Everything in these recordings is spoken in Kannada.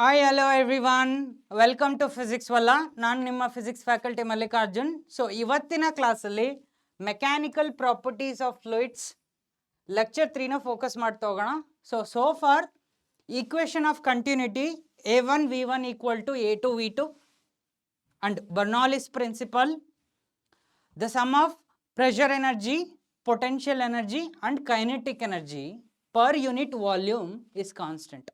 Hi hello everyone welcome to physics Wallah ನಾನು ನಿಮ್ಮ ಫಿಸಿಕ್ಸ್ ಫ್ಯಾಕಲ್ಟಿ ಮಲ್ಲಿಕಾರ್ಜುನ್. ಸೊ ಇವತ್ತಿನ ಕ್ಲಾಸಲ್ಲಿ mechanical properties of fluids lecture 3ನ ಫೋಕಸ್ ಮಾಡ್ತಾ ಹೋಗೋಣ. So for equation of continuity A1 V1 equal to A2 V2 and Bernoulli's principle, the sum of pressure energy, potential energy and kinetic energy per unit volume is constant.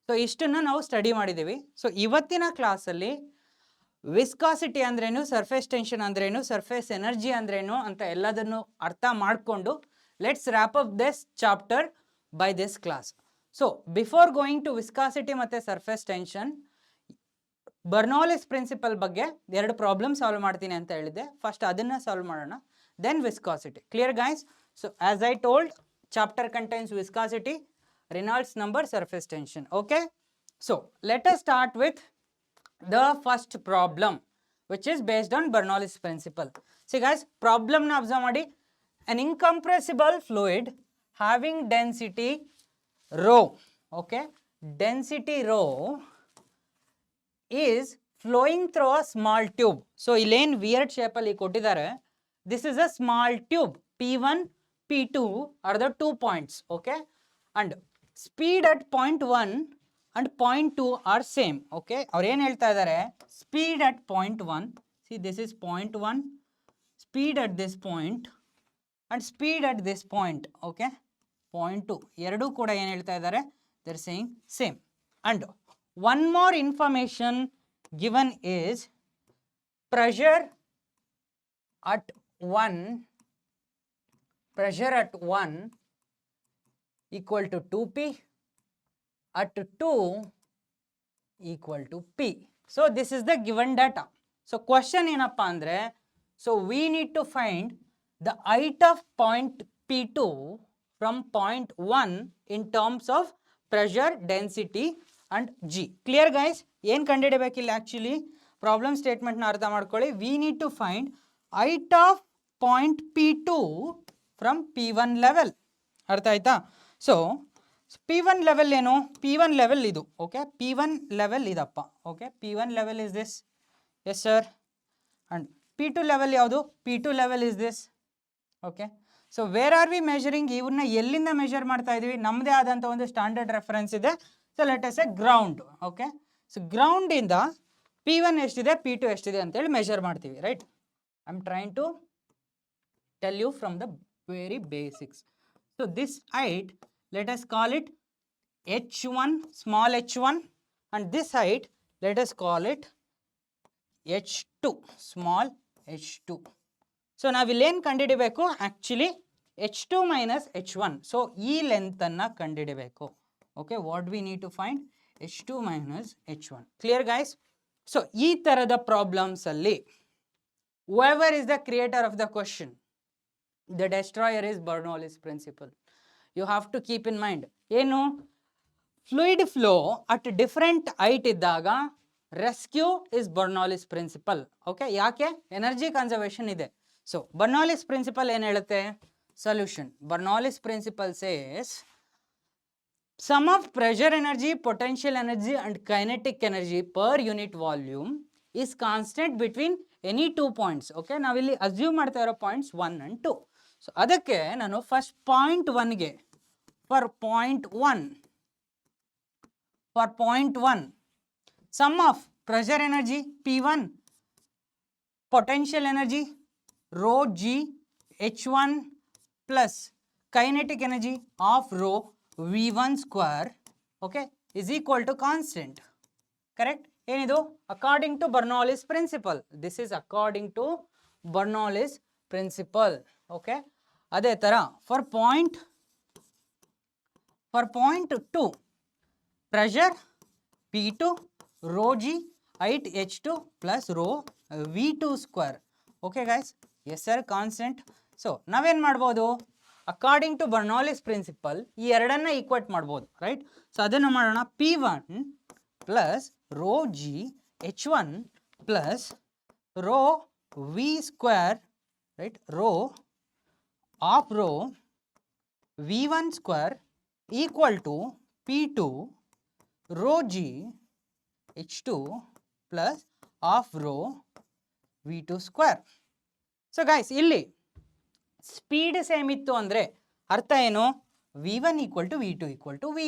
So ಇಷ್ಟನ್ನು ನಾವು ಸ್ಟಡಿ ಮಾಡಿದ್ದೀವಿ. ಸೊ ಇವತ್ತಿನ ಕ್ಲಾಸಲ್ಲಿ ವಿಸ್ಕಾಸಿಟಿ ಅಂದ್ರೇನು, ಸರ್ಫೇಸ್ ಟೆನ್ಷನ್ ಅಂದ್ರೇನು, ಸರ್ಫೇಸ್ ಎನರ್ಜಿ ಅಂದ್ರೇನು ಅಂತ ಎಲ್ಲದನ್ನು ಅರ್ಥ ಮಾಡಿಕೊಂಡು let's wrap up this chapter by this class. So before going to viscosity ಮತ್ತು ಸರ್ಫೇಸ್ ಟೆನ್ಷನ್, ಬರ್ನೌಲಿಸ್ ಪ್ರಿನ್ಸಿಪಲ್ ಬಗ್ಗೆ ಎರಡು ಪ್ರಾಬ್ಲಮ್ ಸಾಲ್ವ್ ಮಾಡ್ತೀನಿ ಅಂತ ಹೇಳಿದ್ದೆ. ಫಸ್ಟ್ ಅದನ್ನು ಸಾಲ್ವ್ ಮಾಡೋಣ, then viscosity. Clear guys? So as I told, chapter contains viscosity, Reynolds number, surface tension. Okay, so let us start with the first problem, which is based on Bernoulli's principle. See guys, problem na observe madi. An incompressible fluid having density rho, okay, density rho is flowing through a small tube. So illen weird shape alli kottidare. This is a small tube. P1 P2 are the 2 points, okay, and speed at point 1 and point 2 are same. Okay, ಅವ್ರು ಏನು ಹೇಳ್ತಾ ಇದ್ದಾರೆ, speed at point 1, C this is point 1, speed at this point and speed at this point, okay, point 2 ಎರಡೂ ಕೂಡ ಏನು ಹೇಳ್ತಾ ಇದ್ದಾರೆ, they are saying same. And one more information given is pressure at 1 equal to 2p, at 2 equal to p. So this is the given data. So question ಏನಪ್ಪ ಅಂದರೆ, so we need to find the height of point P2 from point 1 in terms of pressure, density and G. Clear guys? ಏನು ಕಂಡುಹಿಡಬೇಕಿಲ್ಲ, ಆ್ಯಕ್ಚುಲಿ ಪ್ರಾಬ್ಲಮ್ ಸ್ಟೇಟ್ಮೆಂಟ್ನ ಅರ್ಥ ಮಾಡ್ಕೊಳ್ಳಿ. we need to find height of point P2 from P1 level. ಅರ್ಥ ಆಯ್ತಾ? ಸೊ P1 ಲೆವೆಲ್ ಏನು, P1 ಲೆವೆಲ್ ಇದು, ಓಕೆ, P1 ಲೆವೆಲ್ ಇದಪ್ಪ, okay, P1 level is this, yes sir. And P2 level ಯಾವುದು, P2 level is this, okay. So where are we measuring, ಇವನ್ನ ಎಲ್ಲಿಂದ ಮೆಜರ್ ಮಾಡ್ತಾ ಇದ್ದೀವಿ, ನಮ್ಮದೇ ಆದಂಥ ಒಂದು ಸ್ಟ್ಯಾಂಡರ್ಡ್ ರೆಫರೆನ್ಸ್ ಇದೆ. So let us a ground, okay. So ಗ್ರೌಂಡಿಂದ P1 ಎಷ್ಟಿದೆ, P2 ಎಷ್ಟಿದೆ ಅಂತೇಳಿ ಮೆಜರ್ ಮಾಡ್ತೀವಿ, right. I am trying to tell you from the very basics. So this height, let us call it h1, small h1, and this height let us call it h2, small h2. So ನಾವಿಲ್ಲೇನು ಕಂಡುಹಿಡಿಬೇಕು, actually h2 minus h1. So ಈ ಲೆಂತನ್ನು ಕಂಡುಹಿಡಿಬೇಕು, okay. What we need to find, h2 minus h1. Clear guys? So ಈ ಥರದ ಪ್ರಾಬ್ಲಮ್ಸಲ್ಲಿ whoever is the creator of the question, the destroyer is Bernoulli's principle. You have to keep in mind, ಏನು, fluid flow at different height ಇದ್ದಾಗ rescue is Bernoulli's principle, okay. ಯಾಕೆ, ಎನರ್ಜಿ ಕನ್ಸರ್ವೇಷನ್ ಇದೆ. ಸೊ ಬರ್ನೌಲಿಸ್ ಪ್ರಿನ್ಸಿಪಲ್ ಏನು ಹೇಳುತ್ತೆ, solution. Bernoulli's principle says sum of pressure energy, potential energy and kinetic energy per unit volume is constant between any 2 points, okay. ನಾವಿಲ್ಲಿ ಅಸ್ಯೂಮ್ ಮಾಡ್ತಾ ಇರೋ ಪಾಯಿಂಟ್ಸ್ 1 and 2. ಸೊ ಅದಕ್ಕೆ ನಾನು ಫಸ್ಟ್ ಪಾಯಿಂಟ್ 1ಗೆ, for point 1 sum of pressure energy P1, potential energy rho G H1 plus kinetic energy of rho V1 square, okay, is equal to constant. Correct? ಏನಿದು, according to Bernoulli's principle. This is according to Bernoulli's principle, okay. ಅದೇ ಥರ for point 2 pressure P2 rho G height H2 plus rho V2 square, okay guys, yes sir, constant. So ನಾವೇನು ಮಾಡ್ಬೋದು, ಅಕಾರ್ಡಿಂಗ್ ಟು ಬರ್ನೌಲಿಸ್ ಪ್ರಿನ್ಸಿಪಲ್ ಈ ಎರಡನ್ನ ಈಕ್ವೇಟ್ ಮಾಡ್ಬೋದು, ರೈಟ್. ಸೊ ಅದನ್ನು ಮಾಡೋಣ. P1 plus rho G H1 plus rho V square, right, rho of rho V1 square equal to P2 rho G H2 plus half rho V2 square. So guys ಇಲ್ಲಿ ಸ್ಪೀಡ್ ಸೇಮ್ ಇತ್ತು ಅಂದರೆ ಅರ್ಥ ಏನು? V1 equal to V2 equal to V,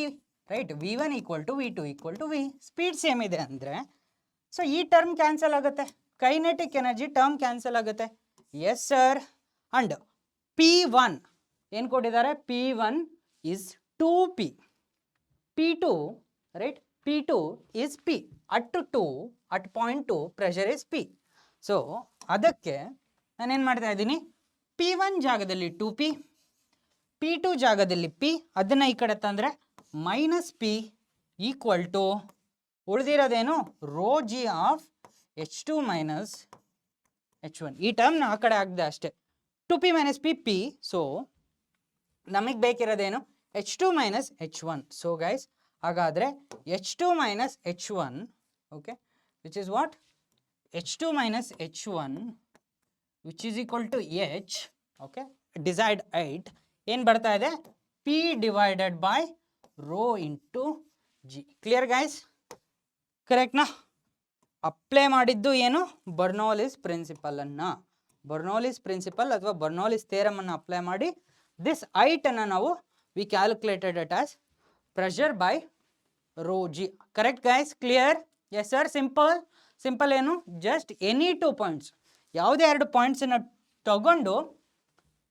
right? V1 equal to V2 equal to V. Speed same ಇದೆ ಅಂದರೆ ಸೊ ಈ ಟರ್ಮ್ ಕ್ಯಾನ್ಸಲ್ ಆಗುತ್ತೆ, ಕೈನೆಟಿಕ್ ಎನರ್ಜಿ ಟರ್ಮ್ ಕ್ಯಾನ್ಸಲ್ ಆಗುತ್ತೆ. Yes sir. ಅಂಡ್ P1 ಏನು ಕೊಟ್ಟಿದ್ದಾರೆ? P1 is 2P. P2, right? P2 is P. At 2, at point 2, pressure is P. So ಅದಕ್ಕೆ ನಾನೇನು ಮಾಡ್ತಾ ಇದ್ದೀನಿ, P1 ಜಾಗದಲ್ಲಿ 2P, P2 ಜಾಗದಲ್ಲಿ P, ಅದನ್ನು ಈ ಕಡೆ ತಂದರೆ -P ಈಕ್ವಲ್ ಟು ಉಳಿದಿರೋದೇನು? Rho g of H2 minus H1. ಈ ಟರ್ಮ್ನ ಆ ಕಡೆ ಆಗದೆ ಅಷ್ಟೇ. 2P minus P. ಸೊ ನಮಗೆ ಬೇಕಿರೋದೇನು? H2 minus H1. So guys ಹಾಗಾದರೆ H2 minus H1, okay, which is what? H2 minus H1 which is equal to H, okay, decide 8 ಏನು ಬರ್ತಾ ಇದೆ? P divided by rho into g. Clear guys? ಕರೆಕ್ಟ್ನಾ? ಅಪ್ಲೈ ಮಾಡಿದ್ದು ಏನು? ಬರ್ನೌಲಿಸ್ ಪ್ರಿನ್ಸಿಪಲನ್ನು, ಬರ್ನೌಲಿಸ್ ಪ್ರಿನ್ಸಿಪಲ್ ಅಥವಾ ಬರ್ನೌಲಿಸ್ ಥಿಯರಮನ್ನು ಅಪ್ಲೈ ಮಾಡಿ ದಿಸ್ ಐಟನ್ನು ನಾವು we calculated it as pressure by rho g. Correct guys? Clear? Yes sir. Simple. Simple ಏನು? ಜಸ್ಟ್ ಎನಿ 2 ಪಾಯಿಂಟ್ಸ್, ಯಾವುದೇ 2 ಪಾಯಿಂಟ್ಸನ್ನು ತಗೊಂಡು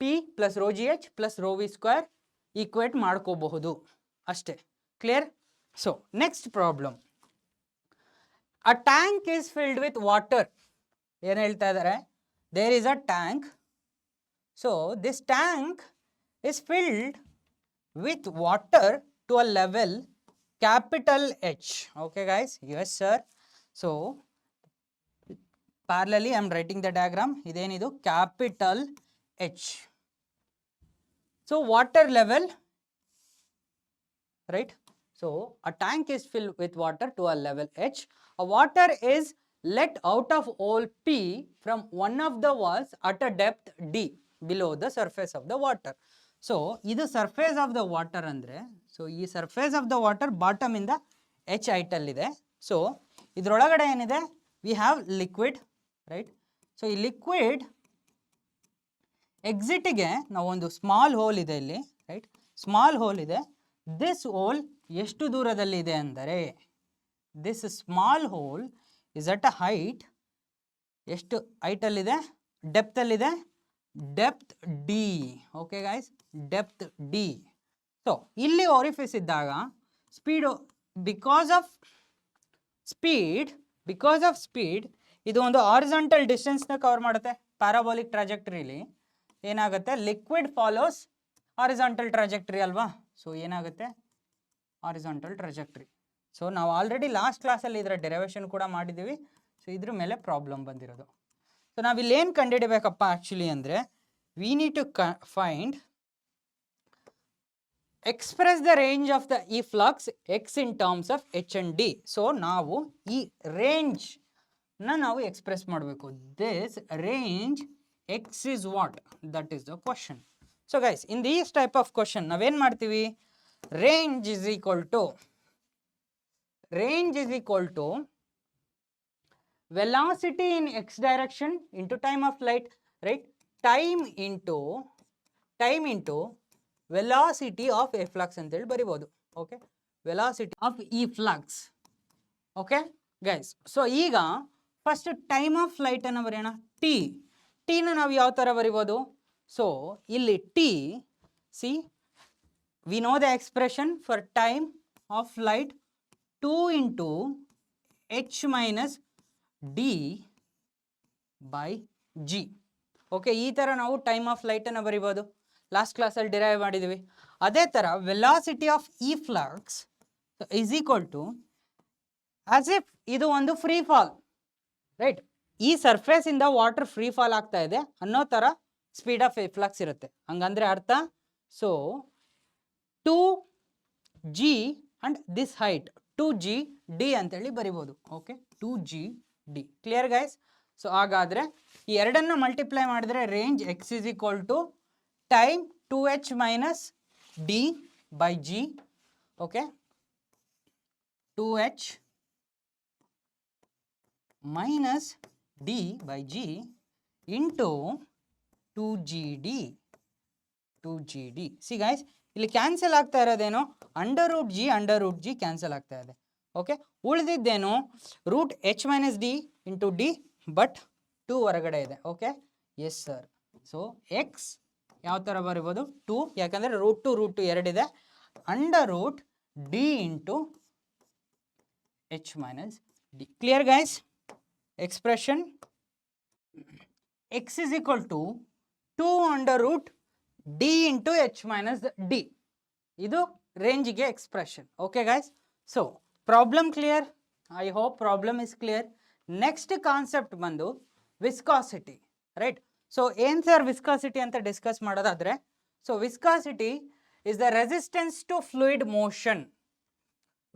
P plus rho g h plus rho v square equate ಮಾಡ್ಕೋಬಹುದು ಅಷ್ಟೇ. Clear? So next problem. A tank is filled with water. ಏನು ಹೇಳ್ತಾ ಇದ್ದಾರೆ? There is a tank. So this tank is filled with water to a level capital H. Okay guys? Yes sir. So parallelly I am writing the diagram. Idenidu capital H. So water level, right? So a tank is filled with water to a level H. A water is let out of hole P from one of the walls at a depth D below the surface of the water. So ಇದು ಸರ್ಫೇಸ್ ಆಫ್ ದ ವಾಟರ್ ಅಂದರೆ, ಸೊ ಈ surface of the water bottom ಇಂದ H ಹೈಟಲ್ಲಿದೆ. ಸೊ ಇದರೊಳಗಡೆ ಏನಿದೆ? We have liquid, right? So ಈ ಲಿಕ್ವಿಡ್ ಎಕ್ಸಿಟಿಗೆ ನಾವೊಂದು ಸ್ಮಾಲ್ ಹೋಲ್ ಇದೆ ಇಲ್ಲಿ, ರೈಟ್? ಸ್ಮಾಲ್ ಹೋಲ್ ಇದೆ. ದಿಸ್ ಹೋಲ್ ಎಷ್ಟು ದೂರದಲ್ಲಿ ಇದೆ ಅಂದರೆ, this small hole is at a height, ಎಷ್ಟು ಹೈಟಲ್ಲಿದೆ? ಡೆಪ್ತಲ್ಲಿದೆ, depth d. Okay guys? Depth d. So ಇಲ್ಲಿ ಓರಿಫಿಸ್ ಇದ್ದಾಗ ಸ್ಪೀಡು ಬಿಕಾಸ್ ಆಫ್ ಸ್ಪೀಡ್ ಇದು ಒಂದು ಹಾರಿಜಾಂಟಲ್ ಡಿಸ್ಟೆನ್ಸ್ನ ಕವರ್ ಮಾಡುತ್ತೆ. ಪ್ಯಾರಾಬೋಲಿಕ್ ಟ್ರಾಜೆಕ್ಟರಿಲಿ ಏನಾಗುತ್ತೆ? ಲಿಕ್ವಿಡ್ ಫಾಲೋಸ್ ಹಾರಿಜಾಂಟಲ್ ಟ್ರಾಜೆಕ್ಟರಿ ಅಲ್ವಾ? ಸೊ ಏನಾಗುತ್ತೆ? Horizontal trajectory. ಸೊ ನಾವು ಆಲ್ರೆಡಿ ಲಾಸ್ಟ್ ಕ್ಲಾಸಲ್ಲಿ ಇದರ ಡೆರಿವೇಷನ್ ಕೂಡ ಮಾಡಿದ್ದೀವಿ. ಸೊ ಇದ್ರ ಮೇಲೆ ಪ್ರಾಬ್ಲಮ್ ಬಂದಿರೋದು. ಸೊ ನಾವಿಲ್ಲಿ ಏನು ಕಂಡುಹಿಡಬೇಕಪ್ಪ ಆ್ಯಕ್ಚುಲಿ ಅಂದರೆ, we need to find express the range of the ಈ flux x in terms of h and d. So ನಾವು ಈ ರೇಂಜ್ನ ನಾವು ಎಕ್ಸ್ಪ್ರೆಸ್ ಮಾಡಬೇಕು. This range x is what? That is the question. So guys in these type of question ನಾವೇನು ಮಾಡ್ತೀವಿ? Range is equal to velocity in x direction into time of flight, right? Time into velocity of a flux ಅಂತ ಹೇಳಿ ಬರಿಬೋದು. ಓಕೆ, ವೆಲಾಸಿಟಿ ಆಫ್ ಈ ಫ್ಲಕ್ಸ್. Okay guys? ಸೊ ಈಗ ಫಸ್ಟ್ ಟೈಮ್ ಆಫ್ ಫ್ಲೈಟ್ ಅನ್ನು ಬರೆಯೋಣ. ಟಿನ ನಾವು ಯಾವ ಥರ ಬರಿಬೋದು? ಸೊ ಇಲ್ಲಿ T, C we know the expression for time of flight 2 into h minus d by g. Okay, ಈ ಥರ ನಾವು ಟೈಮ್ ಆಫ್ ಲೈಟನ್ನು ಬರಿಬೋದು. ಲಾಸ್ಟ್ ಕ್ಲಾಸಲ್ಲಿ ಡಿರೈವ್ ಮಾಡಿದ್ದೀವಿ. ಅದೇ ಥರ ವೆಲಾಸಿಟಿ ಆಫ್ ಈ flux is equal to as if ಇದು ಒಂದು ಫ್ರೀ ಫಾಲ್, ರೈಟ್? ಈ ಸರ್ಫೇಸಿಂದ ವಾಟರ್ ಫ್ರೀ ಫಾಲ್ ಆಗ್ತಾ ಇದೆ ಅನ್ನೋ ಥರ ಸ್ಪೀಡ್ ಆಫ್ ಫ್ಲಕ್ಸ್ ಇರುತ್ತೆ. ಹಂಗಂದ್ರೆ ಅರ್ಥ, so 2g and this height 2g d ಅಂತೇಳಿ ಬರಿಬೋದು. Okay, 2g d. Clear guys? So ಹಾಗಾದರೆ ಈ ಎರಡನ್ನು ಮಲ್ಟಿಪ್ಲೈ ಮಾಡಿದ್ರೆ range x is equal to time 2h minus d by g. Okay, 2h minus d by g into 2gd. See guys, ಇಲ್ಲಿ ಕ್ಯಾನ್ಸಲ್ ಆಗ್ತಾ ಇರೋದೇನು, ಅಂಡರ್ ರೂಟ್ ಜಿ ಕ್ಯಾನ್ಸಲ್ ಆಗ್ತಾ ಇದೆ. ಓಕೆ, ಉಳಿದಿದ್ದೇನು root h minus d into D, but 2 ಹೊರಗಡೆ ಇದೆ. Okay, yes sir. So x ಯಾವ ಥರ ಬರಿಬೋದು, 2, ಯಾಕಂದರೆ ರೂಟ್ ಟು ಎರಡಿದೆ, under root d into h minus d. Clear guys? Expression x is equal to 2 under root d into h minus d. ಇದು ರೇಂಜಿಗೆ expression. Okay guys, so problem clear? I hope problem is clear. Next concept ಬಂದು ವಿಸ್ಕಾಸಿಟಿ, ರೈಟ್? ಸೊ ಏನು ಸರ್ ವಿಸ್ಕಾಸಿಟಿ ಅಂತ ಡಿಸ್ಕಸ್ ಮಾಡೋದಾದರೆ, so viscosity is the resistance to fluid motion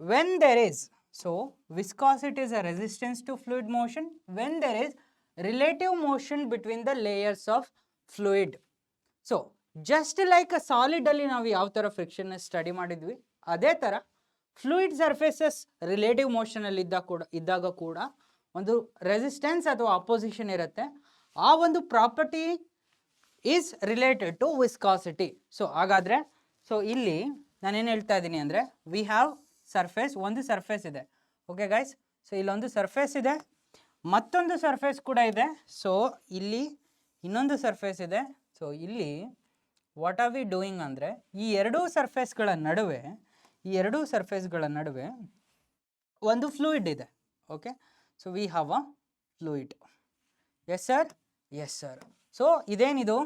when there is, so viscosity is a resistance to fluid motion when there is relative motion between the layers of fluid. So just like a solid ಅಲ್ಲಿ ನಾವು ಯಾವ ಥರ ಫ್ರಿಕ್ಷನ್ ಸ್ಟಡಿ ಮಾಡಿದ್ವಿ, ಅದೇ ಥರ ಫ್ಲೂಯಿಡ್ ಸರ್ಫೇಸಸ್ ರಿಲೇಟಿವ್ ಮೋಷನಲ್ಲಿ ಇದ್ದಾಗ ಕೂಡ ಒಂದು ರೆಸಿಸ್ಟೆನ್ಸ್ ಅಥವಾ ಅಪೋಸಿಷನ್ ಇರುತ್ತೆ. ಆ ಒಂದು property is related to viscosity. So ಹಾಗಾದರೆ, ಸೊ ಇಲ್ಲಿ ನಾನೇನು ಹೇಳ್ತಾ ಇದ್ದೀನಿ ಅಂದರೆ, ವಿ ಹ್ಯಾವ್ ಸರ್ಫೇಸ್, ಒಂದು ಸರ್ಫೇಸ್ ಇದೆ. ಓಕೆ ಗೈಸ್, ಸೊ ಇಲ್ಲೊಂದು ಸರ್ಫೇಸ್ ಇದೆ, ಮತ್ತೊಂದು ಸರ್ಫೇಸ್ ಕೂಡ ಇದೆ. ಸೊ ಇಲ್ಲಿ ಇನ್ನೊಂದು ಸರ್ಫೇಸ್ ಇದೆ. ಸೊ ಇಲ್ಲಿ ವಾಟ್ ಆರ್ ವಿ ಡೂಯಿಂಗ್ ಅಂದರೆ, ಈ ಎರಡೂ ಸರ್ಫೇಸ್ಗಳ ನಡುವೆ ಒಂದು ಫ್ಲೂಯಿಡ್ ಇದೆ. Okay, so we have a fluid. Yes sir? Yes sir. So ಇದೇನಿದು,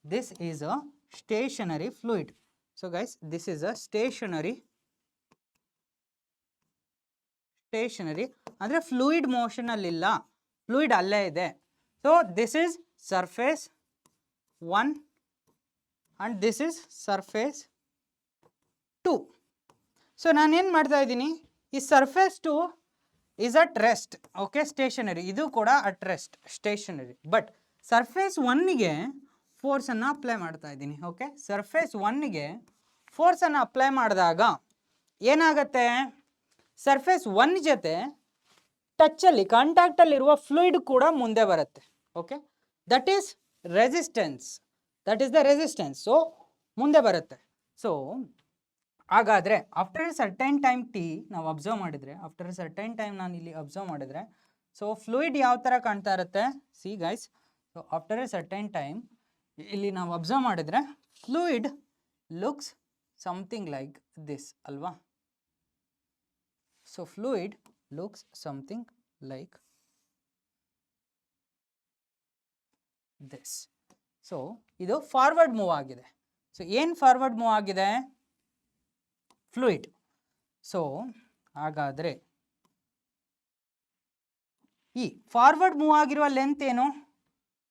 this is a stationary fluid. So guys, this is a stationary ಅಂದರೆ ಫ್ಲೂಯಿಡ್ ಮೋಷನಲ್ಲಿಲ್ಲ, ಫ್ಲೂಯಿಡ್ ಅಲ್ಲೇ ಇದೆ. So this is surface 1 and this is surface 2. So ನಾನೇನು ಮಾಡ್ತಾ ಇದ್ದೀನಿ, ಈ surface 2 is at rest. Okay, stationary, ಇದು ಕೂಡ at rest, stationary. But surface 1ಗೆ ಫೋರ್ಸನ್ನು ಅಪ್ಲೈ ಮಾಡ್ತಾ ಇದ್ದೀನಿ. ಓಕೆ, ಸರ್ಫೇಸ್ 1ಗೆ ಫೋರ್ಸನ್ನು ಅಪ್ಲೈ ಮಾಡಿದಾಗ ಏನಾಗುತ್ತೆ, ಸರ್ಫೇಸ್ 1 ಜೊತೆ ಟಚ್ಚಲ್ಲಿ ಕಾಂಟ್ಯಾಕ್ಟಲ್ಲಿರುವ ಫ್ಲೂಯಿಡ್ ಕೂಡ ಮುಂದೆ ಬರುತ್ತೆ. Okay, that is resistance, so ಮುಂದೆ ಬರುತ್ತೆ. ಸೊ ಹಾಗಾದರೆ after A certain time T ನಾವು ಅಬ್ಸರ್ವ್ ಮಾಡಿದರೆ, ನಾನು ಇಲ್ಲಿ ಅಬ್ಸರ್ವ್ ಮಾಡಿದರೆ, ಸೊ ಫ್ಲೂಯಿಡ್ ಯಾವ ಥರ ಕಾಣ್ತಾ ಇರುತ್ತೆ, C guys. So after A certain time ಇಲ್ಲಿ ನಾವು ಅಬ್ಸರ್ವ್ ಮಾಡಿದರೆ fluid looks something like this ಅಲ್ವಾ? So fluid looks something like this. So ಇದು ಫಾರ್ವರ್ಡ್ ಮೂವ್ ಆಗಿದೆ. ಸೊ ಏನು ಫಾರ್ವರ್ಡ್ ಮೂವ್ ಆಗಿದೆ, ಫ್ಲೂಯಿಡ್. ಸೊ ಹಾಗಾದರೆ ಈ ಫಾರ್ವರ್ಡ್ ಮೂವ್ ಆಗಿರುವ ಲೆಂತ್ ಏನು,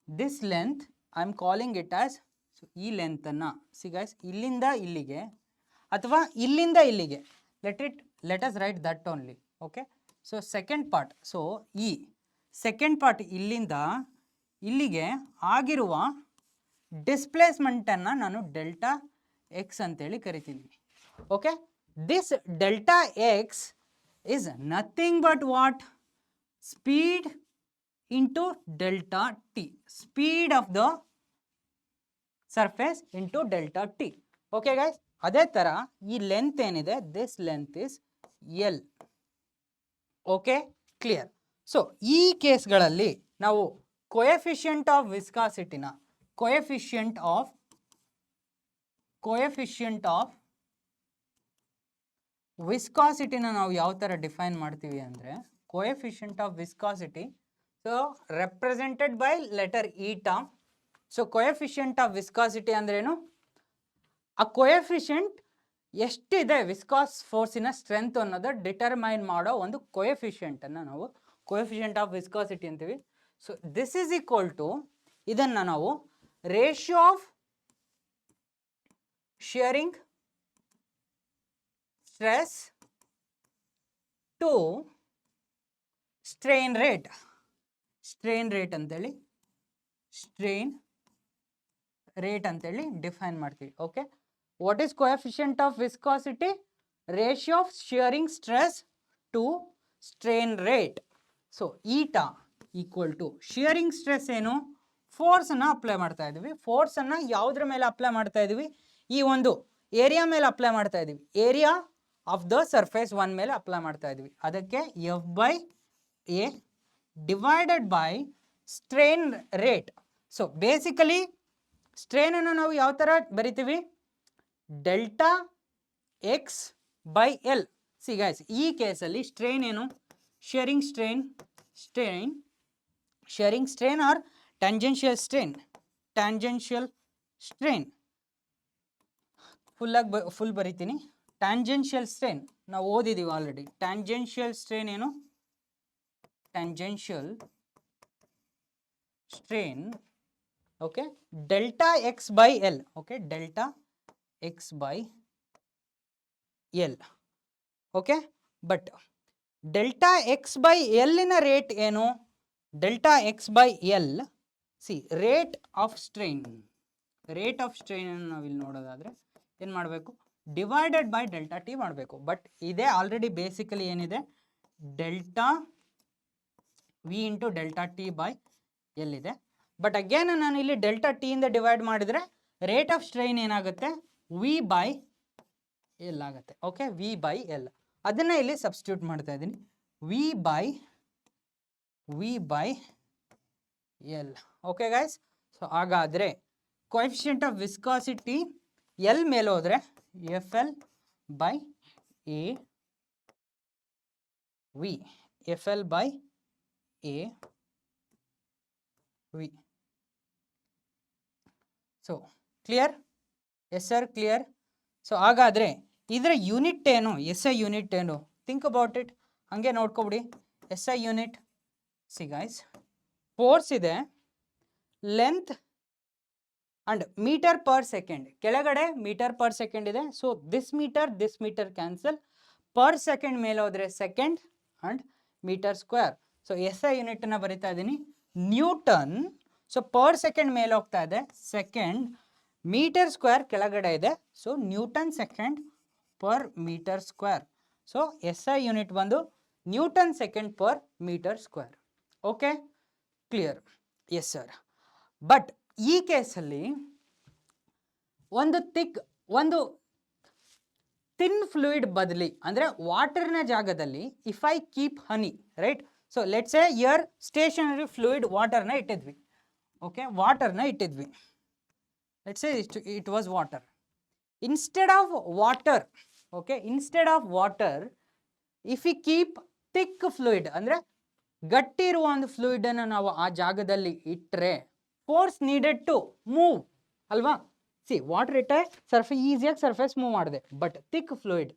this length I am calling it as, so ಈ ಲೆಂತನ್ನು ಸಿ ಗೈಸ್, ಇಲ್ಲಿಂದ ಇಲ್ಲಿಗೆ ಅಥವಾ ಇಲ್ಲಿಂದ ಇಲ್ಲಿಗೆ, let us write that only. Okay, so second part, so ಈ ಸೆಕೆಂಡ್ ಪಾರ್ಟ್ ಇಲ್ಲಿಂದ ಇಲ್ಲಿಗೆ ಆಗಿರುವ ಡಿಸ್ಪ್ಲೇಸ್ಮೆಂಟನ್ನು ನಾನು ಡೆಲ್ಟಾ ಎಕ್ಸ್ ಅಂತೇಳಿ ಕರಿತೀನಿ. Okay, this delta X is nothing but what, speed into delta T, speed of the surface into delta T. Okay guys, ಅದೇ ಥರ ಈ ಲೆಂತ್ ಏನಿದೆ, this length is L. Okay, clear? So ಈ ಕೇಸ್ಗಳಲ್ಲಿ ನಾವು ಕೋಎಫಿಷಿಯಂಟ್ ಆಫ್ ವಿಸ್ಕಾಸಿಟಿನ ನಾವು ಯಾವ ಥರ ಡಿಫೈನ್ ಮಾಡ್ತೀವಿ ಅಂದರೆ, coefficient of viscosity, so represented by letter eta. So coefficient of viscosity ಅಂದ್ರೇನು, ಆ ಕೋಎಫಿಷಿಯಂಟ್ ಎಷ್ಟಿದೆ ವಿಸ್ಕಾಸ್ ಫೋರ್ಸಿನ ಸ್ಟ್ರೆಂತ್ ಅನ್ನೋದು ಡಿಟರ್ಮೈನ್ ಮಾಡೋ ಒಂದು ಕೋಎಫಿಷಿಯಂಟನ್ನು ನಾವು ಕೋಎಫಿಷಿಯಂಟ್ ಆಫ್ ವಿಸ್ಕಾಸಿಟಿ ಅಂತೀವಿ. So this is equal to, ಇದನ್ನು ನಾವು ratio of shearing stress to strain rate ಅಂತೇಳಿ ಡಿಫೈನ್ ಮಾಡ್ತೀವಿ. Okay, what is coefficient of viscosity? Ratio of shearing stress to strain rate. So eta equal to shearing stress ಏನು, ಫೋರ್ಸನ್ನು ಅಪ್ಲೈ ಮಾಡ್ತಾ ಇದ್ದೀವಿ. ಫೋರ್ಸನ್ನು ಯಾವುದ್ರ ಮೇಲೆ ಅಪ್ಲೈ ಮಾಡ್ತಾ ಇದ್ದೀವಿ, ಈ ಒಂದು ಏರಿಯಾ ಮೇಲೆ ಅಪ್ಲೈ ಮಾಡ್ತಾ ಇದ್ದೀವಿ. ಏರಿಯಾ ಆಫ್ ದ ಸರ್ಫೇಸ್ 1 ಮೇಲೆ ಅಪ್ಲೈ ಮಾಡ್ತಾ ಇದ್ದೀವಿ. ಅದಕ್ಕೆ f by a divided by strain rate. So basically ಸ್ಟ್ರೇನನ್ನು ನಾವು ಯಾವ ಥರ ಬರಿತೀವಿ, delta x by l. See guys, ಈ ಕೇಸಲ್ಲಿ ಸ್ಟ್ರೇನ್ ಏನು, shearing strain, shearing strain or tangential strain, tangential strain full ಬರಿತೀನಿ. ಟ್ಯಾಂಜೆನ್ಷಿಯಲ್ ಸ್ಟ್ರೇನ್ ನಾವು ಓದಿದ್ದೀವಿ ಆಲ್ರೆಡಿ. ಟ್ಯಾಂಜೆನ್ಷಿಯಲ್ ಸ್ಟ್ರೇನ್ ಏನು, tangential strain, okay, delta x by L, okay, delta x by L, okay. But delta x by ಎಲ್ಲಿನ ರೇಟ್ ಏನು, delta x by l, see rate of strain, rate of strain ಅನ್ನು ನಾವಿಲ್ಲಿ ನೋಡೋದಾದ್ರೆ ಏನು ಮಾಡಬೇಕು, ಡಿವೈಡೆಡ್ ಬೈ ಡೆಲ್ಟಾ ಟಿ ಮಾಡಬೇಕು. ಬಟ್ ಇದೇ ಆಲ್ರೆಡಿ ಬೇಸಿಕಲಿ ಏನಿದೆ, delta V into delta T by L ಇದೆ. ಬಟ್ ಅಗೇನ್ ನಾನು ಇಲ್ಲಿ ಡೆಲ್ಟಾ ಟಿ ಇಂದ ಡಿವೈಡ್ ಮಾಡಿದರೆ ರೇಟ್ ಆಫ್ ಸ್ಟ್ರೈನ್ ಏನಾಗುತ್ತೆ, ವಿ ಬೈ ಎಲ್ ಆಗುತ್ತೆ. ಓಕೆ, ವಿ ಬೈ ಎಲ್, ಅದನ್ನು ಇಲ್ಲಿ ಸಬ್ಸ್ಟಿಟ್ಯೂಟ್ ಮಾಡ್ತಾ ಇದ್ದೀನಿ, V by L. Okay guys, so ಹಾಗಾದರೆ ಕೋಎಫಿಷಿಯಂಟ್ ಆಫ್ ವಿಸ್ಕಾಸಿಟಿ ಎಲ್ ಮೇಲೆ ಹೋದರೆ F l by a v, f l by a v. So clear? Yes sir, clear. So ಹಾಗಾದರೆ ಇದರ ಯೂನಿಟ್ ಏನು, ಎಸ್ ಐ ಯೂನಿಟ್ ಏನು, ಥಿಂಕ್ ಅಬೌಟ್ ಇಟ್. ಹಾಗೆ ನೋಡ್ಕೊಬಿಡಿ. S I unit, see guys, force ಇದೆ, length and metre per second. ಕೆಳಗಡೆ ಮೀಟರ್ ಪರ್ ಸೆಕೆಂಡ್ ಇದೆ. So this metre cancel, per second ಮೇಲೆ ಹೋದರೆ second and metre square. So S I ಯೂನಿಟನ್ನು ಬರಿತಾ ಇದ್ದೀನಿ, ನ್ಯೂಟನ್. ಸೊ ಪರ್ ಸೆಕೆಂಡ್ ಮೇಲೆ ಹೋಗ್ತಾ ಇದೆ ಸೆಕೆಂಡ್, ಮೀಟರ್ ಸ್ಕ್ವೇರ್ ಕೆಳಗಡೆ ಇದೆ. So newton second per metre square. So S I unit ಬಂದು newton second per metre square. Okay, clear? Yes sir. But ಈ ಕೇಸಲ್ಲಿ ಒಂದು ಥಿನ್ ಫ್ಲೂಯಿಡ್ ಬದಲಿ, ಅಂದರೆ ವಾಟರ್ನ ಜಾಗದಲ್ಲಿ if I keep honey, right? So let's say your stationary fluid ವಾಟರ್ನ ಇಟ್ಟಿದ್ವಿ. ಓಕೆ, ವಾಟರ್ನ ಇಟ್ಟಿದ್ವಿ. Let's say it was water. Instead of water, okay, instead of water if you keep thick fluid, ಅಂದರೆ ಗಟ್ಟಿ ಇರುವ ಒಂದು ಫ್ಲೂಯಿಡನ್ನು ನಾವು ಆ ಜಾಗದಲ್ಲಿ ಇಟ್ಟರೆ ಫೋರ್ಸ್ ನೀಡೆಡ್ ಟು ಮೂವ್ ಅಲ್ವಾ? ಸಿ ವಾಟರ್ ಇಟ್ಟರೆ ಈಸಿಯಾಗಿ ಸರ್ಫೇಸ್ ಮೂವ್ ಮಾಡಿದೆ. ಬಟ್ ಥಿಕ್ ಫ್ಲೂಯಿಡ್,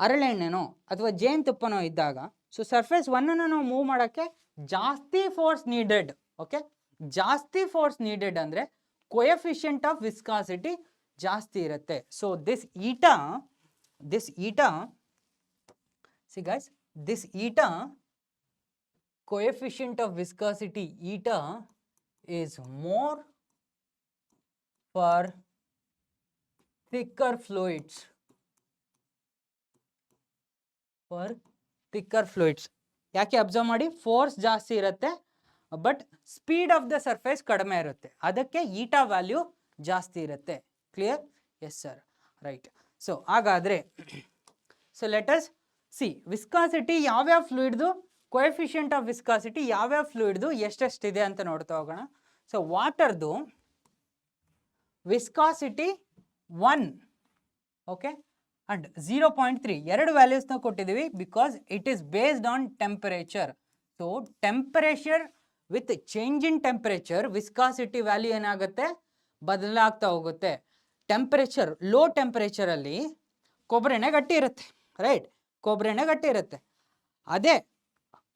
ಹರಳೆಣ್ಣೆನೋ ಅಥವಾ ಜೇನುತುಪ್ಪನೋ ಇದ್ದಾಗ, ಸೊ ಸರ್ಫೇಸ್ ಒನ್ನನ್ನು ನಾವು ಮೂವ್ ಮಾಡೋಕ್ಕೆ ಜಾಸ್ತಿ ಫೋರ್ಸ್ ನೀಡೆಡ್. ಓಕೆ, ಜಾಸ್ತಿ ಫೋರ್ಸ್ ನೀಡೆಡ್ ಅಂದರೆ ಕೋಎಫಿಷಿಯಂಟ್ ಆಫ್ ವಿಸ್ಕಾಸಿಟಿ ಜಾಸ್ತಿ ಇರುತ್ತೆ. So this eta, C guys, this eta coefficient of viscosity eta is more for thicker fluids. ಯಾಕೆ ಅಬ್ಸರ್ವ್ ಮಾಡಿ, ಫೋರ್ಸ್ ಜಾಸ್ತಿ ಇರುತ್ತೆ but speed of the surface ಕಡಿಮೆ ಇರುತ್ತೆ, ಅದಕ್ಕೆ ಈಟಾ ವ್ಯಾಲ್ಯೂ ಜಾಸ್ತಿ ಇರುತ್ತೆ. Clear? Yes sir, right. So ಹಾಗಾದರೆ so let us see viscosity ಯಾವ್ಯಾವ ಫ್ಲೂಯಿಡ್ದು, ಕೋಎಫಿಷಿಯಂಟ್ ಆಫ್ ವಿಸ್ಕಾಸಿಟಿ ಯಾವ್ಯಾವ ಫ್ಲೂಯಿಡ್ದು ಎಷ್ಟೆಷ್ಟಿದೆ ಅಂತ ನೋಡ್ತಾ ಹೋಗೋಣ. ಸೊ ವಾಟರ್ದು ವಿಸ್ಕಾಸಿಟಿ 1, ಓಕೆ, ಅಂಡ್ 0.3 ಎರಡು ವ್ಯಾಲ್ಯೂಸ್ನ ಕೊಟ್ಟಿದ್ದೀವಿ because it is based on temperature. So temperature with change in temperature viscosity value ಏನಾಗುತ್ತೆ, ಬದಲಾಗ್ತಾ ಹೋಗುತ್ತೆ. ಟೆಂಪರೇಚರ್ ಲೋ ಟೆಂಪರೇಚರಲ್ಲಿ ಕೊಬ್ಬರೆಣ್ಣೆ ಗಟ್ಟಿ ಇರುತ್ತೆ, ರೈಟ್? ಕೊಬ್ಬರೆಣ್ಣೆ ಗಟ್ಟಿ ಇರುತ್ತೆ. ಅದೇ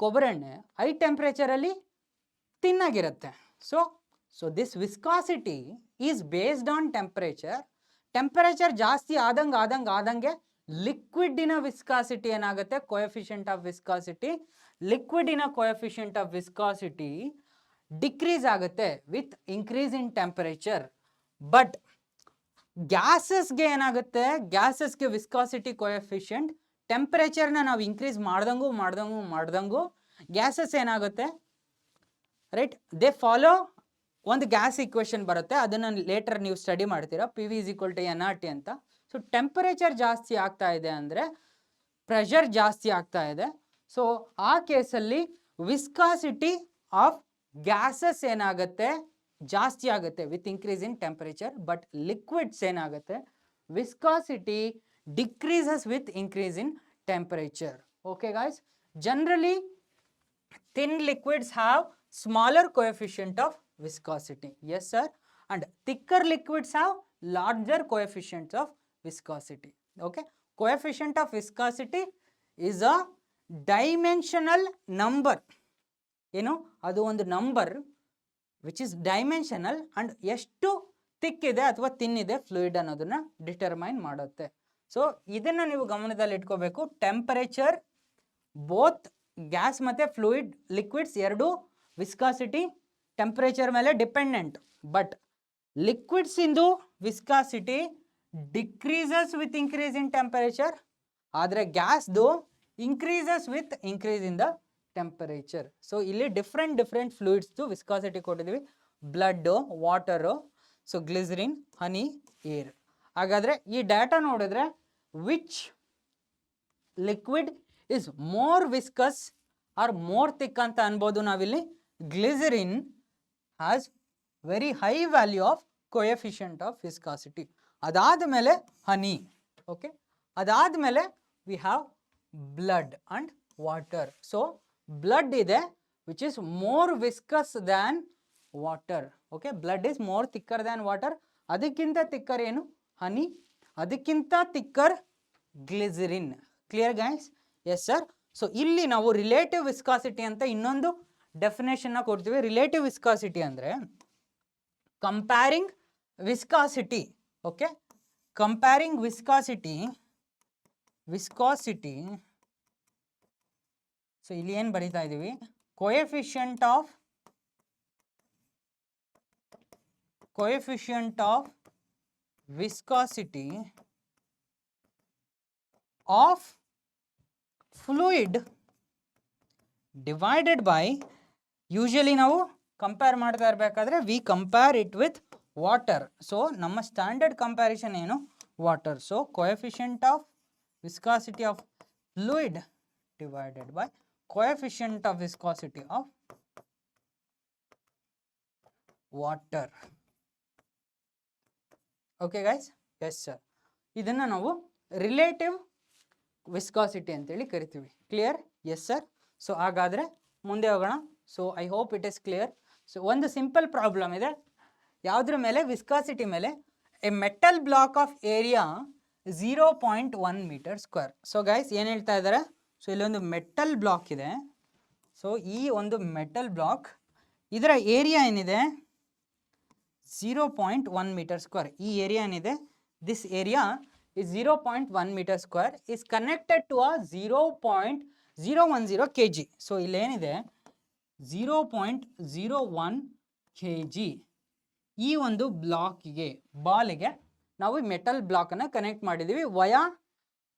ಕೊಬ್ಬರೆಣ್ಣೆ ಹೈ ಟೆಂಪ್ರೇಚರಲ್ಲಿ ತಿನ್ನಾಗಿರುತ್ತೆ. So this viscosity is based on temperature. Temperature ಜಾಸ್ತಿ ಆದಂಗೆ ಲಿಕ್ವಿಡಿನ ವಿಸ್ಕಾಸಿಟಿ ಏನಾಗುತ್ತೆ, ಕೋಎಫಿಷಿಯಂಟ್ ಆಫ್ ವಿಸ್ಕಾಸಿಟಿ, ಲಿಕ್ವಿಡಿನ ಕೋಎಫಿಷಿಯಂಟ್ ಆಫ್ ವಿಸ್ಕಾಸಿಟಿ ಡಿಕ್ರೀಸ್ ಆಗುತ್ತೆ with increase in temperature. But ಗ್ಯಾಸಸ್ಗೆ ಏನಾಗುತ್ತೆ, ಗ್ಯಾಸಸ್ಗೆ ವಿಸ್ಕಾಸಿಟಿ ಕೋಎಫಿಷಿಯಂಟ್ ಟೆಂಪರೇಚರ್ನ ನಾವು ಇನ್ಕ್ರೀಸ್ ಮಾಡ್ದಂಗೂ ಗ್ಯಾಸಸ್ ಏನಾಗುತ್ತೆ ರೈಟ್, ದೇ ಫಾಲೋ ಒಂದು ಗ್ಯಾಸ್ ಇಕ್ವೇಶನ್ ಬರುತ್ತೆ, ಅದನ್ನು ಲೇಟರ್ ನೀವು ಸ್ಟಡಿ ಮಾಡ್ತೀರಾ, p v is equal to NRT ಅಂತ. ಸೊ ಟೆಂಪರೇಚರ್ ಜಾಸ್ತಿ ಆಗ್ತಾ ಇದೆ ಅಂದರೆ ಪ್ರೆಷರ್ ಜಾಸ್ತಿ ಆಗ್ತಾ ಇದೆ. ಸೊ ಆ ಕೇಸಲ್ಲಿ ವಿಸ್ಕಾಸಿಟಿ ಆಫ್ ಗ್ಯಾಸಸ್ ಏನಾಗುತ್ತೆ ಜಾಸ್ತಿ ಆಗುತ್ತೆ with increase in temperature. But liquids ಏನಾಗುತ್ತೆ viscosity decreases with increase in temperature. Okay guys, generally thin liquids have smaller coefficient of viscosity. Yes sir. And thicker liquids have larger coefficients of viscosity. Okay, coefficient of viscosity is a dimensional number. You know, adu ಒಂದು number which is dimensional and ಎಷ್ಟು thick ಇದೆ ಅಥವಾ thin ಇದೆ fluid ಅನ್ನೋದನ್ನ ಡಿಟರ್ಮೈನ್ ಮಾಡುತ್ತೆ. ಸೊ ಇದನ್ನ ನೀವು ಗಮನದಲ್ಲಿ ಇಟ್ಕೋಬೇಕು. ಟೆಂಪರೇಚರ್ ಬೋತ್ ಗ್ಯಾಸ್ ಮತ್ತು ಫ್ಲೂಯಿಡ್ ಲಿಕ್ವಿಡ್ಸ್ ಎರಡು ವಿಸ್ಕಾಸಿಟಿ ಟೆಂಪರೇಚರ್ ಮೇಲೆ ಡಿಪೆಂಡೆಂಟ್. ಬಟ್ ಲಿಕ್ವಿಡ್ಸ್ ಇಂದು viscosity decreases with increase in temperature, ಆದರೆ ಗ್ಯಾಸ್ದು increases with increase in the temperature. So ಇಲ್ಲಿ ಡಿಫ್ರೆಂಟ್ ಫ್ಲೂಯಿಡ್ಸ್ದು ವಿಸ್ಕಾಸಿಟಿ ಕೊಟ್ಟಿದ್ದೀವಿ. Blood, water, so glycerine, honey, air. ಹಾಗಾದರೆ ಈ ಡಾಟಾ ನೋಡಿದ್ರೆ which liquid is more viscous or more thick ಅಂತ ಅನ್ಬೋದು ನಾವಿಲ್ಲಿ. Glycerine has very high value of coefficient of viscosity. ಅದಾದಮೇಲೆ ಹನಿ. ಓಕೆ, ಅದಾದಮೇಲೆ we have blood and water. So blood ಇದೆ which is more viscous than water. Okay, blood is more thicker than water. ಅದಕ್ಕಿಂತ ಥಿಕ್ಕರ್ ಏನು ಹನಿ, ಅದಕ್ಕಿಂತ thicker glycerine. Clear guys? Yes sir. So ಇಲ್ಲಿ ನಾವು ರಿಲೇಟಿವ್ ವಿಸ್ಕಾಸಿಟಿ ಅಂತ ಇನ್ನೊಂದು ಡೆಫಿನೇಷನ್ನ ಕೊಡ್ತೀವಿ. ರಿಲೇಟಿವ್ ವಿಸ್ಕಾಸಿಟಿ ಅಂದರೆ comparing viscosity. Okay, comparing viscosity. So ಇಲ್ಲಿ ಏನು ಬರೀತಾ ಇದ್ದೀವಿ, coefficient of viscosity of fluid divided by, usually ನಾವು ಕಂಪೇರ್ ಮಾಡ್ತಾ ಇರಬೇಕಾದ್ರೆ we compare it with water. So ನಮ್ಮ ಸ್ಟ್ಯಾಂಡರ್ಡ್ ಕಂಪ್ಯಾರಿಸನ್ ಏನು water. So coefficient of viscosity of fluid divided by coefficient of viscosity of water. Okay guys? Yes sir. ಇದನ್ನು ನಾವು ರಿಲೇಟಿವ್ ವಿಸ್ಕಾಸಿಟಿ ಅಂತೇಳಿ ಕರಿತೀವಿ. ಕ್ಲಿಯರ್? Yes sir. ಸೊ ಹಾಗಾದರೆ ಮುಂದೆ ಹೋಗೋಣ. So I hope it is clear. So ಒಂದು ಸಿಂಪಲ್ ಪ್ರಾಬ್ಲಮ್ ಇದೆ. ಯಾವುದ್ರ ಮೇಲೆ? ವಿಸ್ಕಾಸಿಟಿ ಮೇಲೆ. A metal block of area 0.1 metre square. So guys ಏನು ಹೇಳ್ತಾ ಇದ್ದಾರೆ? ಸೊ ಇಲ್ಲೊಂದು ಮೆಟಲ್ ಬ್ಲಾಕ್ ಇದೆ. ಸೊ ಈ ಒಂದು ಮೆಟಲ್ ಬ್ಲಾಕ್ ಇದರ ಏರಿಯಾ ಏನಿದೆ 0.1 meter square. ಈ ಏರಿಯಾ ಏನಿದೆ, this area is 0.1 meter square is connected to a 0.010 kg. So ಇಲ್ಲೇನಿದೆ 0.01 kg ಈ ಒಂದು ಬ್ಲಾಕಿಗೆ, ಬಾಲಿಗೆ ನಾವು ಮೆಟಲ್ ಬ್ಲಾಕನ್ನು ಕನೆಕ್ಟ್ ಮಾಡಿದ್ದೀವಿ via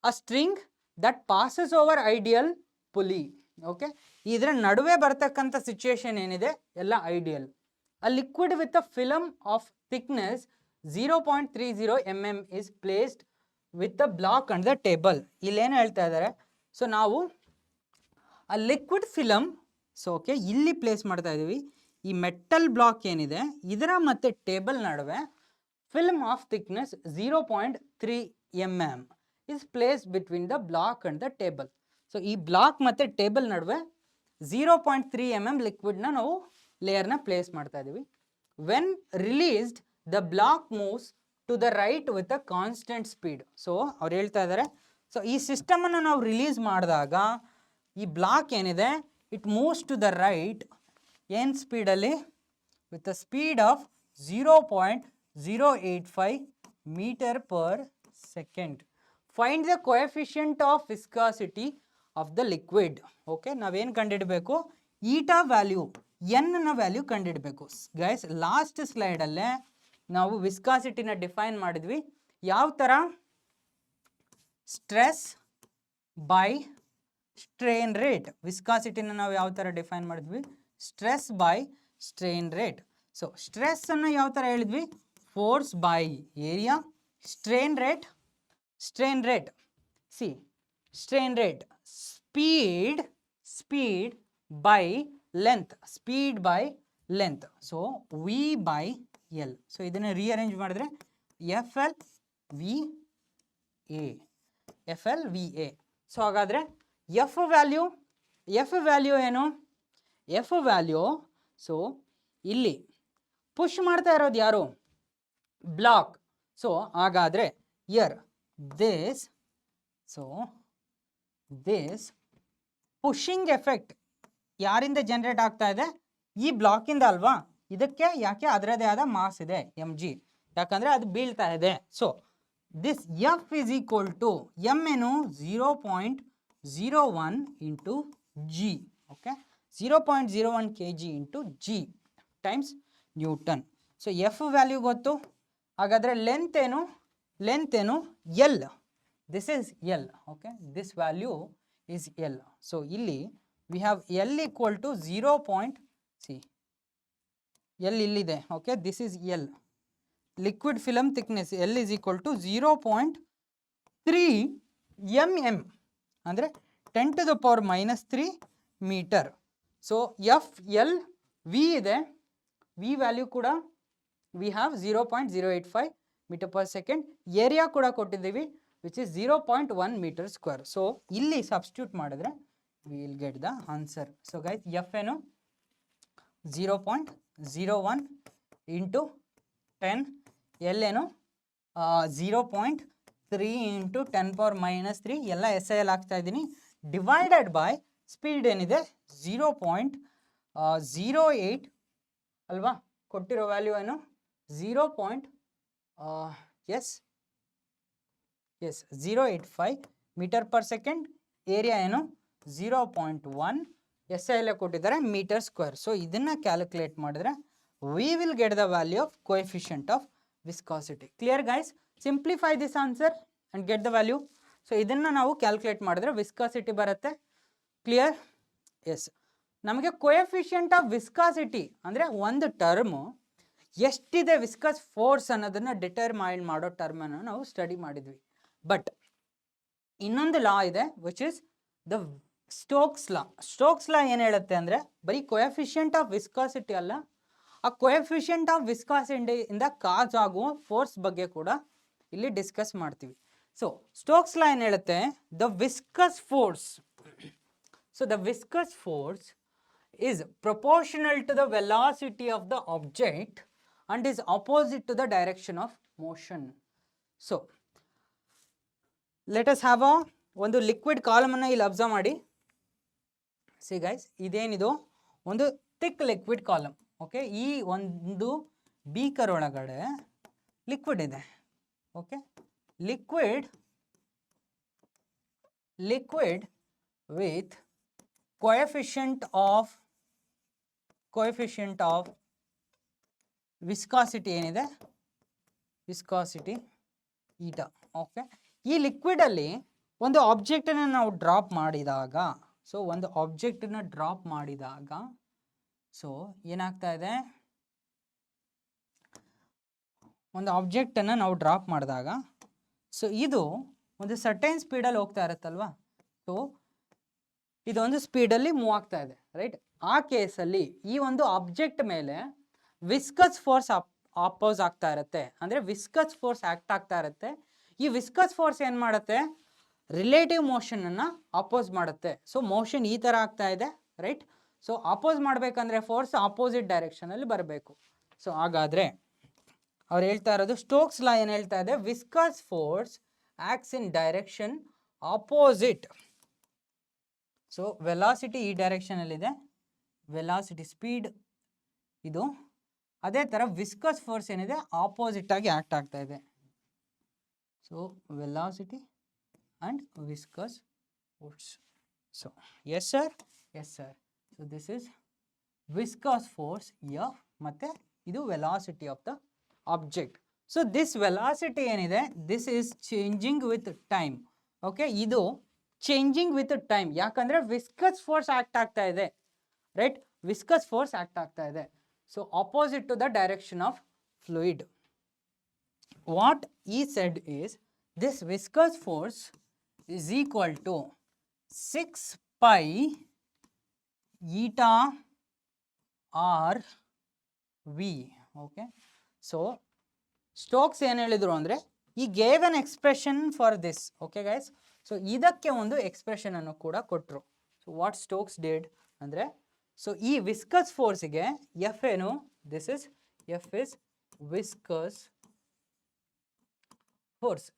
a string that passes over ideal pulley. Okay, ಇದರ ನಡುವೆ ಬರ್ತಕ್ಕಂಥ ಸಿಚುವೇಶನ್ ಏನಿದೆ ಎಲ್ಲ ideal. A liquid with a film of thickness 0.30 mm is placed with the block and the table. ಇಲ್ಲೇನು ಹೇಳ್ತಾ ಇದ್ದಾರೆ? ಸೊ ನಾವು ಆ ಲಿಕ್ವಿಡ್ ಫಿಲಮ್, ಸೊ ಓಕೆ ಇಲ್ಲಿ ಪ್ಲೇಸ್ ಮಾಡ್ತಾ ಇದ್ದೀವಿ. ಈ ಮೆಟಲ್ ಬ್ಲಾಕ್ ಏನಿದೆ ಇದರ ಮತ್ತು ಟೇಬಲ್ ನಡುವೆ film of thickness 0.3 mm is placed between the block and the table. So ಈ ಬ್ಲಾಕ್ ಮತ್ತು ಟೇಬಲ್ ನಡುವೆ 0.3 mm ಲಿಕ್ವಿಡ್ನ ನಾವು ಲೇಯರ್ನ ಪ್ಲೇಸ್ ಮಾಡ್ತಾ ಇದ್ದೀವಿ. When released the block moves to the right with a constant speed. So ಅವ್ರು ಹೇಳ್ತಾ ಇದ್ದಾರೆ, ಸೊ ಈ ಸಿಸ್ಟಮನ್ನು ನಾವು ರಿಲೀಸ್ ಮಾಡಿದಾಗ ಈ ಬ್ಲಾಕ್ ಏನಿದೆ it moves to the right ಏನು ಸ್ಪೀಡಲ್ಲಿ? With a speed of 0.085 metre per second. Find the coefficient of viscosity of the liquid. Okay, ನಾವೇನು ಕಂಡುಹಿಡಬೇಕು? ಈಟಾ ವ್ಯಾಲ್ಯೂ, ಎನ್ನ ವ್ಯಾಲ್ಯೂ ಕಂಡುಹಿಡಬೇಕು. ಗೈಸ್ ಲಾಸ್ಟ್ ಸ್ಲೈಡಲ್ಲೇ ನಾವು ವಿಸ್ಕಾಸಿಟಿನ ಡಿಫೈನ್ ಮಾಡಿದ್ವಿ. ಯಾವ ಥರ? Stress by strain rate. ವಿಸ್ಕಾಸಿಟಿನ ನಾವು ಯಾವ ಥರ ಡಿಫೈನ್ ಮಾಡಿದ್ವಿ? Stress by strain rate. So ಸ್ಟ್ರೆಸ್ಸನ್ನು ಯಾವ ಥರ ಹೇಳಿದ್ವಿ? Force by area. Strain rate see strain rate speed by length. So V by L. So ಇದನ್ನು ರೀಅರೇಂಜ್ ಮಾಡಿದ್ರೆ F L V A. So ಹಾಗಾದರೆ ಎಫ್ ವ್ಯಾಲ್ಯೂ ಏನು? ಎಫ್ ವ್ಯಾಲ್ಯೂ, ಸೊ ಇಲ್ಲಿ ಪುಷ್ ಮಾಡ್ತಾ ಇರೋದು ಯಾರು? ಬ್ಲಾಕ್. ಸೊ ಹಾಗಾದರೆ ಇಯರ್ ದಿಸ್ ಪುಷಿಂಗ್ ಎಫೆಕ್ಟ್ ಯಾರಿಂದ ಜನರೇಟ್ ಆಗ್ತಾ ಇದೆ? ಈ ಬ್ಲಾಕಿಂದ ಅಲ್ವಾ? ಇದಕ್ಕೆ ಯಾಕೆ? ಅದರದೇ ಆದ ಮಾಸ್ ಇದೆ mg, ಯಾಕಂದರೆ ಅದು ಬೀಳ್ತಾ ಇದೆ. So this F is equal to M ಏನು? 0.01 into G. Okay, 0.01 kg into G times newton. So F value ಗೊತ್ತು. ಹಾಗಾದರೆ ಲೆಂತ್ ಏನು? L. This is L. Okay, this value is L. So ಇಲ್ಲಿ we have L equal to 0. L ಇಲ್ಲಿದೆ. Okay, this is L. Liquid film thickness L is equal to 0.3 mm, ಅಂದರೆ 10⁻³ metre. So F L V ಇದೆ. ವಿ ವ್ಯಾಲ್ಯೂ ಕೂಡ we have 0.085 metre per second. Area ಕೂಡ ಕೊಟ್ಟಿದ್ದೀವಿ which is 0.1 metre square. So ಇಲ್ಲಿ ಸಬ್ಸ್ಟಿಟ್ಯೂಟ್ ಮಾಡಿದ್ರೆ we will get the answer. So guys F ಏನು? 0.01 ಇಂಟು 10. ಎಲ್ ಏನು? 0.3 ಇಂಟು 10⁻³ ಎಲ್ಲ SI ಹಾಕ್ತಾ ಇದ್ದೀನಿ. ಡಿವೈಡೆಡ್ ಬೈ ಸ್ಪೀಡ್ ಏನಿದೆ? 0.08 ಅಲ್ವಾ? ಕೊಟ್ಟಿರೋ ವ್ಯಾಲ್ಯೂ ಏನು? 0.085 ಮೀಟರ್ ಪರ್ ಸೆಕೆಂಡ್. ಏರಿಯಾ ಏನು? 0.1. SI ಎಲ್ಲ ಕೊಟ್ಟಿದ್ದಾರೆ ಮೀಟರ್ ಸ್ಕ್ವೇರ್. ಸೊ ಇದನ್ನು ಕ್ಯಾಲ್ಕುಲೇಟ್ ಮಾಡಿದ್ರೆ we will get the value of coefficient of viscosity. Clear guys? Simplify this answer and get the value. So ಇದನ್ನು ನಾವು ಕ್ಯಾಲ್ಕುಲೇಟ್ ಮಾಡಿದ್ರೆ ವಿಸ್ಕಾಸಿಟಿ ಬರುತ್ತೆ. ಕ್ಲಿಯರ್? ಎಸ್. ನಮಗೆ ಕೋಎಫಿಷಿಯಂಟ್ ಆಫ್ ವಿಸ್ಕಾಸಿಟಿ ಅಂದರೆ ಒಂದು ಟರ್ಮು ಎಷ್ಟಿದೆ ವಿಸ್ಕಸ್ ಫೋರ್ಸ್ ಅನ್ನೋದನ್ನು ಡಿಟರ್ಮೈನ್ ಮಾಡೋ ಟರ್ಮನ್ನು ನಾವು ಸ್ಟಡಿ ಮಾಡಿದ್ವಿ. ಬಟ್ ಇನ್ನೊಂದು ಲಾ ಇದೆ ವಿಚ್ ಇಸ್ ದ ಸ್ಟೋಕ್ಸ್ ಲಾ ಏನು ಹೇಳುತ್ತೆ ಅಂದರೆ ಬರೀ ಕೋಎಫಿಷಿಯಂಟ್ ಆಫ್ ವಿಸ್ಕಾಸಿಟಿ ಅಲ್ಲ, ಆ ಕೋಎಫಿಷಿಯಂಟ್ ಆಫ್ ವಿಸ್ಕಾಸಿಟಿಯಿಂದ ಕಾಸ್ ಆಗುವ ಫೋರ್ಸ್ ಬಗ್ಗೆ ಕೂಡ ಇಲ್ಲಿ ಡಿಸ್ಕಸ್ ಮಾಡ್ತೀವಿ. ಸೊ ಸ್ಟೋಕ್ಸ್ ಲಾ ಏನು ಹೇಳುತ್ತೆ? The viscous force. So the viscous force is proportional to the velocity of the object and is opposite to the direction of motion. So let us have ಒಂದು ಲಿಕ್ವಿಡ್ ಕಾಲಮನ್ನು ಇಲ್ಲಿ ಅಬ್ಸರ್ವ್ ಮಾಡಿ. ಸಿ ಗೈಸ್, ಇದೇನಿದು? ಒಂದು ಥಿಕ್ ಲಿಕ್ವಿಡ್ ಕಾಲಮ್. ಓಕೆ, ಈ ಒಂದು ಬೀಕರ್ ಒಳಗಡೆ ಲಿಕ್ವಿಡ್ ಇದೆ. Okay, liquid with coefficient of viscosity ಏನಿದೆ? Viscosity eta. ಓಕೆ, ಈ ಲಿಕ್ವಿಡಲ್ಲಿ ಒಂದು ಆಬ್ಜೆಕ್ಟನ್ನು ನಾವು ಡ್ರಾಪ್ ಮಾಡಿದಾಗ, ಸೊ ಒಂದು ಆಬ್ಜೆಕ್ಟನ್ನು ಡ್ರಾಪ್ ಮಾಡಿದಾಗ ಸೊ ಏನಾಗ್ತಾ ಇದೆ? ಒಂದು ಆಬ್ಜೆಕ್ಟನ್ನು ನಾವು ಡ್ರಾಪ್ ಮಾಡಿದಾಗ ಸೊ ಇದು ಒಂದು ಸರ್ಟೈನ್ ಸ್ಪೀಡಲ್ಲಿ ಹೋಗ್ತಾ ಇರುತ್ತಲ್ವಾ? ಸೊ ಇದೊಂದು ಸ್ಪೀಡಲ್ಲಿ ಮೂವ್ ಆಗ್ತಾ ಇದೆ, ರೈಟ್? ಆ ಕೇಸಲ್ಲಿ ಈ ಒಂದು ಆಬ್ಜೆಕ್ಟ್ ಮೇಲೆ ವಿಸ್ಕಸ್ ಫೋರ್ಸ್ ಅಪೋಸ್ ಆಗ್ತಾ ಇರುತ್ತೆ, ಅಂದರೆ ವಿಸ್ಕಸ್ ಫೋರ್ಸ್ ಆ್ಯಕ್ಟ್ ಆಗ್ತಾ ಇರುತ್ತೆ. ಈ ವಿಸ್ಕಸ್ ಫೋರ್ಸ್ ಏನು ಮಾಡುತ್ತೆ? ರಿಲೇಟಿವ್ ಮೋಷನನ್ನು ಅಪೋಸ್ ಮಾಡುತ್ತೆ. ಸೊ ಮೋಷನ್ ಈ ಥರ ಆಗ್ತಾ ಇದೆ, ರೈಟ್? ಸೊ ಅಪೋಸ್ ಮಾಡಬೇಕಂದ್ರೆ ಫೋರ್ಸ್ ಆಪೋಸಿಟ್ ಡೈರೆಕ್ಷನಲ್ಲಿ ಬರಬೇಕು. ಸೊ ಹಾಗಾದರೆ ಅವ್ರು ಹೇಳ್ತಾ ಇರೋದು, ಸ್ಟೋಕ್ಸ್ ಲಾ ಏನು ಹೇಳ್ತಾ ಇದೆ? Viscous force acts in direction opposite. So velocity ಈ ಡೈರೆಕ್ಷನಲ್ಲಿದೆ, ವೆಲಾಸಿಟಿ ಸ್ಪೀಡ್ ಇದು. ಅದೇ ಥರ ವಿಸ್ಕಸ್ ಫೋರ್ಸ್ ಏನಿದೆ ಆಪೋಸಿಟ್ ಆಗಿ ಆ್ಯಕ್ಟ್ ಆಗ್ತಾ ಇದೆ. So velocity and viscous force. So yes sir, yes sir. So this is viscous force F ಮತ್ತು ಇದು velocity of the object. So this velocity ಏನಿದೆ this is changing with time. Okay, ಇದು ಚೇಂಜಿಂಗ್ ವಿತ್ ಟೈಮ್. ಯಾಕಂದ್ರೆ ವಿಸ್ಕಸ್ ಫೋರ್ಸ್ ಆಕ್ಟ್ ಆಗ್ತಾ ಇದೆ, ರೈಟ್? ವಿಸ್ಕಸ್ ಫೋರ್ಸ್ ಆಕ್ಟ್ ಆಗ್ತಾ ಇದೆ. So opposite to the direction of fluid. What he said is this viscous force is equal to 6 pi eta r v. Okay, so Stokes ಏನು ಹೇಳಿದ್ರು ಅಂದರೆ he gave an expression for this. Okay guys, so ಇದಕ್ಕೆ ಒಂದು ಎಕ್ಸ್ಪ್ರೆಷನ್ ಅನ್ನು ಕೂಡ ಕೊಟ್ಟರು. ಸೊ ವಾಟ್ ಸ್ಟೋಕ್ಸ್ ಡಿಡ್ ಅಂದರೆ, ಸೊ ಈ ವಿಸ್ಕಸ್ ಫೋರ್ಸ್ಗೆ ಎಫ್ ಏನು, this is F is viscous force.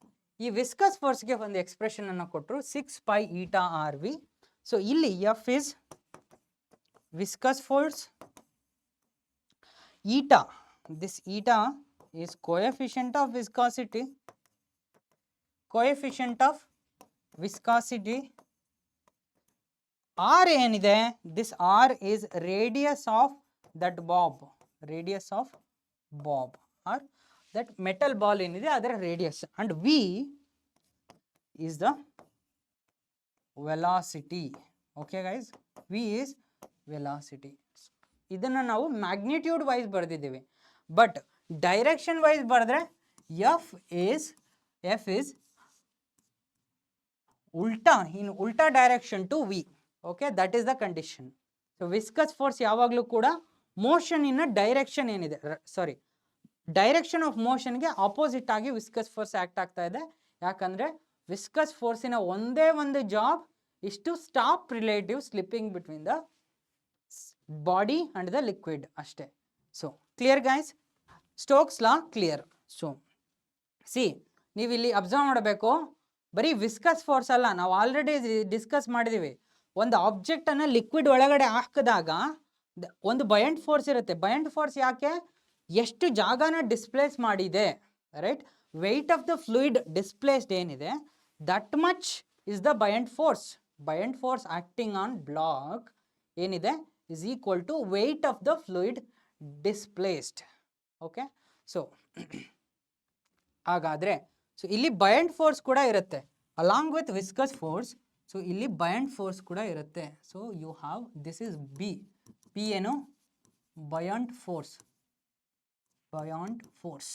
ಈ ವಿಸ್ಕಸ್ ಫೋರ್ಸ್ಗೆ ಒಂದು ಎಕ್ಸ್ಪ್ರೆಷನ್ ಅನ್ನು ಕೊಟ್ಟರು, 6 pi eta r v. So ಇಲ್ಲಿ F is viscous force, eta, this eta is coefficient of viscosity, coefficient of viscosity. r ಏನಿದೆ, this r is radius of that bob, radius of bob or that metal ball ಏನಿದೆ ಅದರ radius, and v is the velocity. Okay guys, v is velocity. ಇದನ್ನ ನಾವು ಮ್ಯಾಗ್ನಿಟ್ಯೂಡ್ ವೈಸ್ ಬರೆದಿದ್ದೀವಿ, ಬಟ್ ಡೈರೆಕ್ಷನ್ ವೈಸ್ ಬರೆದ್ರೆ ಎಫ್ ಇಸ್ ಉಲ್ಟಾ, ಇನ್ ಉಲ್ಟಾ direction to V. Okay, that is the condition. So viscous force ಯಾವಾಗಲೂ ಕೂಡ ಮೋಷನ್ ಇನ್ನ ಡೈರೆಕ್ಷನ್ ಏನಿದೆ, ಸಾರಿ, ಡೈರೆಕ್ಷನ್ ಆಫ್ ಮೋಷನ್ಗೆ ಆಪೋಸಿಟ್ ಆಗಿ ವಿಸ್ಕಸ್ ಫೋರ್ಸ್ ಆಕ್ಟ್ ಆಗ್ತಾ ಇದೆ. ಯಾಕಂದ್ರೆ ವಿಸ್ಕಸ್ ಫೋರ್ಸಿನ ಒಂದೇ ಒಂದು job is to stop relative slipping between the body and the liquid ಅಷ್ಟೇ. So clear guys, Stokes law clear. So C, ನೀವು ಇಲ್ಲಿ ಅಬ್ಸರ್ವ್ ಮಾಡಬೇಕು, ಬರೀ ವಿಸ್ಕಸ್ ಫೋರ್ಸ್ ಅಲ್ಲ, ನಾವು ಆಲ್ರೆಡಿ ಡಿಸ್ಕಸ್ ಮಾಡಿದೀವಿ. ಒಂದು ಆಬ್ಜೆಕ್ಟ್ ಅನ್ನ ಲಿಕ್ವಿಡ್ ಒಳಗಡೆ ಹಾಕಿದಾಗ ಒಂದು ಬಯಂಟ್ ಫೋರ್ಸ್ ಇರುತ್ತೆ. ಬಯಂಟ್ ಫೋರ್ಸ್ ಯಾಕೆ, ಎಷ್ಟು ಜಾಗನ ಡಿಸ್ಪ್ಲೇಸ್ ಮಾಡಿದೆ, right? Weight of the fluid displaced ಏನಿದೆ, that much is the buoyant force. Buoyant force acting on block ಏನಿದೆ is equal to weight of the fluid displaced. Okay, so ಹಾಗಾದ್ರೆ ಸೊ ಇಲ್ಲಿ ಬಯಂಟ್ ಫೋರ್ಸ್ ಕೂಡ ಇರುತ್ತೆ along with viscous force. So ಇಲ್ಲಿ ಬಯಂಟ್ ಫೋರ್ಸ್ ಕೂಡ ಇರುತ್ತೆ. So you have, this is B. P ಏನು, buoyant force. Buoyant force,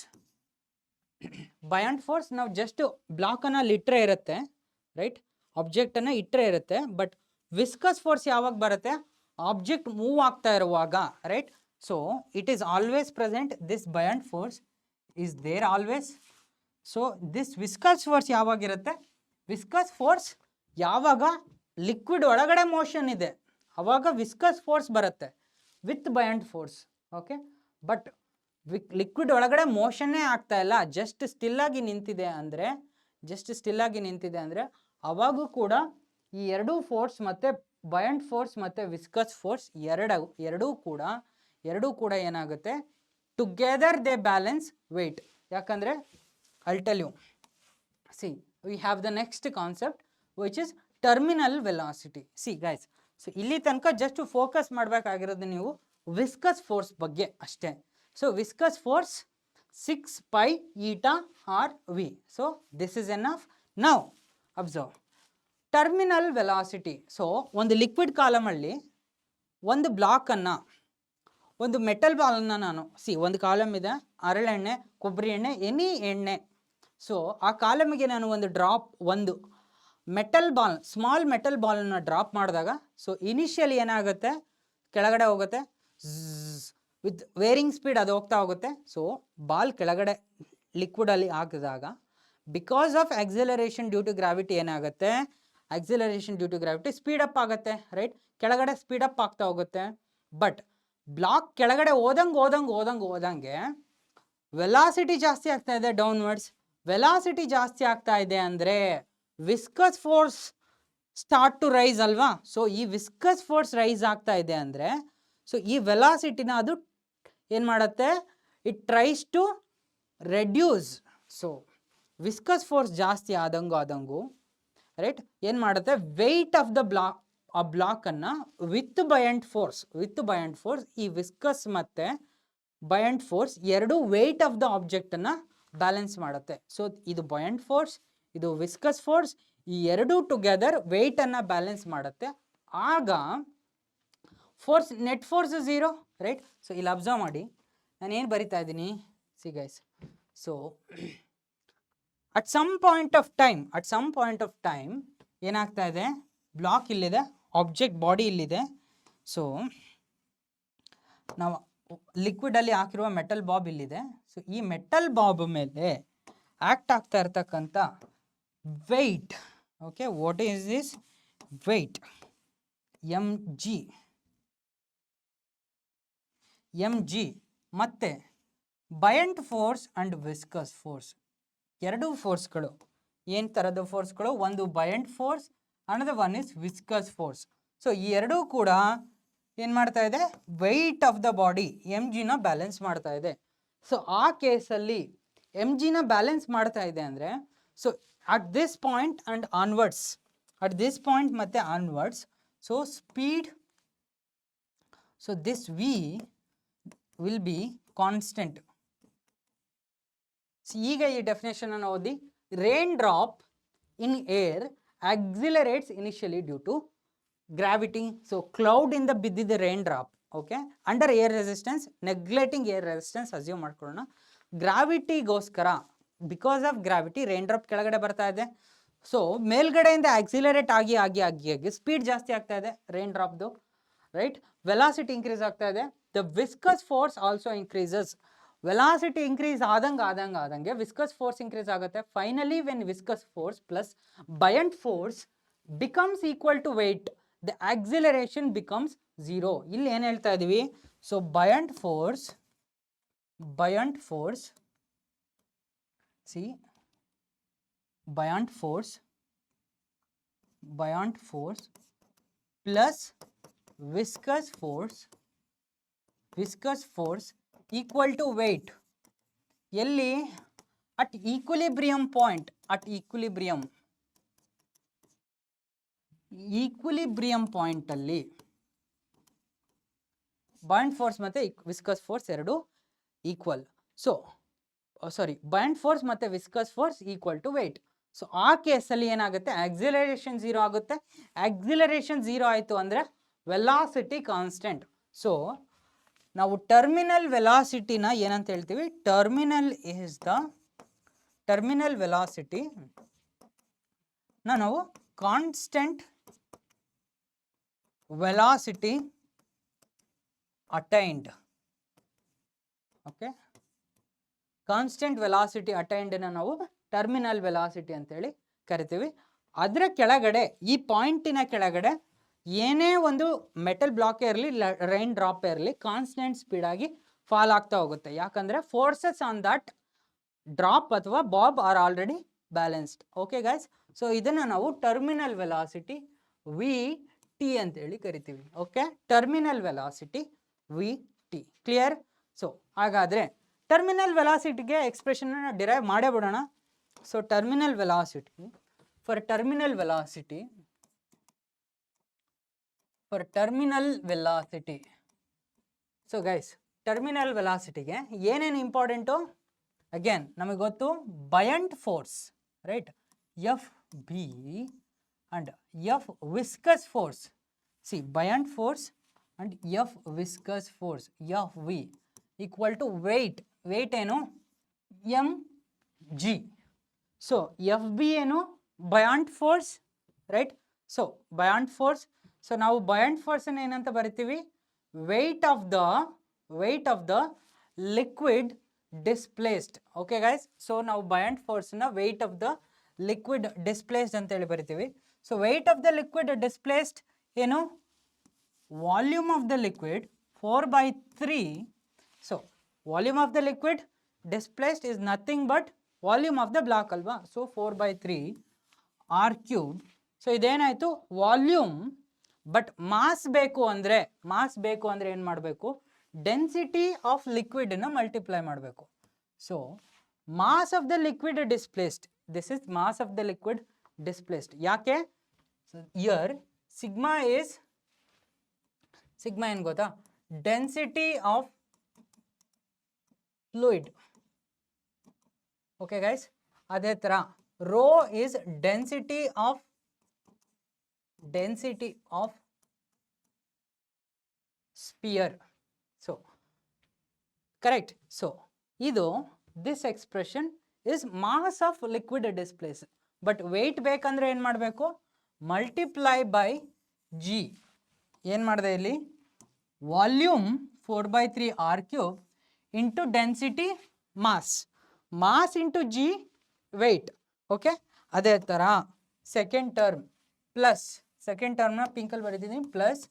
buoyant force ನಾವು ಜಸ್ಟ್ ಬ್ಲಾಕ್ ಅನ್ನ ಇಟ್ಟರೆ ಇರುತ್ತೆ, ರೈಟ್? ಆಬ್ಜೆಕ್ಟ್ ಅನ್ನ ಇಟ್ಟರೆ ಇರುತ್ತೆ. ಬಟ್ ವಿಸ್ಕಸ್ ಫೋರ್ಸ್ ಯಾವಾಗ ಬರುತ್ತೆ, ಆಬ್ಜೆಕ್ಟ್ ಮೂವ್ ಆಗ್ತಾ ಇರುವಾಗ, right? So it is always present, this buoyant force is there always. So this viscous force ಯಾವಾಗಿರುತ್ತೆ, ವಿಸ್ಕಸ್ ಫೋರ್ಸ್ ಯಾವಾಗ ಲಿಕ್ವಿಡ್ ಒಳಗಡೆ ಮೋಷನ್ ಇದೆ ಅವಾಗ ವಿಸ್ಕಸ್ ಫೋರ್ಸ್ ಬರುತ್ತೆ with buoyant force. Okay, but liquid ಒಳಗಡೆ ಮೋಷನ್ನೇ ಆಗ್ತಾ ಇಲ್ಲ, ಜಸ್ಟ್ ಸ್ಟಿಲ್ಲಾಗಿ ನಿಂತಿದೆ ಅಂದರೆ, ಅವಾಗೂ ಕೂಡ ಈ ಎರಡೂ ಫೋರ್ಸ್ ಮತ್ತೆ ಬಯಂಟ್ ಫೋರ್ಸ್ ಮತ್ತು ವಿಸ್ಕಸ್ ಫೋರ್ಸ್ ಎರಡೂ ಕೂಡ ಏನಾಗುತ್ತೆ, ಟುಗೆದರ್ ದೇ ಬ್ಯಾಲೆನ್ಸ್ ವೆಯ್ಟ್. ಯಾಕಂದರೆ I'll tell you, see we have the next concept which is terminal velocity. See guys, so ಇಲ್ಲಿ ತನಕ ಜಸ್ಟ್ ಫೋಕಸ್ ಮಾಡಬೇಕಾಗಿರೋದು ನೀವು ವಿಸ್ಕಸ್ ಫೋರ್ಸ್ ಬಗ್ಗೆ ಅಷ್ಟೇ. So viscous force 6 pi eta r v. So this is enough. Now observe terminal velocity. So ಒಂದು ಲಿಕ್ವಿಡ್ ಕಾಲಮಲ್ಲಿ ಒಂದು ಬ್ಲಾಕನ್ನು, ಒಂದು ಮೆಟಲ್ ಬಾಲನ್ನು ನಾನು, ಒಂದು ಕಾಲಮ್ ಇದೆ, ಹರಳೆಣ್ಣೆ, ಕೊಬ್ಬರಿ ಎಣ್ಣೆ, ಎನಿ ಎಣ್ಣೆ. ಸೊ ಆ ಕಾಲಮಿಗೆ ನಾನು ಒಂದು ಮೆಟಲ್ ಬಾಲ್, ಸ್ಮಾಲ್ ಮೆಟಲ್ ಬಾಲನ್ನು ಡ್ರಾಪ್ ಮಾಡಿದಾಗ, ಸೊ ಇನಿಷಿಯಲಿ ಏನಾಗುತ್ತೆ, ಕೆಳಗಡೆ ಹೋಗುತ್ತೆ, ವಿತ್ ವೇರಿಂಗ್ ಸ್ಪೀಡ್ ಅದು ಹೋಗ್ತಾ ಹೋಗುತ್ತೆ. ಸೊ ಬಾಲ್ ಕೆಳಗಡೆ ಲಿಕ್ವಿಡಲ್ಲಿ ಹಾಕಿದಾಗ because of acceleration due to gravity ಏನಾಗುತ್ತೆ, acceleration due to gravity speed up ಆಗುತ್ತೆ, ರೈಟ್? ಕೆಳಗಡೆ ಸ್ಪೀಡ್ ಅಪ್ ಆಗ್ತಾ ಹೋಗುತ್ತೆ. ಬಟ್ ಬ್ಲಾಕ್ ಕೆಳಗಡೆ ಹೋದಂಗೆ ವೆಲಾಸಿಟಿ ಜಾಸ್ತಿ ಆಗ್ತಾ ಇದೆ, ಡೌನ್ವರ್ಡ್ಸ್. ವೆಲಾಸಿಟಿ ಜಾಸ್ತಿ ಆಗ್ತಾ ಇದೆ ಅಂದರೆ viscous force start to rise ಅಲ್ವಾ? ಸೊ ಈ ವಿಸ್ಕಸ್ ಫೋರ್ಸ್ ರೈಸ್ ಆಗ್ತಾ ಇದೆ ಅಂದರೆ, ಸೊ ಈ ವೆಲಾಸಿಟಿನ ಅದು ಏನು ಮಾಡುತ್ತೆ, it tries to reduce. So viscous force ಜಾಸ್ತಿ ಆದಂಗೂ ರೈಟ್ ಏನು ಮಾಡುತ್ತೆ, ವೆಯ್ಟ್ ಆಫ್ ದ ಬ್ಲಾಕ್, ಆ ಬ್ಲಾಕನ್ನು ವಿತ್ ಬಯಂಟ್ ಫೋರ್ಸ್, ಈ ವಿಸ್ಕಸ್ ಮತ್ತು ಬಯಂಟ್ ಫೋರ್ಸ್ ಎರಡು ವೆಯ್ಟ್ ಆಫ್ ದ ಆಬ್ಜೆಕ್ಟನ್ನು ಬ್ಯಾಲೆನ್ಸ್ ಮಾಡುತ್ತೆ. ಸೊ ಇದು ಬಯಂಟ್ ಫೋರ್ಸ್, ಇದು ವಿಸ್ಕಸ್ ಫೋರ್ಸ್, ಈ ಎರಡೂ ಟುಗೆದರ್ ವೆಯ್ಟನ್ನು ಬ್ಯಾಲೆನ್ಸ್ ಮಾಡುತ್ತೆ. ಆಗ force, net force 0, right. So ಇಲ್ಲಿ ಅಬ್ಸರ್ವ್ ಮಾಡಿ, ನಾನು ಏನು ಬರಿತಾ ಇದ್ದೀನಿ, see guys. So at some point of time ಏನಾಗ್ತಾ ಇದೆ, ಬ್ಲಾಕ್ ಇಲ್ಲಿದೆ, ಆಬ್ಜೆಕ್ಟ್ ಬಾಡಿ ಇಲ್ಲಿದೆ. ಸೊ ನಾವು ಲಿಕ್ವಿಡಲ್ಲಿ ಹಾಕಿರುವ ಮೆಟಲ್ ಬಾಬ್ ಇಲ್ಲಿದೆ. ಸೊ ಈ ಮೆಟಲ್ ಬಾಬ್ ಮೇಲೆ ಆಕ್ಟ್ ಆಗ್ತಾ ಇರ್ತಕ್ಕಂಥ weight, okay, what is this weight, M G ಮತ್ತು buoyant force and viscous force, ಎರಡು ಫೋರ್ಸ್ಗಳು. ಏನು ಥರದ ಫೋರ್ಸ್ಗಳು, ಒಂದು buoyant force, another one is viscous force. So ಈ ಎರಡೂ ಕೂಡ ಏನು ಮಾಡ್ತಾ ಇದೆ, weight of the body M ಜಿನ ಬ್ಯಾಲೆನ್ಸ್ ಮಾಡ್ತಾ ಇದೆ. ಸೊ ಆ ಕೇಸಲ್ಲಿ ಎಮ್ ಜಿನ ಬ್ಯಾಲೆನ್ಸ್ ಮಾಡ್ತಾ ಇದೆ ಅಂದರೆ, so at this point and onwards, at this point ಮತ್ತು onwards, so speed, so this V will be constant. ಈಗ ಈ ಡೆಫಿನೇಷನ್ ಅನ್ನು ಓದಿ. Rain drop in air accelerates initially due to gravity. So cloud ಇಂದ ಬಿದ್ದಿದ್ದ rain drop, okay, under air resistance, neglecting air resistance assume ಮಾಡ್ಕೊಳ್ಳೋಣ. ಗ್ರಾವಿಟಿಗೋಸ್ಕರ, because of gravity rain drop ಕೆಳಗಡೆ ಬರ್ತಾ ಇದೆ. ಸೊ ಮೇಲ್ಗಡೆಯಿಂದ ಆಕ್ಸಿಲರೇಟ್ ಆಗಿ ಸ್ಪೀಡ್ ಜಾಸ್ತಿ ಆಗ್ತಾ ಇದೆ ರೇನ್ ಡ್ರಾಪ್ದು, ರೈಟ್. ವೆಲಾಸಿಟಿ ಇನ್ಕ್ರೀಸ್ ಆಗ್ತಾ ಇದೆ. The viscous force also increases. Velocity increase ಆದಂಗೆ ವಿಸ್ಕಸ್ ಫೋರ್ಸ್ ಇನ್ಕ್ರೀಸ್ ಆಗುತ್ತೆ. Finally when viscous force plus buoyant force becomes equal to weight, the acceleration becomes 0. ಇಲ್ಲಿ ಏನು ಹೇಳ್ತಾ ಇದೀವಿ, so buoyant force see buoyant force plus viscous force equal to weight. ಎಲ್ಲಿ, ಅಟ್ ಈಕ್ವಿಲಿಬ್ರಿಯಂ ಪಾಯಿಂಟ್, ಈಕ್ವಿಲಿಬ್ರಿಯಂ ಪಾಯಿಂಟಲ್ಲಿ ಬಯಂಟ್ ಫೋರ್ಸ್ ಮತ್ತು ವಿಸ್ಕಸ್ ಫೋರ್ಸ್ ಎರಡು ಈಕ್ವಲ್. ಸೊ ಬಯಂಟ್ ಫೋರ್ಸ್ ಮತ್ತು viscous force equal to weight. So ಆ ಕೇಸಲ್ಲಿ ಏನಾಗುತ್ತೆ, ಆಕ್ಸಿಲರೇಷನ್ 0 ಆಗುತ್ತೆ. ಆಕ್ಸಿಲರೇಷನ್ 0 ಆಯಿತು ಅಂದರೆ ವೆಲಾಸಿಟಿ ಕಾನ್ಸ್ಟೆಂಟ್. ಸೊ ನಾವು ಟರ್ಮಿನಲ್ ವೆಲಾಸಿಟಿನ ಏನಂತ ಹೇಳ್ತೀವಿ, ಟರ್ಮಿನಲ್ ವೆಲಾಸಿಟಿ ನಾವು constant velocity attained, okay, constant velocity ಅಟೈನ್ಡ್ನ ನಾವು ಟರ್ಮಿನಲ್ ವೆಲಾಸಿಟಿ ಅಂತೇಳಿ ಕರಿತೀವಿ. ಅದರ ಕೆಳಗಡೆ, ಈ ಪಾಯಿಂಟಿನ ಕೆಳಗಡೆ ಏನೇ ಒಂದು ಮೆಟಲ್ ಬ್ಲಾಕೇ ಇರಲಿ, ರೈನ್ ಡ್ರಾಪ್ ಇರಲಿ, ಕಾನ್ಸ್ಟೆಂಟ್ ಸ್ಪೀಡಾಗಿ ಫಾಲ್ ಆಗ್ತಾ ಹೋಗುತ್ತೆ. ಯಾಕಂದರೆ ಫೋರ್ಸಸ್ ಆನ್ ದಟ್ ಡ್ರಾಪ್ ಅಥವಾ bob are already balanced. Okay guys, so ಇದನ್ನು ನಾವು ಟರ್ಮಿನಲ್ ವೆಲಾಸಿಟಿ ವಿ ಟಿ ಅಂತೇಳಿ ಕರಿತೀವಿ. Okay, terminal velocity V T, clear? So ಹಾಗಾದರೆ ಟರ್ಮಿನಲ್ ವೆಲಾಸಿಟಿಗೆ ಎಕ್ಸ್ಪ್ರೆಷನ್ನ ಡಿರೈವ್ ಮಾಡೇ ಬಿಡೋಣ. So terminal velocity, for terminal velocity, so guys terminal ವೆಲಾಸಿಟಿಗೆ ಏನೇನು ಇಂಪಾರ್ಟೆಂಟು, ಅಗೇನ್ ನಮಗೆ ಗೊತ್ತು, buoyant force, right, F B and F viscous force. See buoyant force and F viscous force, F V equal to weight ಏನು, M G. So F B ಏನು, buoyant force, right. So buoyant force, so ನಾವು ಬಯಾಂಟ್ ಫೋರ್ಸನ್ನು ಏನಂತ ಬರಿತೀವಿ, weight of the liquid displaced. Okay guys, so ನಾವು ಬಯಾಂಟ್ ಫೋರ್ಸ್ನ weight of the liquid displaced ಅಂತೇಳಿ ಬರಿತೀವಿ. So weight of the liquid displaced ಏನು, volume of the liquid 4/3. So volume of the liquid displaced is nothing but volume of the block ಅಲ್ವಾ. So 4/3 r³. ಸೊ ಇದೇನಾಯಿತು, ವಾಲ್ಯೂಮ್. ಬಟ್ ಮಾಸ್ ಬೇಕು ಅಂದರೆ ಏನು ಮಾಡಬೇಕು, ಡೆನ್ಸಿಟಿ ಆಫ್ ಲಿಕ್ವಿಡನ್ನು ಮಲ್ಟಿಪ್ಲೈ ಮಾಡಬೇಕು. So mass of the liquid displaced, this is mass of the liquid displaced. ಯಾಕೆ, ಇಯರ್ ಸಿಗ್ಮಾ ಏನು ಗೊತ್ತಾ, density of fluid. Okay guys, ಅದೇ ಥರ rho is density of sphere. So correct. So idu this expression is mass of liquid displaced, but weight ಬೇಕಂದ್ರೆ ಏನು ಮಾಡಬೇಕು, multiply by g. ಏನು ಮಾಡಿದೆ ಇಲ್ಲಿ, volume 4/3 r cube into density mass into g weight. Okay, ಅದೇ ಥರ ಸೆಕೆಂಡ್ ಟರ್ಮ್ನ ಪಿಂಕಲ್ಲಿ ಬರೀತೀನಿ, ಪ್ಲಸ್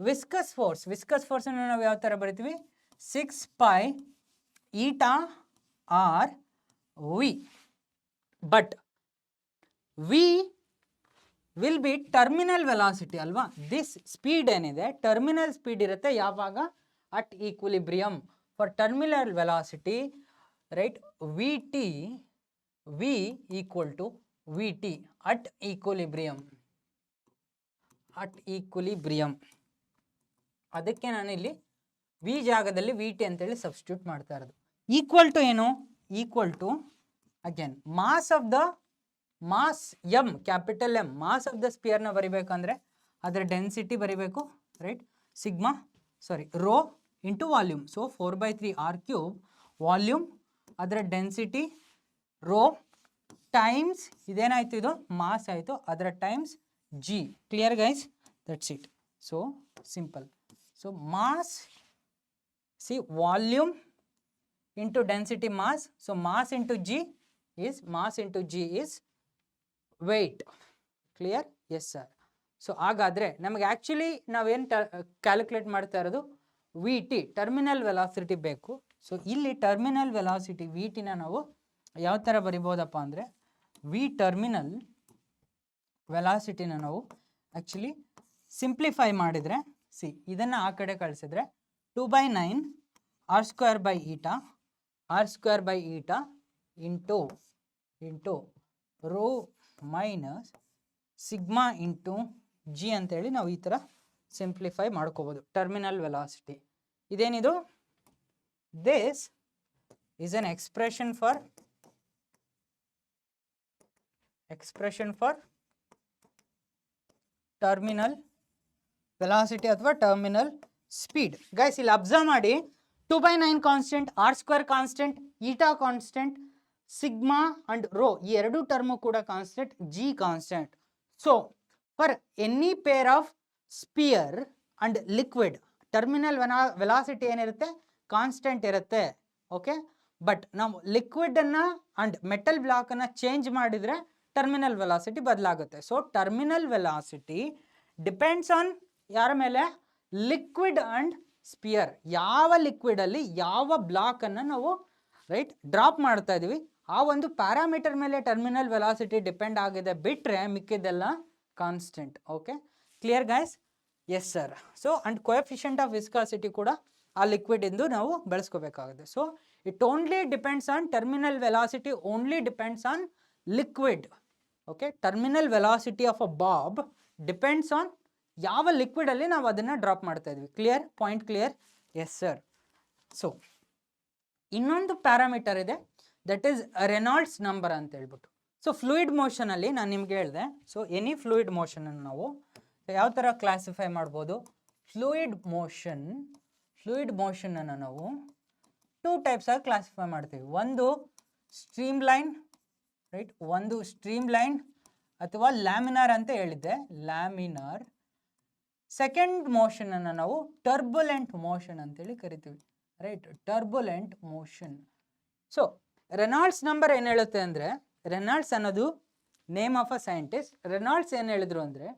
ವಿಸ್ಕಸ್ ಫೋರ್ಸನ್ನು ನಾವು ಯಾವ ಥರ ಬರಿತೀವಿ, 6 pi eta r v. But v will be terminal velocity ಅಲ್ವಾ. ದಿಸ್ ಸ್ಪೀಡ್ ಏನಿದೆ ಟರ್ಮಿನಲ್ ಸ್ಪೀಡ್ ಇರುತ್ತೆ ಯಾವಾಗ, at equilibrium. For terminal velocity right, v equal to vt at equilibrium. ಅದಕ್ಕೆ ನಾನು ಇಲ್ಲಿ ವಿ ಜಾಗದಲ್ಲಿ ವಿ ಟಿ ಅಂತೇಳಿ ಸಬ್ಸ್ಟಿಟ್ಯೂಟ್ ಮಾಡ್ತಾ ಇರೋದು. ಈಕ್ವಲ್ ಟು ಏನು, equal to again mass M, capital M, mass of the ಸ್ಪಿಯರ್ನ ಬರಿಬೇಕಂದ್ರೆ ಅದರ ಡೆನ್ಸಿಟಿ ಬರಿಬೇಕು, right, rho into volume. So 4/3 r cube volume, ಅದರ ಡೆನ್ಸಿಟಿ ರೋ ಟೈಮ್ಸ್ ಇದೇನಾಯಿತು, ಇದು ಮಾಸ್ ಆಯಿತು, ಅದರ times G. Clear guys, that's it. So simple. So mass, see volume into density mass, so mass into g is weight. Clear? Yes sir. So ಹಾಗಾದರೆ ನಮಗೆ ಆ್ಯಕ್ಚುಲಿ ನಾವೇನು ಕ್ಯಾಲ್ಕುಲೇಟ್ ಮಾಡ್ತಾ ಇರೋದು ವಿ ಟಿ, ಟರ್ಮಿನಲ್ ವೆಲಾಸಿಟಿ ಬೇಕು. ಸೊ ಇಲ್ಲಿ ಟರ್ಮಿನಲ್ ವೆಲಾಸಿಟಿ ವಿ ಟಿನ ನಾವು ಯಾವ ಥರ ಬರಿಬೋದಪ್ಪ ಅಂದರೆ, ವಿ ಟರ್ಮಿನಲ್ ವೆಲಾಸಿಟಿನ ನಾವು ಆ್ಯಕ್ಚುಲಿ ಸಿಂಪ್ಲಿಫೈ ಮಾಡಿದರೆ, ಇದನ್ನು ಆ ಕಡೆ ಕಳಿಸಿದ್ರೆ 2/9 r square by eta into rho minus sigma into G ಅಂತೇಳಿ ನಾವು ಈ ಥರ ಸಿಂಪ್ಲಿಫೈ ಮಾಡ್ಕೋಬೋದು ಟರ್ಮಿನಲ್ ವೆಲಾಸಿಟಿ. ಇದೇನಿದು, this is an expression for terminal velocity ಅಥವಾ ಟರ್ಮಿನಲ್ ಸ್ಪೀಡ್. ಗೈಸ್ ಇಲ್ಲಿ ಅಬ್ಸರ್ವ್ ಮಾಡಿ, 2/9 constant, R square constant, eta constant, sigma and rho ಈ ಎರಡು ಟರ್ಮು ಕೂಡ constant, G constant. So for any pair of sphere and liquid terminal velocity ಏನಿರುತ್ತೆ, ಕಾನ್ಸ್ಟೆಂಟ್ ಇರುತ್ತೆ. ಓಕೆ, ಬಟ್ ನಾವು ಲಿಕ್ವಿಡನ್ನು ಅಂಡ್ ಮೆಟಲ್ ಬ್ಲಾಕನ್ನು ಚೇಂಜ್ ಮಾಡಿದರೆ ಟರ್ಮಿನಲ್ ವೆಲಾಸಿಟಿ ಬದಲಾಗುತ್ತೆ. So terminal velocity depends on ಯಾರ ಮೇಲೆ, ಲಿಕ್ವಿಡ್ ಅಂಡ್ ಸ್ಪಿಯರ್. ಯಾವ ಲಿಕ್ವಿಡಲ್ಲಿ ಯಾವ ಬ್ಲಾಕನ್ನು ನಾವು ರೈಟ್ ಡ್ರಾಪ್ ಮಾಡ್ತಾ ಇದೀವಿ ಆ ಒಂದು ಪ್ಯಾರಾಮೀಟರ್ ಮೇಲೆ ಟರ್ಮಿನಲ್ ವೆಲಾಸಿಟಿ ಡಿಪೆಂಡ್ ಆಗಿದೆ, ಬಿಟ್ಟರೆ ಮಿಕ್ಕಿದೆಲ್ಲ constant. Okay, clear guys? Yes sir. So and coefficient of viscosity ಕೂಡ ಆ ಲಿಕ್ವಿಡ್ ಇಂದು ನಾವು ಬೆಳೆಸ್ಕೋಬೇಕಾಗುತ್ತೆ. So it only depends on terminal velocity, only depends on liquid. Okay, terminal velocity of a bob depends on ಯಾವ ಲಿಕ್ವಿಡಲ್ಲಿ ನಾವು ಅದನ್ನು ಡ್ರಾಪ್ ಮಾಡ್ತಾ ಇದ್ವಿ. Clear? Point clear? Yes sir. So ಇನ್ನೊಂದು ಪ್ಯಾರಾಮೀಟರ್ ಇದೆ, ದಟ್ ಈಸ್ ರೆನಾಲ್ಡ್ಸ್ ನಂಬರ್ ಅಂತ ಹೇಳ್ಬಿಟ್ಟು. ಸೊ ಫ್ಲೂಯಿಡ್ ಮೋಷನಲ್ಲಿ ನಾನು ನಿಮ್ಗೆ ಹೇಳಿದೆ, ಸೊ ಎನಿ ಫ್ಲೂಯಿಡ್ ಮೋಷನನ್ನು ನಾವು ಯಾವ ಥರ ಕ್ಲಾಸಿಫೈ ಮಾಡ್ಬೋದು, ಫ್ಲೂಯಿಡ್ ಮೋಷನನ್ನು ನಾವು 2 ಟೈಪ್ಸ್ ಆಗಿ ಕ್ಲಾಸಿಫೈ ಮಾಡ್ತೀವಿ. ಒಂದು ಸ್ಟ್ರೀಮ್ ಲೈನ್, ರೈಟ್, ಒಂದು ಸ್ಟ್ರೀಮ್ ಲೈನ್ ಅಥವಾ ಲ್ಯಾಮಿನಾರ್ ಅಂತ ಹೇಳಿದ್ದೆ, ಲ್ಯಾಮಿನಾರ್. ಸೆಕೆಂಡ್ ಮೋಷನನ್ನು ನಾವು ಟರ್ಬುಲೆಂಟ್ ಮೋಷನ್ ಅಂತೇಳಿ ಕರಿತೀವಿ, right, turbulent motion. So Reynolds number ಏನು ಹೇಳುತ್ತೆ ಅಂದರೆ, ರೆನಾಲ್ಡ್ಸ್ ಅನ್ನೋದು name of a scientist. Reynolds ಏನು ಹೇಳಿದ್ರು ಅಂದರೆ,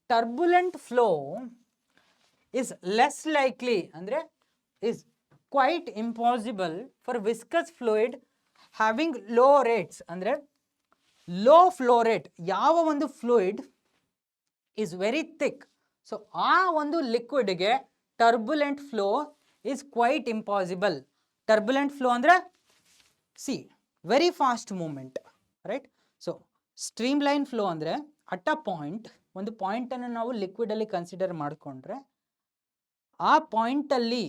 turbulent flow is less likely, ಅಂದರೆ is quite impossible for viscous fluid having low rates. ಅಂದರೆ ಲೋ ಫ್ಲೋ ರೇಟ್ ಯಾವ ಒಂದು fluid is very thick, so ಆ ಒಂದು ಲಿಕ್ವಿಡ್ಗೆ turbulent flow is quite impossible. Turbulent flow ಅಂದರೆ very fast moment, right. So streamline flow ಅಂದರೆ ಅಟ್ ಅ ಪಾಯಿಂಟ್, ಒಂದು ಪಾಯಿಂಟನ್ನು ನಾವು ಲಿಕ್ವಿಡಲ್ಲಿ ಕನ್ಸಿಡರ್ ಮಾಡಿಕೊಂಡ್ರೆ ಆ ಪಾಯಿಂಟಲ್ಲಿ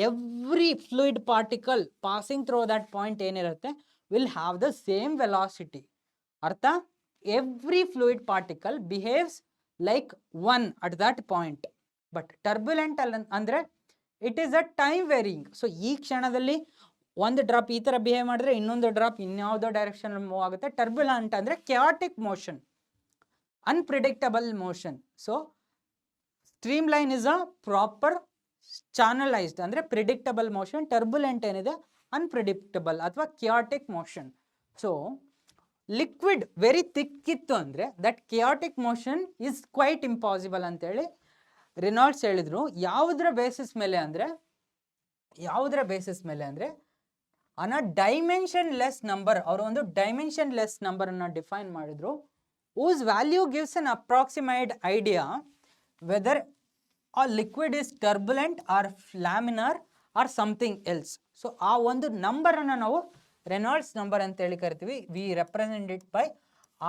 every fluid particle passing through that point ಏನಿರುತ್ತೆ will have the same velocity. ಅರ್ಥ every fluid particle behaves like one at that point. But turbulent ಅಂದರೆ it is a time varying. So ಈ ಕ್ಷಣದಲ್ಲಿ ಒಂದು ಡ್ರಾಪ್ ಈ ಥರ ಬಿಹೇವ್ ಮಾಡಿದ್ರೆ ಇನ್ನೊಂದು ಡ್ರಾಪ್ ಇನ್ಯಾವುದೋ ಡೈರೆಕ್ಷನ್ ಮೂವ್ ಆಗುತ್ತೆ. ಟರ್ಬ್ಯುಲೆಂಟ್ ಅಂದರೆ chaotic motion, unpredictable motion. So streamline is a proper channelized ಅಂದರೆ ಪ್ರಿಡಿಕ್ಟಬಲ್ ಮೋಷನ್. ಟರ್ಬ್ಯುಲೆಂಟ್ ಏನಿದೆ ಅನ್ಪ್ರಿಡಿಕ್ಟಬಲ್ ಅಥವಾ chaotic motion. So liquid very thick ಇತ್ತು ಅಂದರೆ that chaotic motion is quite impossible ಅಂತೇಳಿ ರೆನಾಲ್ಡ್ಸ್ ಹೇಳಿದ್ರು. ಯಾವುದರ ಬೇಸಿಸ್ ಮೇಲೆ ಅಂದರೆ ಅನ್ನ ಡೈಮೆನ್ಷನ್ ಲೆಸ್ ನಂಬರ್, ಅವರು ಒಂದು ಡೈಮೆನ್ಷನ್ ಲೆಸ್ ನಂಬರನ್ನು ಡಿಫೈನ್ ಮಾಡಿದ್ರು. whose value gives an approximate idea whether a liquid is turbulent or laminar or something else. So ಆ ಒಂದು ನಂಬರನ್ನು ನಾವು ರೆನಾಲ್ಡ್ಸ್ ನಂಬರ್ ಅಂತೇಳಿ ಕರಿತೀವಿ. We represent it by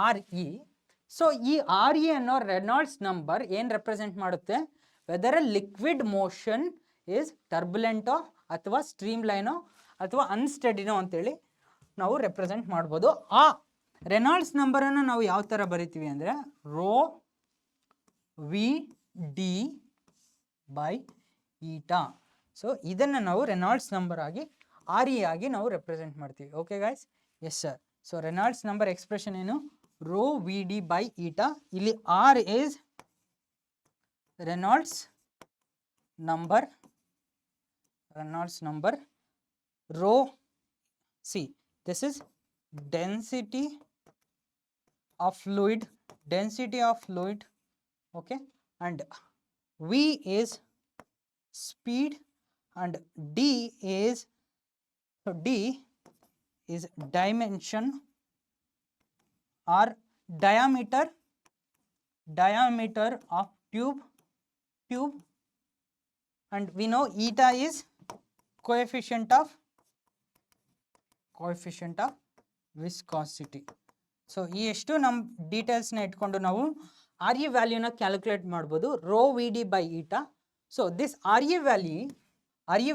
RE. So ಈ RE ಅನ್ನೋ ರೆನಾಲ್ಡ್ಸ್ ನಂಬರ್ ಏನು ರೆಪ್ರೆಸೆಂಟ್ ಮಾಡುತ್ತೆ, whether a liquid motion is ಟರ್ಬುಲೆಂಟೋ ಅಥವಾ ಸ್ಟ್ರೀಮ್ ಲೈನೋ ಅಥವಾ ಅನ್ಸ್ಟಡಿನೋ ಅಂತೇಳಿ ನಾವು ರೆಪ್ರೆಸೆಂಟ್ ಮಾಡ್ಬೋದು. ಆ ರೆನಾಲ್ಡ್ಸ್ ನಂಬರನ್ನು ನಾವು ಯಾವ ಥರ ಬರಿತೀವಿ ಅಂದರೆ rho V D by eta. So ಇದನ್ನು ನಾವು ರೆನಾಲ್ಡ್ಸ್ ನಂಬರ್ ಆಗಿ RE ಆಗಿ ನಾವು ರೆಪ್ರೆಸೆಂಟ್ ಮಾಡ್ತೀವಿ. Okay guys? Yes sir. So Reynolds number expression ಏನು, rho V D by eta. ಇಲ್ಲಿ R is Reynolds number, rho see this is density of fluid, okay, and V is speed and D is dimension or diameter of tube, and we know eta is coefficient of viscosity. So ಈ ಎಷ್ಟು ನಮ್ಮ ಡೀಟೇಲ್ಸ್ನ ಇಟ್ಕೊಂಡು ನಾವು RE ವ್ಯಾಲ್ಯೂನ ಕ್ಯಾಲ್ಕುಲೇಟ್ ಮಾಡ್ಬೋದು, rho V D by eta. So this RE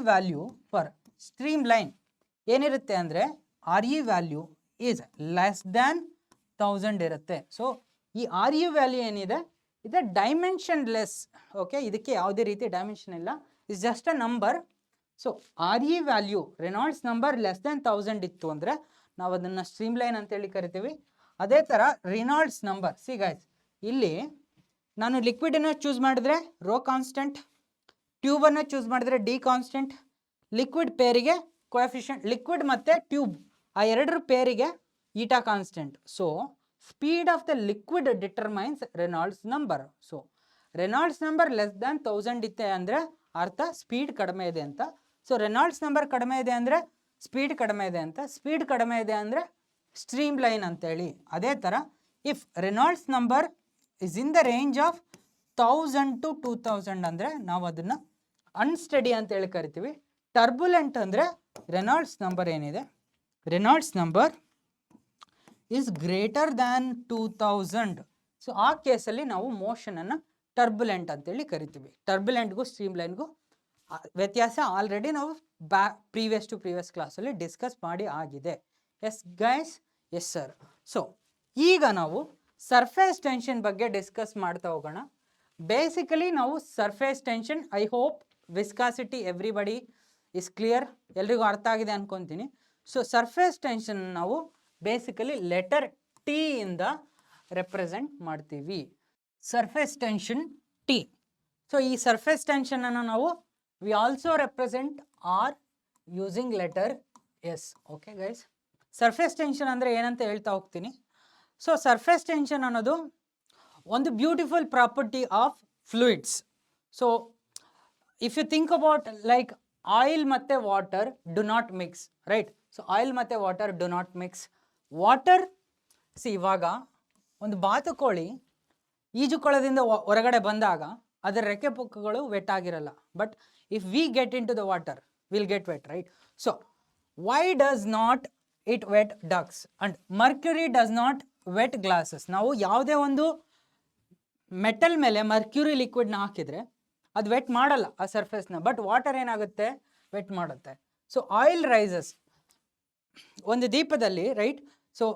value for streamline ಏನಿರುತ್ತೆ ಅಂದರೆ RE value is less than 1000 ಇರುತ್ತೆ. ಸೊ ಈ RE ವ್ಯಾಲ್ಯೂ ಏನಿದೆ ಇದು ಡೈಮೆನ್ಷನ್ ಲೆಸ್. ಓಕೆ, ಇದಕ್ಕೆ ಯಾವುದೇ ರೀತಿ ಡೈಮೆನ್ಷನ್ ಇಲ್ಲ, is just a number. So RE value Reynolds number less than 1000 ಇತ್ತು ಅಂದರೆ ನಾವು ಅದನ್ನು ಸ್ಟ್ರೀಮ್ ಲೈನ್ ಅಂತೇಳಿ ಕರಿತೀವಿ. ಅದೇ ಥರ ರೆನಾಲ್ಡ್ಸ್ ನಂಬರ್, ಸಿ ಗೈಸ್, ಇಲ್ಲಿ ನಾನು ಲಿಕ್ವಿಡನ್ನು ಚೂಸ್ ಮಾಡಿದ್ರೆ ರೋ ಕಾನ್ಸ್ಟೆಂಟ್, ಟ್ಯೂಬನ್ನು ಚೂಸ್ ಮಾಡಿದ್ರೆ ಡಿ ಕಾನ್ಸ್ಟೆಂಟ್, ಲಿಕ್ವಿಡ್ ಪೇರಿಗೆ ಕೋಎಫಿಷಿಯಂಟ್, ಲಿಕ್ವಿಡ್ ಮತ್ತು ಟ್ಯೂಬ್ ಆ ಎರಡರ ಪೇರಿಗೆ eta constant. So speed of the liquid determines Reynolds number. So Reynolds number less than 1000 ಇತ್ತೆ ಅಂದರೆ ಅರ್ಥ ಸ್ಪೀಡ್ ಕಡಿಮೆ ಇದೆ ಅಂತ. ಸೊ ರೆನಾಲ್ಡ್ಸ್ ನಂಬರ್ ಕಡಿಮೆ ಇದೆ ಅಂದರೆ ಸ್ಪೀಡ್ ಕಡಿಮೆ ಇದೆ ಅಂತ, ಸ್ಪೀಡ್ ಕಡಿಮೆ ಇದೆ ಅಂದರೆ ಸ್ಟ್ರೀಮ್ ಲೈನ್ ಅಂತೇಳಿ. ಅದೇ ಥರ if Reynolds number is in the range of 1000 to 2000 ಅಂದರೆ ನಾವು ಅದನ್ನು ಅನ್ಸ್ಟಡಿ ಅಂತೇಳಿ ಕರಿತೀವಿ. ಟರ್ಬುಲೆಂಟ್ ಅಂದರೆ ರೆನಾಲ್ಡ್ಸ್ ನಂಬರ್ ಏನಿದೆ, Reynolds number is greater than 2000. So ಆ ಕೇಸಲ್ಲಿ ನಾವು ಮೋಷನನ್ನು ಟರ್ಬುಲೆಂಟ್ ಅಂತೇಳಿ ಕರಿತೀವಿ. ಟರ್ಬುಲೆಂಟ್ಗೂ ಸ್ಟ್ರೀಮ್ ಲೈನ್ಗೂ ವ್ಯತ್ಯಾಸ ಆಲ್ರೆಡಿ ನಾವು ಪ್ರೀವಿಯಸ್ ಕ್ಲಾಸಲ್ಲಿ ಡಿಸ್ಕಸ್ ಮಾಡಿ ಆಗಿದೆ. Yes guys? Yes sir. So ಈಗ ನಾವು ಸರ್ಫೇಸ್ ಟೆನ್ಷನ್ ಬಗ್ಗೆ ಡಿಸ್ಕಸ್ ಮಾಡ್ತಾ ಹೋಗೋಣ. ಬೇಸಿಕಲಿ ನಾವು surface tension, I hope viscosity everybody is clear, ಎಲ್ರಿಗೂ ಅರ್ಥ ಆಗಿದೆ ಅನ್ಕೊತೀನಿ. ಸೊ ಸರ್ಫೇಸ್ ಟೆನ್ಷನ್ ನಾವು ಬೇಸಿಕಲಿ ಲೆಟರ್ ಟಿ ಇಂದ ರೆಪ್ರೆಸೆಂಟ್ ಮಾಡ್ತೀವಿ. Surface tension T. ಸೊ ಈ ಸರ್ಫೇಸ್ ಟೆನ್ಷನನ್ನು ನಾವು we also represent R using letter S. Okay guys, surface tension ಅಂದರೆ ಏನಂತ ಹೇಳ್ತಾ ಹೋಗ್ತೀನಿ. ಸೊ ಸರ್ಫೇಸ್ ಟೆನ್ಷನ್ ಅನ್ನೋದು ಒಂದು beautiful property of fluids. So if you think about like oil ಮತ್ತು water do not mix, right? So oil ಮತ್ತು water do not mix. Water ಇವಾಗ ಒಂದು ಬಾತುಕೋಳಿ ಈಜುಕೊಳದಿಂದ ಹೊರಗಡೆ ಬಂದಾಗ ಅದರ ರೆಕ್ಕೆ ಪುಕ್ಕಗಳು ವೆಟ್ ಆಗಿರಲ್ಲ. But if we get into the water will get wet, right? So why does not it wet ducks and mercury does not wet glasses. ನಾವು ಯಾವುದೇ ಒಂದು ಮೆಟಲ್ ಮೇಲೆ ಮರ್ಕ್ಯುರಿ ಲಿಕ್ವಿಡ್ನ ಹಾಕಿದರೆ ಅದು ವೆಟ್ ಮಾಡಲ್ಲ ಆ ಸರ್ಫೇಸ್ನ, ಬಟ್ ವಾಟರ್ ಏನಾಗುತ್ತೆ, ವೆಟ್ ಮಾಡುತ್ತೆ. ಸೊ ಆಯಿಲ್ ರೈಸಸ್ ಒಂದು ದೀಪದಲ್ಲಿ, ರೈಟ್? ಸೊ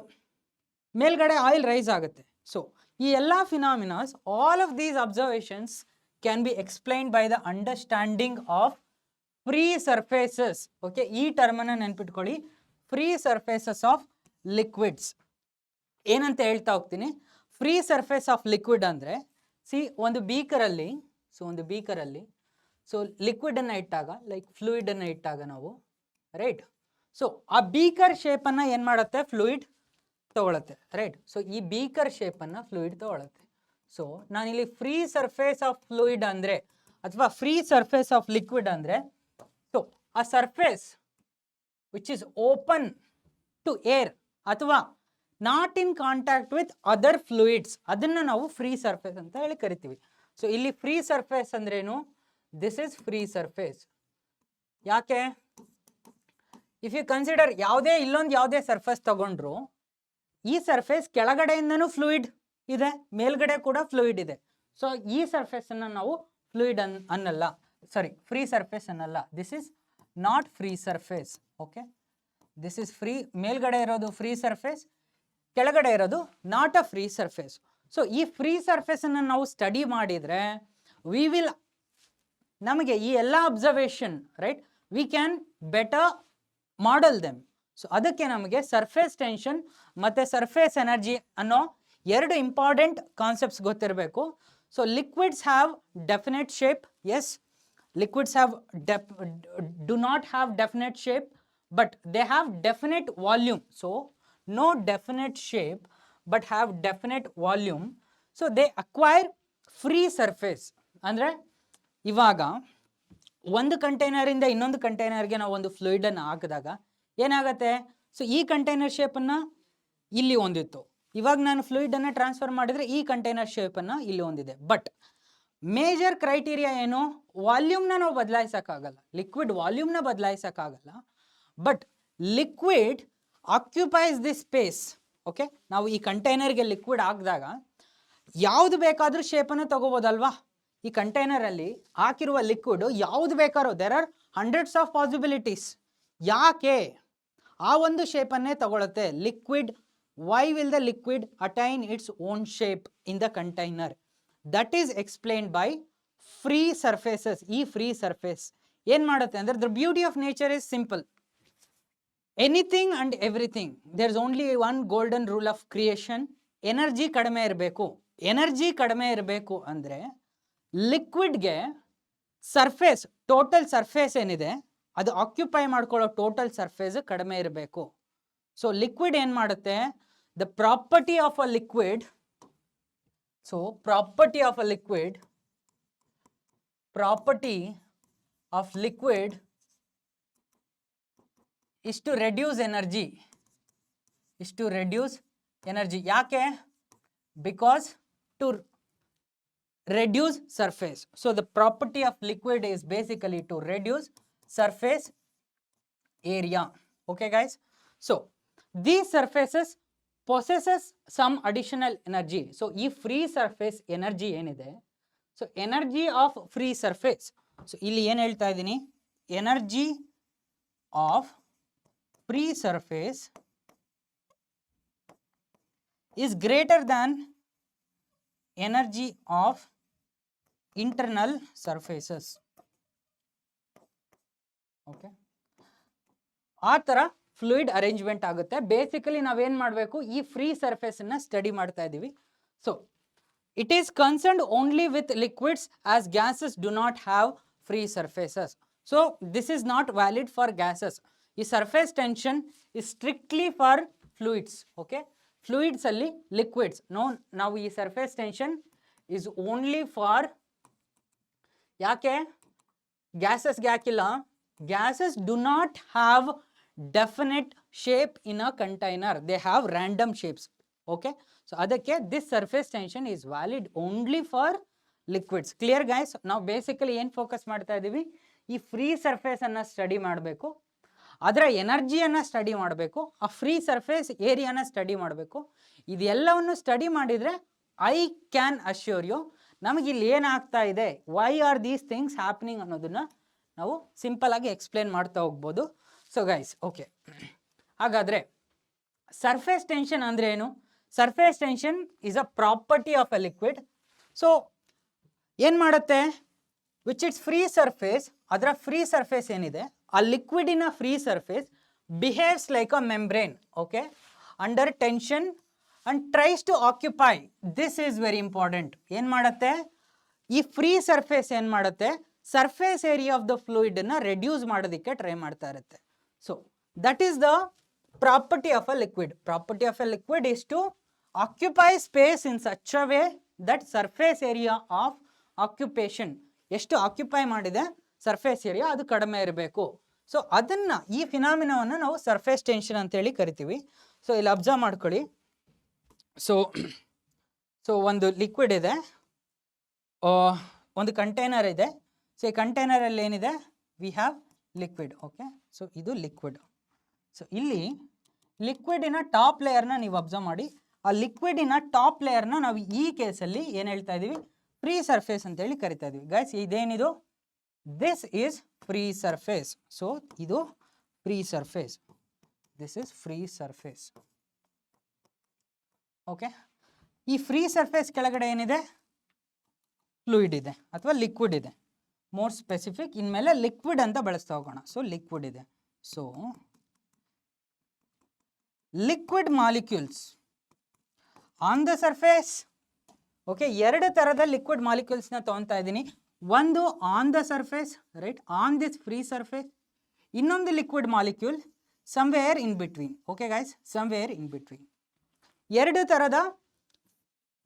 ಮೇಲ್ಗಡೆ ಆಯಿಲ್ ರೈಸ್ ಆಗುತ್ತೆ. ಸೊ ಈ ಎಲ್ಲ ಫಿನಾಮಿನಾಸ್, all of these observations can be explained by the understanding of free surfaces. Okay, ಈ ಟರ್ಮನ್ನು ನೆನ್ಪಿಟ್ಕೊಳ್ಳಿ, ಫ್ರೀ ಸರ್ಫೇಸಸ್ ಆಫ್ ಲಿಕ್ವಿಡ್ಸ್. ಏನಂತ ಹೇಳ್ತಾ ಹೋಗ್ತೀನಿ. ಫ್ರೀ ಸರ್ಫೇಸ್ ಆಫ್ ಲಿಕ್ವಿಡ್ ಅಂದರೆ ಒಂದು ಬೀಕರಲ್ಲಿ ಸೊ ಲಿಕ್ವಿಡನ್ನು ಇಟ್ಟಾಗ, ಲೈಕ್ ಫ್ಲೂಯಿಡನ್ನು ಇಟ್ಟಾಗ ನಾವು, ರೈಟ್, ಸೊ ಆ ಬೀಕರ್ ಶೇಪನ್ನು ಏನು ಮಾಡುತ್ತೆ, ಫ್ಲೂಯಿಡ್ ತಗೊಳುತ್ತೆ, ರೈಟ್. ಸೊ ಈ ಬೀಕರ್ ಶೇಪನ್ನು ಫ್ಲೂಯಿಡ್ ತಗೊಳುತ್ತೆ. ಸೊ ನಾನಿಲ್ಲಿ ಫ್ರೀ ಸರ್ಫೇಸ್ ಆಫ್ ಫ್ಲೂಯಿಡ್ ಅಂದರೆ ಅಥವಾ ಫ್ರೀ ಸರ್ಫೇಸ್ ಆಫ್ ಲಿಕ್ವಿಡ್ ಅಂದರೆ, ಸೊ ಆ surface which is open to air ಅಥವಾ not in contact with other fluids, ಅದನ್ನು ನಾವು ಫ್ರೀ ಸರ್ಫೇಸ್ ಅಂತ ಹೇಳಿ ಕರಿತೀವಿ. ಸೊ ಇಲ್ಲಿ ಫ್ರೀ ಸರ್ಫೇಸ್ ಅಂದ್ರೇನು, ದಿಸ್ ಇಸ್ ಫ್ರೀ ಸರ್ಫೇಸ್. ಯಾಕೆ, ಇಫ್ ಯು ಕನ್ಸಿಡರ್ ಯಾವುದೇ ಸರ್ಫೇಸ್ ತಗೊಂಡ್ರು, ಈ ಸರ್ಫೇಸ್ ಕೆಳಗಡೆಯಿಂದನೂ ಫ್ಲೂಯಿಡ್ ಇದೆ, ಮೇಲ್ಗಡೆ ಕೂಡ ಫ್ಲೂಯಿಡ್ ಇದೆ. ಸೊ ಈ ಸರ್ಫೇಸನ್ನು ನಾವು ಫ್ಲೂಯಿಡ್ ಅನ್ನಲ್ಲ, ಸಾರಿ, ಫ್ರೀ ಸರ್ಫೇಸ್ ಅನ್ನಲ್ಲ. This is not free surface. Okay, this is free, ಮೇಲ್ಗಡೆ ಇರೋದು ಫ್ರೀ ಸರ್ಫೇಸ್, ಕೆಳಗಡೆ ಇರೋದು not a free surface. So ಈ ಫ್ರೀ ಸರ್ಫೇಸನ್ನು ನಾವು ಸ್ಟಡಿ ಮಾಡಿದರೆ ನಮಗೆ ಈ ಎಲ್ಲ observation, right, we can better model them. So ಅದಕ್ಕೆ ನಮಗೆ ಸರ್ಫೇಸ್ ಟೆನ್ಷನ್ ಮತ್ತು ಸರ್ಫೇಸ್ ಎನರ್ಜಿ ಅನ್ನೋ ಎರಡು ಇಂಪಾರ್ಟೆಂಟ್ ಕಾನ್ಸೆಪ್ಟ್ಸ್ ಗೊತ್ತಿರಬೇಕು. So liquids have definite shape. Yes, liquids do not have definite shape, but they have definite volume. So no definite shape but have definite volume. So they acquire free surface. ಅಂದರೆ ಇವಾಗ ಒಂದು ಕಂಟೈನರಿಂದ ಇನ್ನೊಂದು ಕಂಟೈನರ್ಗೆ ನಾವು ಒಂದು ಫ್ಲೂಯಿಡನ್ನು ಹಾಕಿದಾಗ ಏನಾಗುತ್ತೆ, ಸೊ ಈ ಕಂಟೈನರ್ ಶೇಪನ್ನು ಇಲ್ಲಿ ಹೊಂದಿತ್ತು, ಇವಾಗ ನಾನು ಫ್ಲೂಯಿಡನ್ನು ಟ್ರಾನ್ಸ್ಫರ್ ಮಾಡಿದರೆ ಈ ಕಂಟೈನರ್ ಶೇಪನ್ನು ಇಲ್ಲಿ ಹೊಂದಿದೆ. ಬಟ್ ಮೇಜರ್ ಕ್ರೈಟೀರಿಯಾ ಏನು, ವಾಲ್ಯೂಮ್ನ ನಾವು ಬದಲಾಯಿಸೋಕ್ಕಾಗಲ್ಲ, ಲಿಕ್ವಿಡ್ ವಾಲ್ಯೂಮ್ನ ಬದಲಾಯಿಸೋಕ್ಕಾಗಲ್ಲ, but liquid occupies the space. Okay, ನಾವು ಈ ಕಂಟೈನರ್ಗೆ ಲಿಕ್ವಿಡ್ ಹಾಕಿದಾಗ ಯಾವುದು ಬೇಕಾದರೂ ಶೇಪನ್ನು ತಗೋಬೋದಲ್ವಾ. ಈ ಕಂಟೈನರಲ್ಲಿ ಹಾಕಿರುವ ಲಿಕ್ವಿಡ್ ಯಾವುದು ಬೇಕಾದ್ರೂ, there are hundreds of possibilities. ಯಾಕೆ ಆ ಒಂದು ಶೇಪನ್ನೇ ತಗೊಳುತ್ತೆ liquid? Why will the liquid attain its own shape in the container? That is explained by free surfaces. ಈ ಫ್ರೀ ಸರ್ಫೇಸ್ ಏನು ಮಾಡುತ್ತೆ ಅಂದರೆ, the beauty of nature is simple. Anything and everything, there is only one golden rule of creation. Energy ಕಡಿಮೆ ಇರಬೇಕು. ಎನರ್ಜಿ ಕಡಿಮೆ ಇರಬೇಕು ಅಂದರೆ ಲಿಕ್ವಿಡ್ಗೆ ಸರ್ಫೇಸ್, ಟೋಟಲ್ ಸರ್ಫೇಸ್ ಏನಿದೆ ಅದು ಆಕ್ಯುಪೈ ಮಾಡ್ಕೊಳ್ಳೋ ಟೋಟಲ್ ಸರ್ಫೇಸ್ ಕಡಿಮೆ ಇರಬೇಕು. ಸೊ ಲಿಕ್ವಿಡ್ ಏನು ಮಾಡುತ್ತೆ, the property of a liquid, so property of liquid is to reduce energy, ಯಾಕೆ, because to reduce surface. So the property of liquid is basically to reduce surface area. Okay guys, so these surfaces possesses some additional energy. So ಈ ಫ್ರೀ ಸರ್ಫೇಸ್ ಎನರ್ಜಿ ಏನಿದೆ, so energy of free surface, so ಇಲ್ಲಿ ಏನು ಹೇಳ್ತಾ ಇದ್ದೀನಿ, energy of free surface is greater than energy of internal surfaces. Okay, ಆ ಥರ ಫ್ಲೂಯಿಡ್ ಅರೇಂಜ್ಮೆಂಟ್ ಆಗುತ್ತೆ. ಬೇಸಿಕಲಿ ನಾವೇನು ಮಾಡಬೇಕು, ಈ ಫ್ರೀ ಸರ್ಫೇಸನ್ನು ಸ್ಟಡಿ ಮಾಡ್ತಾ ಇದ್ದೀವಿ. So it is concerned only with liquids as gases do not have free surfaces. So this is not valid for gases. ಈ surface tension is strictly for fluids. Okay, fluids ಅಲ್ಲಿ ಲಿಕ್ವಿಡ್ಸ್ ನಾವು ಈ surface tension is only for, ಯಾಕೆ ಗ್ಯಾಸಸ್ಗೆ ಹಾಕಿಲ್ಲ, gases do not have definite shape in a container, they have random shapes. Okay, so ಅದಕ್ಕೆ this surface tension is valid only for liquids. Clear guys? ನಾವು ಬೇಸಿಕಲಿ ಏನು ಫೋಕಸ್ ಮಾಡ್ತಾ ಇದ್ದೀವಿ, ಈ ಫ್ರೀ ಸರ್ಫೇಸನ್ನು ಸ್ಟಡಿ ಮಾಡಬೇಕು, ಅದರ ಎನರ್ಜಿಯನ್ನು ಸ್ಟಡಿ ಮಾಡಬೇಕು, ಆ ಫ್ರೀ ಸರ್ಫೇಸ್ ಏರಿಯಾನ ಸ್ಟಡಿ ಮಾಡಬೇಕು. ಇದೆಲ್ಲವನ್ನು ಸ್ಟಡಿ ಮಾಡಿದರೆ ಐ ಕ್ಯಾನ್ ಅಶ್ಯೂರ್ ಯು ನಮಗಿಲ್ಲಿ ಏನಾಗ್ತಾ ಇದೆ, why are these things happening ಅನ್ನೋದನ್ನು ನಾವು ಸಿಂಪಲ್ ಆಗಿ ಎಕ್ಸ್ಪ್ಲೇನ್ ಮಾಡ್ತಾ ಹೋಗ್ಬೋದು. ಸೊ ಗೈಸ್, ಓಕೆ, ಹಾಗಾದರೆ ಸರ್ಫೇಸ್ ಟೆನ್ಷನ್ ಅಂದರೆ ಏನು? Surface tension is a property of a liquid. So ಏನು ಮಾಡುತ್ತೆ, ವಿಚ್ ಇಟ್ಸ್ ಫ್ರೀ ಸರ್ಫೇಸ್, ಅದರ ಫ್ರೀ ಸರ್ಫೇಸ್ ಏನಿದೆ ಆ ಲಿಕ್ವಿಡಿನ free surface behaves like a membrane, okay, under tension and tries to occupy. This is very important. ಏನು ಮಾಡುತ್ತೆ, ಈ ಫ್ರೀ ಸರ್ಫೇಸ್ ಏನು ಮಾಡುತ್ತೆ, ಸರ್ಫೇಸ್ ಏರಿಯಾ ಆಫ್ ದ ಫ್ಲೂಯಿಡನ್ನು ರೆಡ್ಯೂಸ್ ಮಾಡೋದಕ್ಕೆ ಟ್ರೈ ಮಾಡ್ತಾ ಇರುತ್ತೆ. So that is the property of a liquid. Property of a liquid is to occupy space in such a way that surface area of occupation, ಎಷ್ಟು ಆಕ್ಯುಪೈ ಮಾಡಿದೆ ಸರ್ಫೇಸ್ ಏರಿಯಾ ಅದು ಕಡಿಮೆ ಇರಬೇಕು. ಸೊ ಅದನ್ನು, ಈ ಫಿನಾಮಿನವನ್ನು ನಾವು ಸರ್ಫೇಸ್ ಟೆನ್ಷನ್ ಅಂತೇಳಿ ಕರಿತೀವಿ. ಸೊ ಇಲ್ಲಿ ಅಬ್ಸರ್ವ್ ಮಾಡ್ಕೊಳ್ಳಿ. ಸೊ ಒಂದು ಲಿಕ್ವಿಡ್ ಇದೆ, ಒಂದು ಕಂಟೈನರ್ ಇದೆ. ಸೊ ಈ ಕಂಟೈನರಲ್ಲಿ ಏನಿದೆ, we have liquid, okay. So ಇದು ಲಿಕ್ವಿಡ್. ಸೊ ಇಲ್ಲಿ ಲಿಕ್ವಿಡಿನ ಟಾಪ್ ಲೇಯರ್ನ ನೀವು ಅಬ್ಸರ್ವ್ ಮಾಡಿ. ಆ ಲಿಕ್ವಿಡಿನ ಟಾಪ್ ಲೇಯರ್ನ ನಾವು ಈ ಕೇಸಲ್ಲಿ ಏನು ಹೇಳ್ತಾ ಇದ್ದೀವಿ, ಫ್ರೀ ಸರ್ಫೇಸ್ ಅಂತೇಳಿ ಕರಿತಾ ಇದ್ದೀವಿ. ಗೈಸ್ ಇದೇನಿದು, this is free surface. So ಇದು free surface, this is free surface, okay. ಈ ಫ್ರೀ ಸರ್ಫೇಸ್ ಕೆಳಗಡೆ ಏನಿದೆ, ಫ್ಲೂಯಿಡ್ ಇದೆ ಅಥವಾ ಲಿಕ್ವಿಡ್ ಇದೆ. ಮೋರ್ ಸ್ಪೆಸಿಫಿಕ್, ಇನ್ಮೇಲೆ ಲಿಕ್ವಿಡ್ ಅಂತ ಬಳಸ್ತಾ ಹೋಗೋಣ. ಸೊ ಲಿಕ್ವಿಡ್ ಇದೆ. So liquid molecules on the surface, okay. ಎರಡು ಥರದ ಲಿಕ್ವಿಡ್ ಮಾಲಿಕ್ಯೂಲ್ಸ್ನ ತೊಗೊತಾ ಇದ್ದೀನಿ. ಒಂದು on the surface, right, on this free surface. ಇನ್ನೊಂದು liquid molecule somewhere in between, okay guys, somewhere in between. ಎರಡು ಥರದ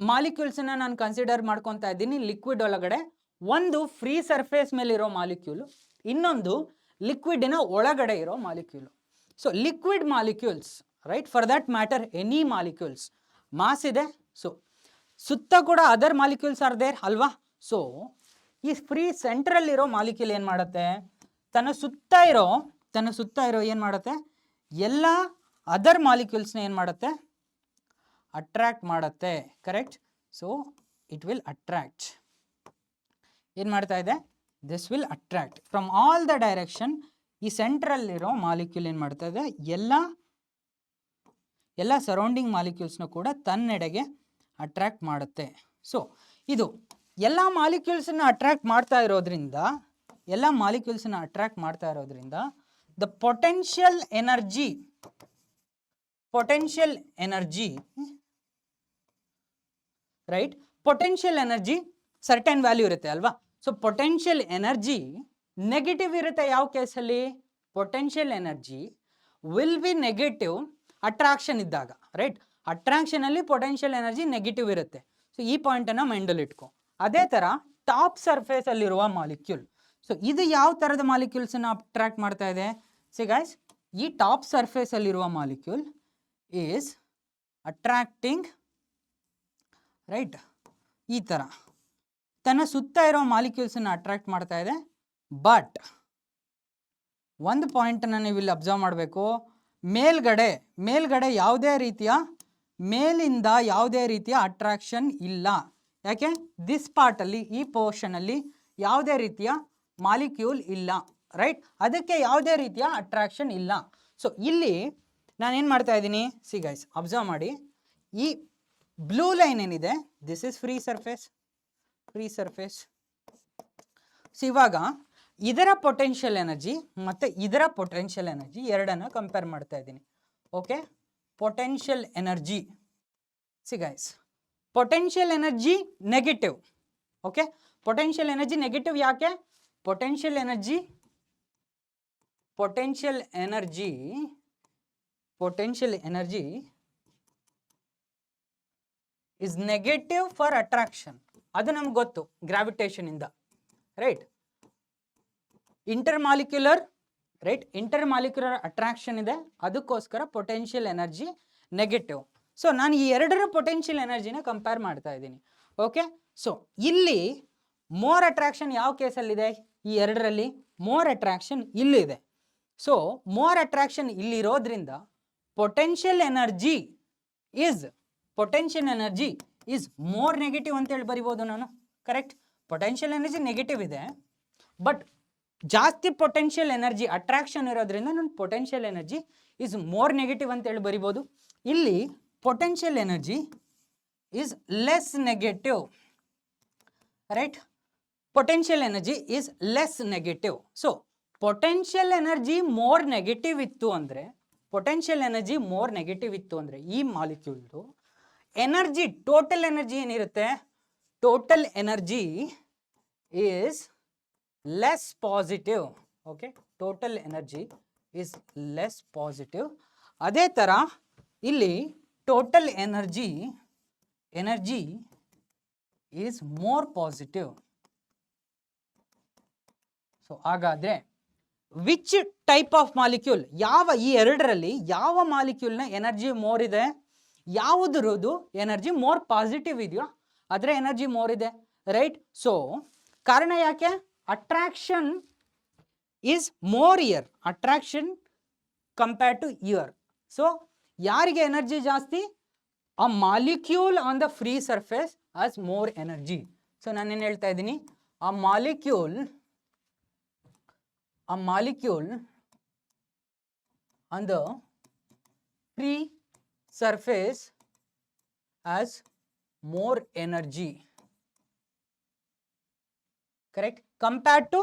ಮಾಲಿಕ್ಯೂಲ್ಸನ್ನ ನಾನು ಕನ್ಸಿಡರ್ ಮಾಡ್ಕೊತಾ ಇದ್ದೀನಿ ಲಿಕ್ವಿಡ್ ಒಳಗಡೆ. ಒಂದು ಫ್ರೀ ಸರ್ಫೇಸ್ ಮೇಲಿರೋ ಮಾಲಿಕ್ಯೂಲು, ಇನ್ನೊಂದು ಲಿಕ್ವಿಡಿನ ಒಳಗಡೆ ಇರೋ molecule. So liquid molecules, right, for that matter any molecules, mass ಇದೆ. ಸೊ ಸುತ್ತ ಕೂಡ ಅದರ್ ಮಾಲಿಕ್ಯೂಲ್ಸ್ ಆರ್ ದೇರ್ ಅಲ್ವಾ. ಸೊ ಈ ಫ್ರೀ ಸೆಂಟ್ರಲ್ಲಿರೋ ಮಾಲಿಕ್ಯೂಲ್ ಏನು ಮಾಡುತ್ತೆ, ತನ್ನ ಸುತ್ತ ಇರೋ ಏನು ಮಾಡುತ್ತೆ, ಎಲ್ಲ ಅದರ್ ಮಾಲಿಕ್ಯೂಲ್ಸ್ನ ಏನು ಮಾಡುತ್ತೆ, ಅಟ್ರಾಕ್ಟ್ ಮಾಡುತ್ತೆ, correct. So it will attract, ಏನು ಮಾಡ್ತಾ ಇದೆ, this will attract from all the direction. ಈ ಸೆಂಟ್ರಲ್ಲಿರೋ ಮಾಲಿಕ್ಯೂಲ್ ಏನು ಮಾಡ್ತಾ ಇದೆ, ಎಲ್ಲ ಸರೌಂಡಿಂಗ್ ಮಾಲಿಕ್ಯೂಲ್ಸ್ನ ಕೂಡ ತನ್ನೆಡೆಗೆ ಅಟ್ರಾಕ್ಟ್ ಮಾಡುತ್ತೆ. ಸೊ ಇದು ಎಲ್ಲ ಮಾಲಿಕ್ಯೂಲ್ಸನ್ನ ಅಟ್ರಾಕ್ಟ್ ಮಾಡ್ತಾ ಇರೋದ್ರಿಂದ the potential energy, right, potential energy certain value ಇರುತ್ತೆ ಅಲ್ವಾ. ಸೊ ಪೊಟೆನ್ಷಿಯಲ್ ಎನರ್ಜಿ ನೆಗೆಟಿವ್ ಇರುತ್ತೆ. ಯಾವ ಕೇಸಲ್ಲಿ, potential energy will be negative attraction ಇದ್ದಾಗ, ರೈಟ್. ಅಟ್ರಾಕ್ಷನ್ ಅಲ್ಲಿ ಪೊಟೆನ್ಷಿಯಲ್ ಎನರ್ಜಿ ನೆಗೆಟಿವ್ ಇರುತ್ತೆ. ಸೊ ಈ ಪಾಯಿಂಟನ್ನು ಮೈಂಡಲ್ಲಿ ಇಟ್ಕೊ. ಅದೇ ಥರ ಟಾಪ್ ಸರ್ಫೇಸ್ ಅಲ್ಲಿರುವ ಮಾಲಿಕ್ಯೂಲ್, ಸೊ ಇದು ಯಾವ ಥರದ ಮಾಲಿಕ್ಯೂಲ್ಸನ್ನು ಅಟ್ರಾಕ್ಟ್ ಮಾಡ್ತಾ ಇದೆ, ಸಿ ಗೈಸ್, ಈ ಟಾಪ್ ಸರ್ಫೇಸ್ ಅಲ್ಲಿರುವ ಮಾಲಿಕ್ಯೂಲ್ ಈಸ್ ಅಟ್ರಾಕ್ಟಿಂಗ್, ರೈಟ್, ಈ ಥರ ತನ್ನ ಸುತ್ತ ಇರೋ ಮಾಲಿಕ್ಯೂಲ್ಸನ್ನು ಅಟ್ರಾಕ್ಟ್ ಮಾಡ್ತಾ ಇದೆ. ಬಟ್ ಒಂದು ಪಾಯಿಂಟನ್ನು ನೀವು ಇಲ್ಲಿ ಅಬ್ಸರ್ವ್ ಮಾಡಬೇಕು, ಮೇಲ್ಗಡೆ ಮೇಲಿಂದ ಯಾವುದೇ ರೀತಿಯ ಅಟ್ರಾಕ್ಷನ್ ಇಲ್ಲ. ಯಾಕೆ, ದಿಸ್ ಪಾರ್ಟಲ್ಲಿ, ಈ ಪೋರ್ಷನಲ್ಲಿ ಯಾವುದೇ ರೀತಿಯ ಮಾಲಿಕ್ಯೂಲ್ ಇಲ್ಲ, ರೈಟ್, ಅದಕ್ಕೆ ಯಾವುದೇ ರೀತಿಯ ಅಟ್ರಾಕ್ಷನ್ ಇಲ್ಲ. ಸೊ ಇಲ್ಲಿ ನಾನೇನು ಮಾಡ್ತಾ ಇದ್ದೀನಿ, ಸಿ ಗೈಸ್ ಅಬ್ಸರ್ವ್ ಮಾಡಿ, ಈ ಬ್ಲೂ ಲೈನ್ ಏನಿದೆ, this is free surface. So ಇವಾಗ ಇದರ ಪೊಟೆನ್ಷಿಯಲ್ ಎನರ್ಜಿ ಮತ್ತು ಇದರ ಪೊಟೆನ್ಷಿಯಲ್ ಎನರ್ಜಿ ಎರಡನ್ನು ಕಂಪೇರ್ ಮಾಡ್ತಾ ಇದ್ದೀನಿ, okay. Potential energy, see guys, potential energy negative, okay. Potential energy negative ಯಾಕೆ, potential energy is negative for attraction. ಅದು ನಮ್ಗೆ ಗೊತ್ತು ಗ್ರಾವಿಟೇಷನ್ ಇಂದ, ರೈಟ್. ಇಂಟರ್ಮಾಲಿಕ್ಯುಲರ್ ಅಟ್ರಾಕ್ಷನ್ ಇದೆ, ಅದಕ್ಕೋಸ್ಕರ ಪೊಟೆನ್ಷಿಯಲ್ ಎನರ್ಜಿ ನೆಗೆಟಿವ್. ಸೊ ನಾನು ಈ ಎರಡರ ಪೊಟೆನ್ಷಿಯಲ್ ಎನರ್ಜಿನ ಕಂಪೇರ್ ಮಾಡ್ತಾ ಇದ್ದೀನಿ, ಓಕೆ. ಸೊ ಇಲ್ಲಿ ಮೋರ್ ಅಟ್ರಾಕ್ಷನ್ ಯಾವ ಕೇಸಲ್ಲಿದೆ, ಈ ಎರಡರಲ್ಲಿ ಮೋರ್ ಅಟ್ರಾಕ್ಷನ್ ಇಲ್ಲಿದೆ. ಸೊ ಮೋರ್ ಅಟ್ರಾಕ್ಷನ್ ಇಲ್ಲಿರೋದ್ರಿಂದ potential energy is more negative ಅಂತೇಳಿ ಬರಿಬೋದು ನಾನು, ಕರೆಕ್ಟ್. ಪೊಟೆನ್ಷಿಯಲ್ ಎನರ್ಜಿ ನೆಗೆಟಿವ್ ಇದೆ, ಬಟ್ ಜಾಸ್ತಿ ಪೊಟೆನ್ಷಿಯಲ್ ಎನರ್ಜಿ ಅಟ್ರಾಕ್ಷನ್ ಇರೋದ್ರಿಂದ ನಾನು potential energy is more negative ಅಂತೇಳಿ ಬರಿಬೋದು. ಇಲ್ಲಿ potential energy is less negative, right? Potential energy is less negative. So potential energy more negative ittu andre, potential energy more negative ittu andre ee molecule energy, total energy ಏನಿರುತ್ತೆ, total energy is less positive. Okay, total energy is less positive. ಅದೇ ತರ ಇಲ್ಲಿ total energy is more positive. So ಹಾಗಾದ್ರೆ ವಿಚ್ ಟೈಪ್ ಆಫ್ ಮಾಲಿಕ್ಯೂಲ್, ಯಾವ ಈ ಎರಡರಲ್ಲಿ ಯಾವ ಮಾಲಿಕ್ಯೂಲ್ನ ಎನರ್ಜಿ ಮೋರ್ ಇದೆ, ಯಾವುದ್ರದ್ದು ಎನರ್ಜಿ ಮೋರ್ ಪಾಸಿಟಿವ್ ಇದೆಯೋ ಅದರ ಎನರ್ಜಿ ಮೋರ್ ಇದೆ, ರೈಟ್? ಸೊ ಕಾರಣ ಯಾಕೆ? Attraction is more here, attraction compared to here. So ಯಾರಿಗೆ ಎನರ್ಜಿ ಜಾಸ್ತಿ? A molecule on the free surface has more energy. So ನಾನೇನು ಹೇಳ್ತಾ ಇದ್ದೀನಿ, a molecule on the free surface has more energy, correct, compared to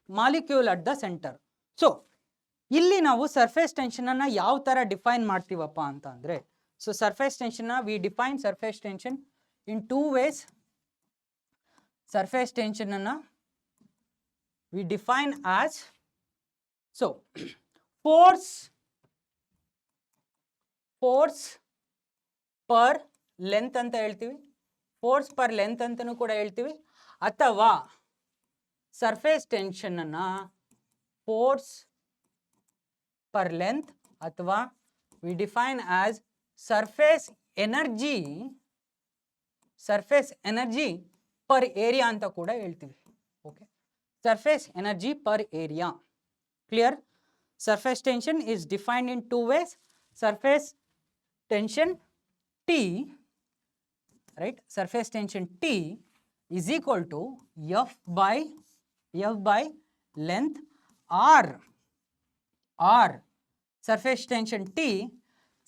molecule at the center. So ಇಲ್ಲಿ ನಾವು ಸರ್ಫೇಸ್ ಟೆನ್ಷನ್ ಅನ್ನ ಯಾವ ತರ ಡಿಫೈನ್ ಮಾಡ್ತೀವಪ್ಪ ಅಂತ ಅಂದ್ರೆ, so surface tension we define surface tension in two ways. Surface tension ಅನ್ನ we define as, so force per length ಅಂತ ಹೇಳ್ತೀವಿ, ಫೋರ್ಸ್ ಪರ್ ಲೆಂತ್ ಅಂತಲೂ ಕೂಡ ಹೇಳ್ತೀವಿ, ಅಥವಾ ಸರ್ಫೇಸ್ ಟೆನ್ಷನ್ ಅನ್ನ ಫೋರ್ಸ್ ಪರ್ ಲೆಂತ್ ಅಥವಾ we define as surface energy per area ಅಂತ ಕೂಡ ಹೇಳ್ತೀವಿ. Okay, surface energy per area. Clear? Surface tension is defined in two ways. Surface tension T, right? Surface tension T is equal to F by length, or surface tension T,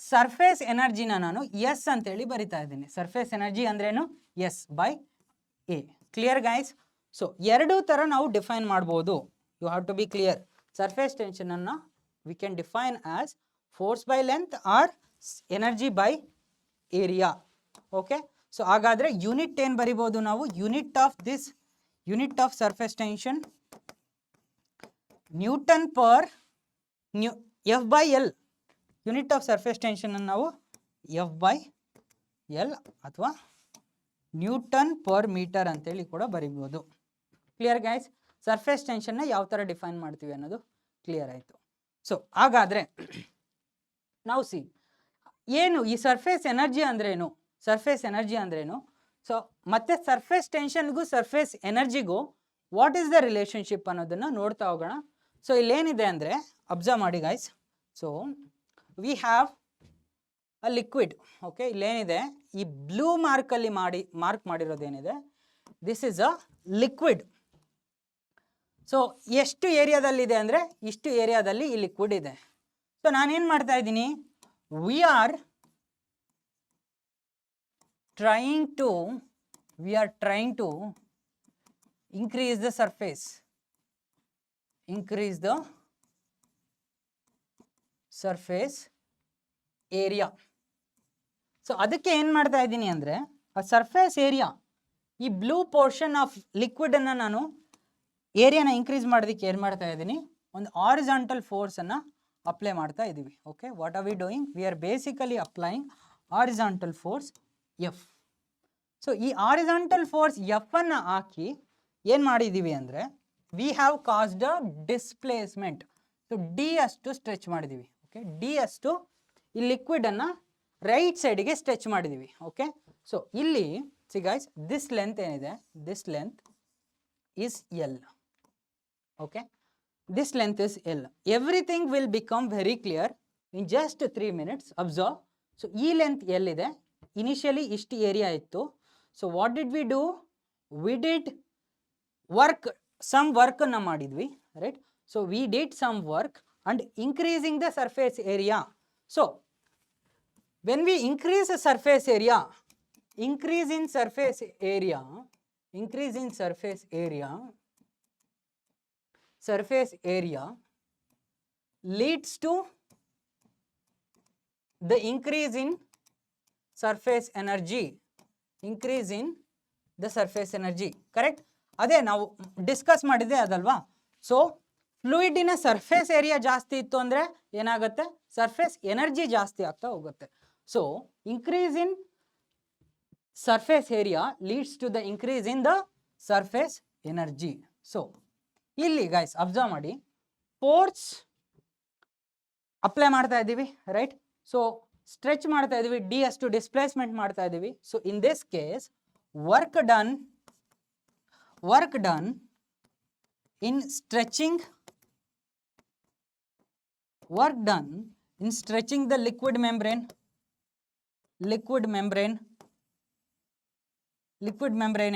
surface ಎನರ್ಜಿನ ನಾನು ಎಸ್ ಅಂತೇಳಿ ಬರಿತಾ ಇದ್ದೀನಿ. ಸರ್ಫೇಸ್ ಎನರ್ಜಿ ಅಂದ್ರೇನು? S by A. Clear guys? So ಎರಡೂ ಥರ ನಾವು ಡಿಫೈನ್ ಮಾಡ್ಬೋದು. You have to be clear. Surface tension ಅನ್ನು we can define as force by length or energy by area. Okay, so ಹಾಗಾದರೆ ಯೂನಿಟ್ ಏನು ಬರಿಬೋದು ನಾವು? Unit of surface tension newton per F by L. Unit of surface tension ಅನ್ನು ನಾವು ಎಫ್ ಬೈ ಎಲ್ ಅಥವಾ ನ್ಯೂಟನ್ ಪರ್ ಮೀಟರ್ ಅಂತೇಳಿ ಕೂಡ ಬರಿಬೋದು. Clear guys? ಸರ್ಫೇಸ್ ಟೆನ್ಷನ್ನ ಯಾವ ಥರ ಡಿಫೈನ್ ಮಾಡ್ತೀವಿ ಅನ್ನೋದು ಕ್ಲಿಯರ್ ಆಯಿತು. ಸೊ ಹಾಗಾದರೆ ನಾವು ಏನು ಈ ಸರ್ಫೇಸ್ ಎನರ್ಜಿ ಅಂದ್ರೇನು, ಸೊ ಮತ್ತೆ ಸರ್ಫೇಸ್ ಟೆನ್ಷನ್ಗೂ ಸರ್ಫೇಸ್ ಎನರ್ಜಿಗೂ ವಾಟ್ ಈಸ್ ದ ರಿಲೇಷನ್ಶಿಪ್ ಅನ್ನೋದನ್ನು ನೋಡ್ತಾ ಹೋಗೋಣ. ಸೊ ಇಲ್ಲೇನಿದೆ ಅಂದರೆ ಅಬ್ಸರ್ವ್ ಮಾಡಿ guys. So we have a liquid. Okay, ಇಲ್ಲೇನಿದೆ ಈ ಬ್ಲೂ ಮಾರ್ಕಲ್ಲಿ ಮಾರ್ಕ್ ಮಾಡಿರೋದೇನಿದೆ, this is a liquid. So ಎಷ್ಟು ಏರಿಯಾದಲ್ಲಿದೆ ಅಂದರೆ ಇಷ್ಟು ಏರಿಯಾದಲ್ಲಿ ಈ ಲಿಕ್ವಿಡ್ ಇದೆ. ಸೊ ನಾನೇನು ಮಾಡ್ತಾ ಇದ್ದೀನಿ, we are trying to increase the surface area. So ಅದಕ್ಕೆ ಏನು ಮಾಡ್ತಾ ಇದ್ದೀನಿ ಅಂದರೆ, ಆ ಸರ್ಫೇಸ್ ಏರಿಯಾ, ಈ ಬ್ಲೂ ಪೋರ್ಷನ್ ಆಫ್ ಲಿಕ್ವಿಡನ್ನು ನಾನು ಏರಿಯಾನ ಇನ್ಕ್ರೀಸ್ ಮಾಡೋದಕ್ಕೆ ಏನು ಮಾಡ್ತಾ ಇದ್ದೀನಿ, ಒಂದು ಆರಿಜಾಂಟಲ್ ಫೋರ್ಸನ್ನು ಅಪ್ಲೈ ಮಾಡ್ತಾ ಇದ್ದೀವಿ. Okay, what are we doing? We are basically applying horizontal force F. So ಈ ಆರಿಜಾಂಟಲ್ ಫೋರ್ಸ್ ಎಫ್ ಅನ್ನು ಹಾಕಿ ಏನು ಮಾಡಿದ್ದೀವಿ ಅಂದರೆ, we have caused a displacement. So D ಅಷ್ಟು ಸ್ಟ್ರೆಚ್ ಮಾಡಿದ್ದೀವಿ. ಓಕೆ, ಡಿ ಅಷ್ಟು ಈ ಲಿಕ್ವಿಡನ್ನು ರೈಟ್ ಸೈಡಿಗೆ ಸ್ಟ್ರೆಚ್ ಮಾಡಿದ್ದೀವಿ. ಓಕೆ, ಸೊ ಇಲ್ಲಿ ಸಿ ಗೈಸ್, ದಿಸ್ ಲೆಂತ್ ಏನಿದೆ, this length is L. Okay, this length is L. Everything will become very clear in just 3 minutes. Observe. So ಈ ಲೆಂತ್ ಎಲ್ಲಿದೆ, ಇನಿಷಿಯಲಿ ಇಷ್ಟು ಏರಿಯಾ ಇತ್ತು. So what did we do? We did some work ಅನ್ನ ಮಾಡಿದ್ವಿ, right? So we did some work and increasing the surface area. So when we increase the surface area, increase in surface area, increase in surface area, surface area leads to the increase in surface energy, increase in the surface energy, correct? ಅದೇ ನಾವು ಡಿಸ್ಕಸ್ ಮಾಡಿದ್ದೆ ಅದಲ್ವಾ. ಸೊ ಫ್ಲೂಯಿಡಿನ ಸರ್ಫೇಸ್ ಏರಿಯಾ ಜಾಸ್ತಿ ಇತ್ತು ಅಂದರೆ ಏನಾಗುತ್ತೆ, ಸರ್ಫೇಸ್ ಎನರ್ಜಿ ಜಾಸ್ತಿ ಆಗ್ತಾ ಹೋಗುತ್ತೆ. So increase in surface area leads to the increase in the surface energy. So ಇಲ್ಲಿ ಗೈಸ್ ಅಬ್ಸರ್ವ್ ಮಾಡಿ, ಫೋರ್ಸ್ ಅಪ್ಲೈ ಮಾಡ್ತಾ ಇದ್ದೀವಿ, ರೈಟ್? ಸೊ ಸ್ಟ್ರೆಚ್ ಮಾಡ್ತಾ ಇದ್ದೀವಿ, ಡಿ ಅಷ್ಟು ಡಿಸ್ಪ್ಲೇಸ್ಮೆಂಟ್ ಮಾಡ್ತಾ ಇದ್ದೀವಿ. So in this case work done in stretching, work done in stretching the liquid membrane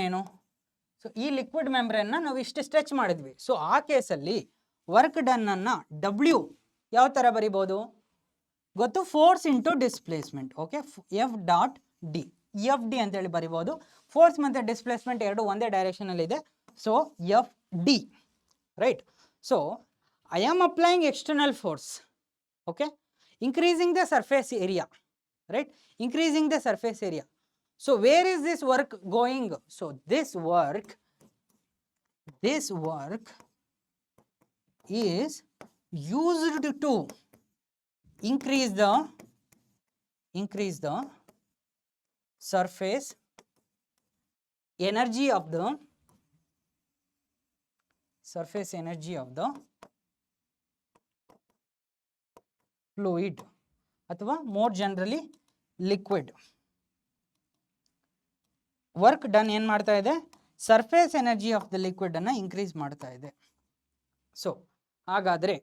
ಏನು? ಸೊ ಈ ಲಿಕ್ವಿಡ್ ಮೆಂಬ್ರೇನ್ನ ನಾವು ಇಷ್ಟು ಸ್ಟ್ರೆಚ್ ಮಾಡಿದ್ವಿ. ಸೊ ಆ ಕೇಸಲ್ಲಿ ವರ್ಕ್ ಡನ್ ಅನ್ನ ಡಬ್ಲ್ಯೂ ಯಾವ ಥರ ಬರಿಬೋದು ಗೊತ್ತು? Force into displacement. Okay, F dot D, F D ಅಂತೇಳಿ ಬರಿಬೋದು. ಫೋರ್ಸ್ ಮತ್ತು ಡಿಸ್ಪ್ಲೇಸ್ಮೆಂಟ್ ಎರಡು ಒಂದೇ ಡೈರೆಕ್ಷನಲ್ಲಿ ಇದೆ. So F D, right? So I am applying external force, okay, increasing the surface area, right? Increasing the surface area. So where is this work going? So this work is used to increase the surface energy of the fluid ಅಥವಾ more generally liquid. Work done ಏನು ಮಾಡ್ತಾ ಇದೆ? Surface energy of the liquid ಅನ್ನು ಇನ್ಕ್ರೀಸ್ ಮಾಡ್ತಾ ಇದೆ. ಸೊ ಹಾಗಾದರೆ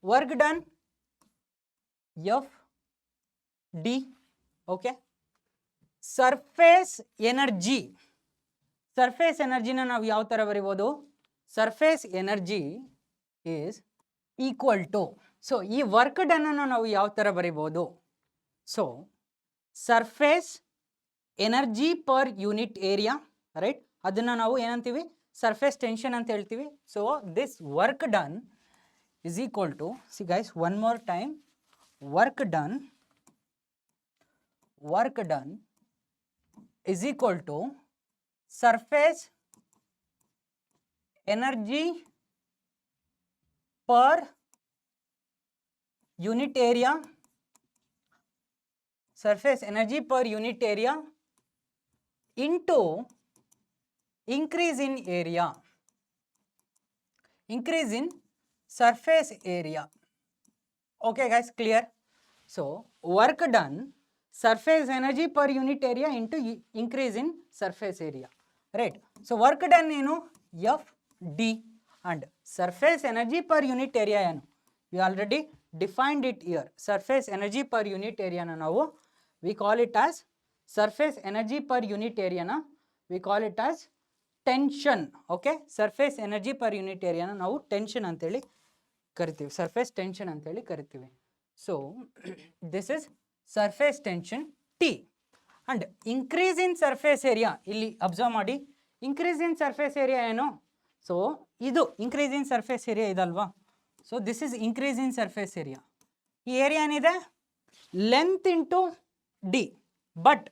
work done F D, okay. Surface ಎನರ್ಜಿನ ನಾವು ಯಾವ ಥರ ಬರಿಬೋದು? Surface energy is equal to, so ಈ ವರ್ಕ್ ಡನ್ ಅನ್ನು ನಾವು ಯಾವ ಥರ ಬರಿಬೋದು? So surface energy per unit area, right? ಅದನ್ನು ನಾವು ಏನಂತೀವಿ? ಸರ್ಫೇಸ್ ಟೆನ್ಷನ್ ಅಂತ ಹೇಳ್ತೀವಿ. So this work done is equal to, see guys one more time, work done is equal to surface energy per unit area, surface energy per unit area into increase in area, increase in surface area. Okay guys, clear? So work done, surface energy per unit area into increase in surface area, right? So work done ಏನು? F D, and surface energy per unit area ಏನು? we already defined it here. surface energy per unit area na ನಾವು we call it as surface energy per unit area na we call it as tension. okay, surface energy per unit area na ನಾವು tension ಅಂತೇಳಿ ಕರಿತೀವಿ, surface tension ಅಂತೇಳಿ ಕರಿತೀವಿ. so this is surface tension T, and increase in surface area ಇಲ್ಲಿ ಅಬ್ಸರ್ವ್ ಮಾಡಿ, increase in surface area ಏನು? ಸೊ ಇದು increase in surface area ಇದಲ್ವಾ? So this is increase in surface area. ಈ ಏರಿಯಾ ಏನಿದೆ? Length into D. ಬಟ್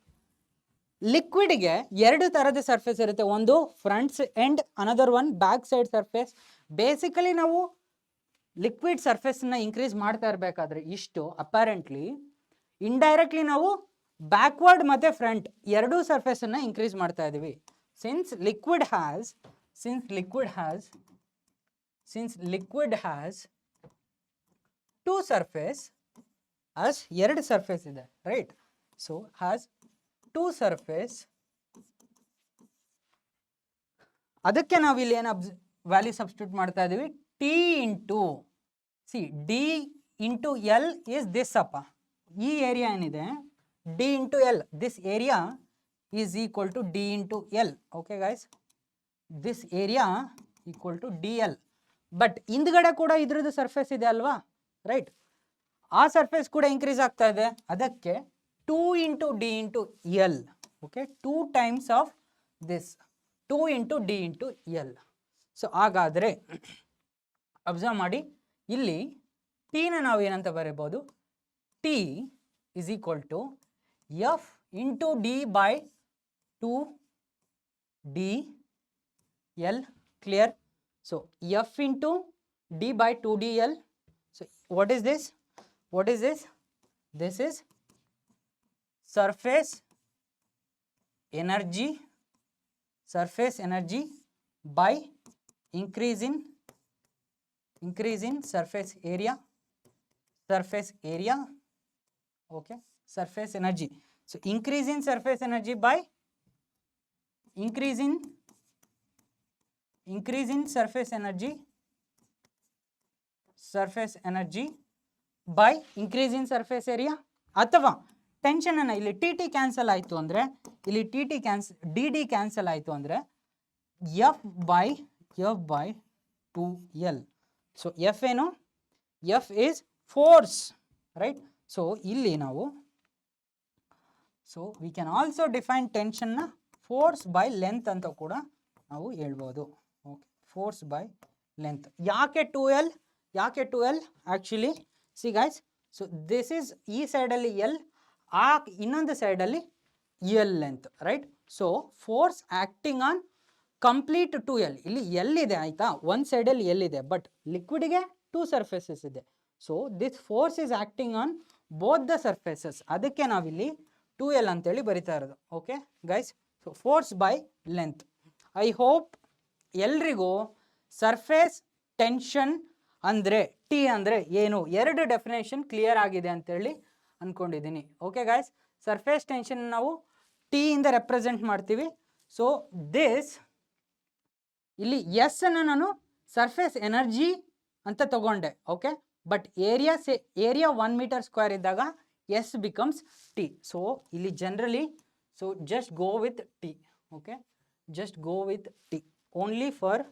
ಲಿಕ್ವಿಡ್ಗೆ ಎರಡು ಥರದ ಸರ್ಫೇಸ್ ಇರುತ್ತೆ, ಒಂದು fronts end, another one back side surface. Basically ನಾವು ಲಿಕ್ವಿಡ್ ಸರ್ಫೇಸನ್ನ ಇನ್ಕ್ರೀಸ್ ಮಾಡ್ತಾ ಇರಬೇಕಾದ್ರೆ ಇಷ್ಟು ಅಪಾರೆಂಟ್ಲಿ, ಇಂಡೈರೆಕ್ಟ್ಲಿ ನಾವು ಬ್ಯಾಕ್ವರ್ಡ್ ಮತ್ತು ಫ್ರಂಟ್ ಎರಡೂ ಸರ್ಫೇಸನ್ನು ಇನ್ಕ್ರೀಸ್ ಮಾಡ್ತಾ ಇದ್ದೀವಿ. Since liquid has two surface, as ಎರಡು ಸರ್ಫೇಸ್ ಇದೆ, right? So has two surface. ಅದಕ್ಕೆ ನಾವು ಇಲ್ಲಿ ಏನು ವ್ಯಾಲ್ಯೂ ಸಬ್ಸ್ಟಿಟ್ಯೂಟ್ ಮಾಡ್ತಾ ಇದ್ದೀವಿ? T into C D into L is this ಅಪ್ಪ. ಈ ಏರಿಯಾ ಏನಿದೆ D into L, this area is equal to D into L. Okay guys, this area equal to D L. But ಹಿಂದ್ಗಡೆ ಕೂಡ ಇದ್ರದ್ದು ಸರ್ಫೇಸ್ ಇದೆ ಅಲ್ವಾ, ರೈಟ್? ಆ ಸರ್ಫೇಸ್ ಕೂಡ ಇನ್ಕ್ರೀಸ್ ಆಗ್ತಾ ಇದೆ, ಅದಕ್ಕೆ 2 into D into L. Okay, 2 times of this, 2 into D into L. So ಹಾಗಾದರೆ ಅಬ್ಸರ್ವ್ ಮಾಡಿ, ಇಲ್ಲಿ ಟಿನ ನಾವು ಏನಂತ ಬರೀಬೋದು, T is equal to F into D by 2 D L. Clear? So F into D by 2 D L. So what is this? What is this? This is surface energy by increase in surface area. Okay, surface energy. So increase in surface energy by increase in surface energy by increase in surface area. ಅಥವಾ ಟೆನ್ಷನ್ ಅನ್ನ ಇಲ್ಲಿ ಟಿ ಟಿ ಕ್ಯಾನ್ಸಲ್ ಆಯಿತು ಅಂದರೆ, ಇಲ್ಲಿ T T D D cancel ಆಯಿತು ಅಂದರೆ F by 2 L. So F ಏನು? F is force, right? So ಇಲ್ಲಿ ನಾವು ವಿ ಕ್ಯಾನ್ ಆಲ್ಸೋ ಡಿಫೈನ್ ಟೆನ್ಷನ್ನ ಫೋರ್ಸ್ ಬೈ ಲೆಂತ್ ಅಂತ ಕೂಡ ನಾವು ಹೇಳ್ಬೋದು. Okay, force by length. ಯಾಕೆ 2L? Actually see guys, so this is ಈ ಸೈಡಲ್ಲಿ ಎಲ್, ಆ ಇನ್ನೊಂದು ಸೈಡಲ್ಲಿ L length, right? So force acting on complete 2L. ಇಲ್ಲಿ ಎಲ್ ಇದೆ ಆಯಿತಾ, ಒಂದು ಸೈಡಲ್ಲಿ ಎಲ್ ಇದೆ, ಬಟ್ ಲಿಕ್ವಿಡ್ಗೆ 2 ಸರ್ಫೇಸಸ್ ಇದೆ. So this force is acting on both the surfaces, ಅದಕ್ಕೆ ನಾವಿಲ್ಲಿ 2L ಅಂತೇಳಿ ಬರಿತಾ ಇರೋದು. Okay guys, so force by length. I hope ಎಲ್ರಿಗೂ ಸರ್ಫೇಸ್ ಟೆನ್ಷನ್ ಅಂದರೆ ಟಿ ಅಂದರೆ ಏನು, 2 ಡೆಫಿನೇಷನ್ ಕ್ಲಿಯರ್ ಆಗಿದೆ ಅಂತೇಳಿ ಅಂದ್ಕೊಂಡಿದ್ದೀನಿ. ಓಕೆ ಗೈಸ್, ಸರ್ಫೇಸ್ ಟೆನ್ಷನ್ ನಾವು ಟಿ ಇಂದ ರೆಪ್ರೆಸೆಂಟ್ ಮಾಡ್ತೀವಿ. ಸೊ ದಿಸ್ ಇಲ್ಲಿ ಎಸ್ ಅನ್ನು ನಾನು ಸರ್ಫೇಸ್ ಎನರ್ಜಿ ಅಂತ ತಗೊಂಡೆ. Okay, but area 1 metre square ಇದ್ದಾಗ ಎಸ್ ಬಿಕಮ್ಸ್ ಟಿ. ಸೊ ಇಲ್ಲಿ generally just go with T. Okay, just go with T only for,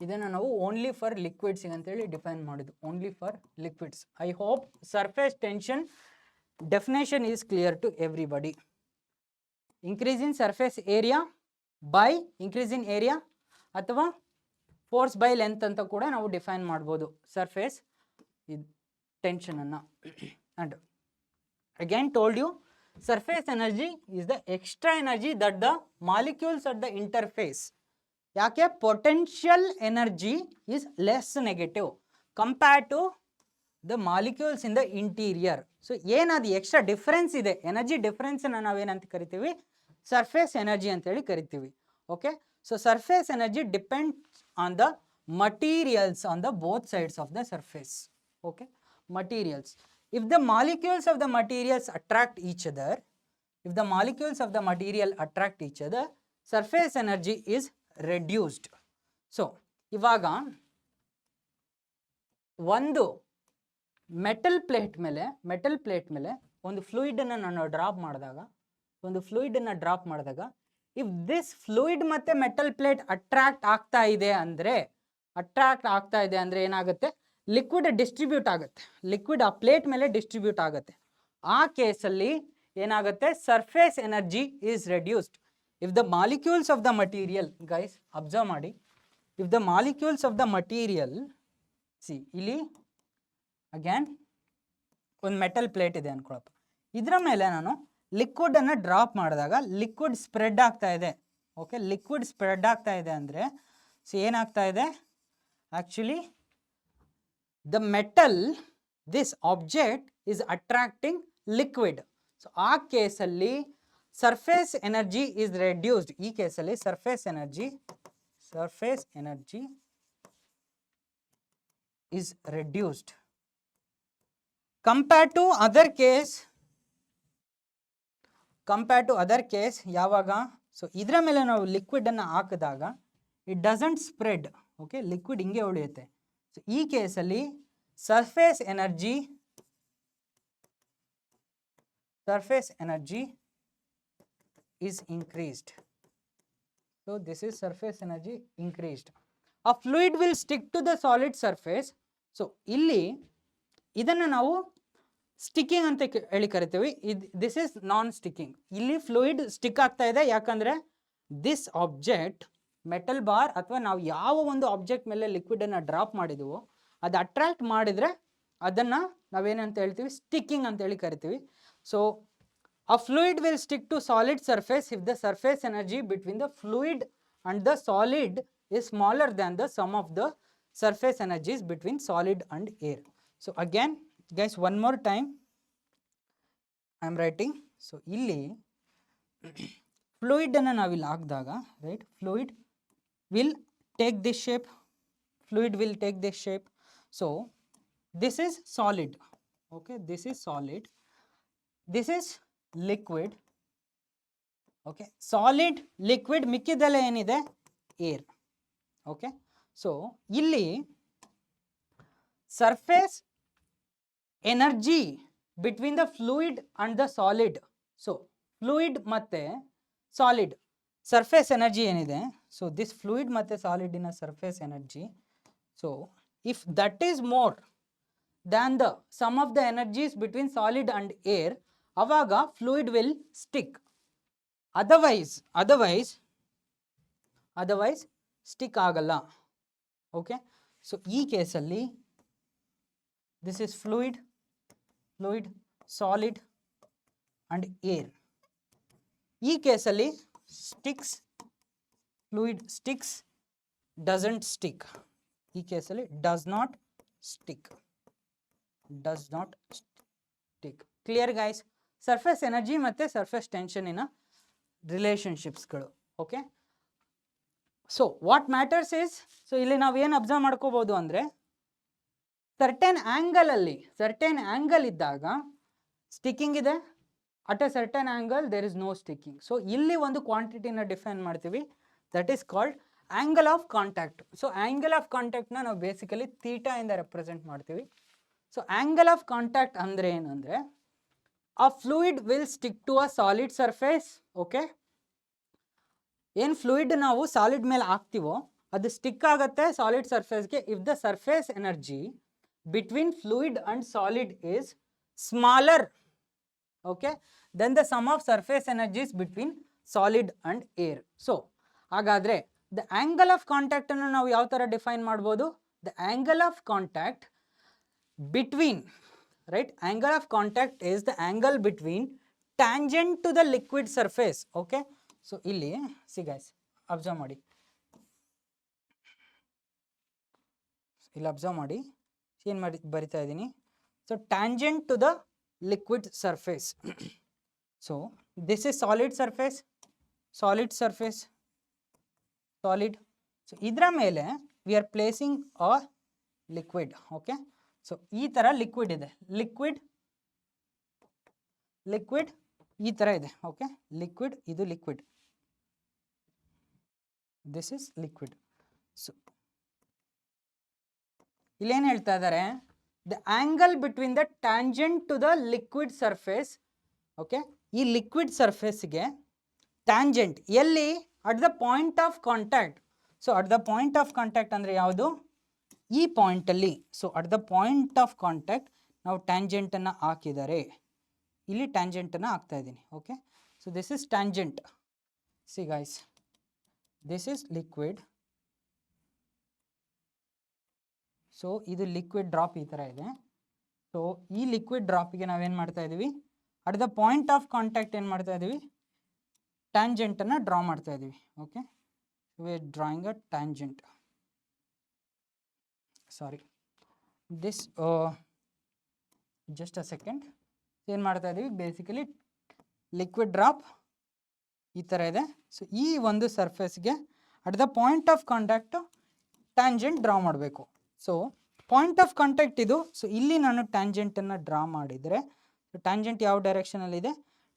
ಇದನ್ನು ನಾವು ಓನ್ಲಿ ಫಾರ್ ಲಿಕ್ವಿಡ್ಸಿಗೆ ಅಂತೇಳಿ ಡಿಫೈನ್ ಮಾಡಿದ್ದು, only for liquids. I hope surface tension definition is clear to everybody. Increase in surface area by increase in area, ಅಥವಾ ಫೋರ್ಸ್ ಬೈ ಲೆಂತ್ ಅಂತ ಕೂಡ ನಾವು ಡಿಫೈನ್ ಮಾಡ್ಬೋದು ಸರ್ಫೇಸ್ ಟೆನ್ಷನನ್ನು. And again told you, surface energy is the extra energy that the molecules at the interface. ಯಾಕೆ? potential energy is less negative compared to the molecules in the interior. So ಏನದು ಎಕ್ಸ್ಟ್ರಾ ಡಿಫ್ರೆನ್ಸ್ ಇದೆ, ಎನರ್ಜಿ ಡಿಫ್ರೆನ್ಸನ್ನು ನಾವೇನಂತ ಕರಿತೀವಿ? ಸರ್ಫೇಸ್ ಎನರ್ಜಿ ಅಂತೇಳಿ ಕರಿತೀವಿ. Okay, so surface energy depends on the materials on the both sides of the surface. Okay, materials. If the molecules of the materials attract each other, surface energy is reduced. So ಇವಾಗ ಒಂದು ಮೆಟಲ್ ಪ್ಲೇಟ್ ಮೇಲೆ ಒಂದು ಫ್ಲೂಯಿಡನ್ನು ನಾನು ಡ್ರಾಪ್ ಮಾಡಿದಾಗ ಇಫ್ ದಿಸ್ ಫ್ಲೂಯಿಡ್ ಮತ್ತು ಮೆಟಲ್ ಪ್ಲೇಟ್ ಅಟ್ರಾಕ್ಟ್ ಆಗ್ತಾ ಇದೆ ಅಂದರೆ ಏನಾಗುತ್ತೆ? ಲಿಕ್ವಿಡ್ ಡಿಸ್ಟ್ರಿಬ್ಯೂಟ್ ಆಗುತ್ತೆ, ಲಿಕ್ವಿಡ್ ಆ ಪ್ಲೇಟ್ ಮೇಲೆ ಡಿಸ್ಟ್ರಿಬ್ಯೂಟ್ ಆಗುತ್ತೆ. ಆ ಕೇಸಲ್ಲಿ ಏನಾಗುತ್ತೆ? Surface energy is reduced. If the molecules of the material, guys observe ಮಾಡಿ, if the molecules of the material, see ಇಲ್ಲಿ ಅಗ್ಯಾನ್ ಒಂದು ಮೆಟಲ್ ಪ್ಲೇಟ್ ಇದೆ ಅನ್ಕೊಳಪ್ಪ, ಇದರ ಮೇಲೆ ನಾನು ಲಿಕ್ವಿಡನ್ನು ಡ್ರಾಪ್ ಮಾಡಿದಾಗ ಲಿಕ್ವಿಡ್ ಸ್ಪ್ರೆಡ್ ಆಗ್ತಾ ಇದೆ. ಓಕೆ, ಲಿಕ್ವಿಡ್ ಸ್ಪ್ರೆಡ್ ಆಗ್ತಾ ಇದೆ ಅಂದರೆ ಸೊ ಏನಾಗ್ತಾ ಇದೆ? Actually the metal, this object is attracting liquid. So ಆ ಕೇಸಲ್ಲಿ ಸರ್ಫೇಸ್ ಎನರ್ಜಿ is reduced. ಈ ಕೇಸಲ್ಲಿ surface energy is reduced compared to other case. ಯಾವಾಗ? ಸೊ ಇದರ ಮೇಲೆ ನಾವು ಲಿಕ್ವಿಡನ್ನು ಹಾಕಿದಾಗ it doesn't spread. Okay, liquid ಹಿಂಗೆ ಉಳಿಯುತ್ತೆ. ಸೊ ಈ ಕೇಸಲ್ಲಿ surface energy is increased. So this is surface energy increased. A fluid will stick to the solid surface. So ಇಲ್ಲಿ ಇದನ್ನು ನಾವು ಸ್ಟಿಕ್ಕಿಂಗ್ ಅಂತ ಹೇಳಿ ಕರಿತೀವಿ. This is non sticking. ಇಲ್ಲಿ ಫ್ಲೂಯಿಡ್ ಸ್ಟಿಕ್ ಆಗ್ತಾ ಇದೆ, ಯಾಕಂದರೆ ದಿಸ್ ಆಬ್ಜೆಕ್ಟ್ ಮೆಟಲ್ ಬಾರ್ ಅಥವಾ ನಾವು ಯಾವ ಒಂದು ಆಬ್ಜೆಕ್ಟ್ ಮೇಲೆ ಲಿಕ್ವಿಡನ್ನು ಡ್ರಾಪ್ ಮಾಡಿದೀವೋ ಅದು ಅಟ್ರಾಕ್ಟ್ ಮಾಡಿದರೆ ಅದನ್ನು ನಾವೇನಂತ ಹೇಳ್ತೀವಿ, ಸ್ಟಿಕ್ಕಿಂಗ್ ಅಂತ ಹೇಳಿ ಕರಿತೀವಿ. So a fluid will stick to solid surface if the surface energy between the fluid and the solid is smaller than the sum of the surface energies between solid and air. So again guys, one more time I am writing. So illi fluid anna navu illi hagdaga, right, fluid will take this shape, fluid will take this shape. So this is solid, okay, this is solid, this is liquid, okay, solid, liquid, ಮಿಕ್ಕಿದೆಲ್ಲ ಏನಿದೆ ಏರ್. ಓಕೆ, ಸೊ ಇಲ್ಲಿ surface energy between the fluid and the solid. So fluid ಮತ್ತೆ ಸಾಲಿಡ್ ಸರ್ಫೇಸ್ ಎನರ್ಜಿ ಏನಿದೆ, ಸೊ ದಿಸ್ ಫ್ಲೂಯಿಡ್ ಮತ್ತೆ ಸಾಲಿಡಿನ surface energy, so if that is more than the sum of the energies between solid and air, ಅವಾಗ fluid will stick. Otherwise stick ಆಗಲ್ಲ. ಓಕೆ, ಸೊ ಈ ಕೇಸಲ್ಲಿ this is fluid, solid and air. ಈ ಕೇಸಲ್ಲಿ sticks, fluid sticks, doesn't stick. ಈ ಕೇಸಲ್ಲಿ does not stick. Clear guys? Surface energy ಮತ್ತು ಸರ್ಫೇಸ್ ಟೆನ್ಷನಿನ ರಿಲೇಷನ್ಶಿಪ್ಸ್ಗಳು. Okay, so what matters is, so ಇಲ್ಲಿ ನಾವು ಏನು ಅಬ್ಸರ್ವ್ ಮಾಡ್ಕೋಬೋದು ಅಂದರೆ, ಸರ್ಟೆನ್ ಆ್ಯಂಗಲ್ ಇದ್ದಾಗ ಸ್ಟಿಕ್ಕಿಂಗ್ ಇದೆ, at a certain angle there is no sticking. So ಇಲ್ಲಿ ಒಂದು ಕ್ವಾಂಟಿಟಿನ ಡಿಫೈನ್ ಮಾಡ್ತೀವಿ, that is called angle of contact. So angle of ಕಾಂಟ್ಯಾಕ್ಟ್ನ ನಾವು ಬೇಸಿಕಲಿ ಥೀಟಾ ಇಂದ ರೆಪ್ರೆಸೆಂಟ್ ಮಾಡ್ತೀವಿ. ಸೊ ಆ್ಯಂಗಲ್ ಆಫ್ ಕಾಂಟ್ಯಾಕ್ಟ್ ಅಂದರೆ ಏನಂದರೆ, a fluid will stick to a solid surface. Okay, ಏನು ಫ್ಲೂಯಿಡ್ ನಾವು ಸಾಲಿಡ್ ಮೇಲೆ ಹಾಕ್ತೀವೋ ಅದು ಸ್ಟಿಕ್ ಆಗುತ್ತೆ ಸಾಲಿಡ್ ಸರ್ಫೇಸ್ಗೆ if the surface energy between fluid and solid is smaller, okay, then the sum of surface energies between solid and air. So ಹಾಗಾದರೆ ದ ಆ್ಯಂಗಲ್ ಆಫ್ ಕಾಂಟ್ಯಾಕ್ಟನ್ನು ನಾವು ಯಾವ ಥರ ಡಿಫೈನ್ ಮಾಡ್ಬೋದು? The angle of contact between, right, angle of contact is the angle between tangent to the liquid surface. Okay, so illi see guys, observe ಮಾಡಿ, ಇಲ್ಲಿ ಅಬ್ಸರ್ವ್ ಮಾಡಿ ಏನು ಬರಿತಾ ಇದ್ದೀನಿ. So tangent to the liquid surface. So this is solid surface, solid. So ಇದರ ಮೇಲೆ we are placing a liquid. Okay, so ಈ ಥರ ಲಿಕ್ವಿಡ್ ಇದೆ, ಲಿಕ್ವಿಡ್ ಈ ಥರ ಇದೆ. ಓಕೆ, ಲಿಕ್ವಿಡ್, ಇದು liquid, this is liquid. So ಇಲ್ಲೇನು ಹೇಳ್ತಾ ಇದ್ದಾರೆ, the angle between the tangent to the liquid surface. Okay, ಈ ಲಿಕ್ವಿಡ್ ಸರ್ಫೇಸ್ಗೆ ಟ್ಯಾಂಜೆಂಟ್ ಎಲ್ಲಿ? At the point of contact. So at the point of contact ಅಂದರೆ ಯಾವುದು? ಈ ಪಾಯಿಂಟಲ್ಲಿ. So at the point of contact ನಾವು ಟ್ಯಾಂಜೆಂಟನ್ನು ಹಾಕಿದ್ದಾರೆ, ಇಲ್ಲಿ ಟ್ಯಾಂಜೆಂಟನ್ನು ಹಾಕ್ತಾ ಇದ್ದೀನಿ. Okay, so this is tangent. C guys, this is liquid. So ಇದು ಲಿಕ್ವಿಡ್ ಡ್ರಾಪ್ ಈ ಥರ ಇದೆ. ಸೊ ಈ ಲಿಕ್ವಿಡ್ ಡ್ರಾಪಿಗೆ ನಾವೇನು ಮಾಡ್ತಾ ಇದ್ದೀವಿ? At the point of contact ಏನು ಮಾಡ್ತಾ ಇದ್ದೀವಿ? ಟ್ಯಾಂಜೆಂಟನ್ನು ಡ್ರಾ ಮಾಡ್ತಾ ಇದ್ದೀವಿ. Okay, we are drawing a tangent. Sorry, this just a second. ಏನು ಮಾಡ್ತಾ ಇದ್ದೀವಿ? ಬೇಸಿಕಲಿ ಲಿಕ್ವಿಡ್ ಡ್ರಾಪ್ ಈ ಥರ ಇದೆ. ಸೊ ಈ ಒಂದು ಸರ್ಫೇಸ್ಗೆ at the point of contact tangent draw ಮಾಡಬೇಕು. ಸೊ ಪಾಯಿಂಟ್ ಆಫ್ ಕಾಂಟ್ಯಾಕ್ಟ್ ಇದು. ಸೊ ಇಲ್ಲಿ ನಾನು ಟ್ಯಾಂಜೆಂಟನ್ನು ಡ್ರಾ ಮಾಡಿದರೆ, ಟ್ಯಾಂಜೆಂಟ್ ಯಾವ ಡೈರೆಕ್ಷನಲ್ಲಿದೆ?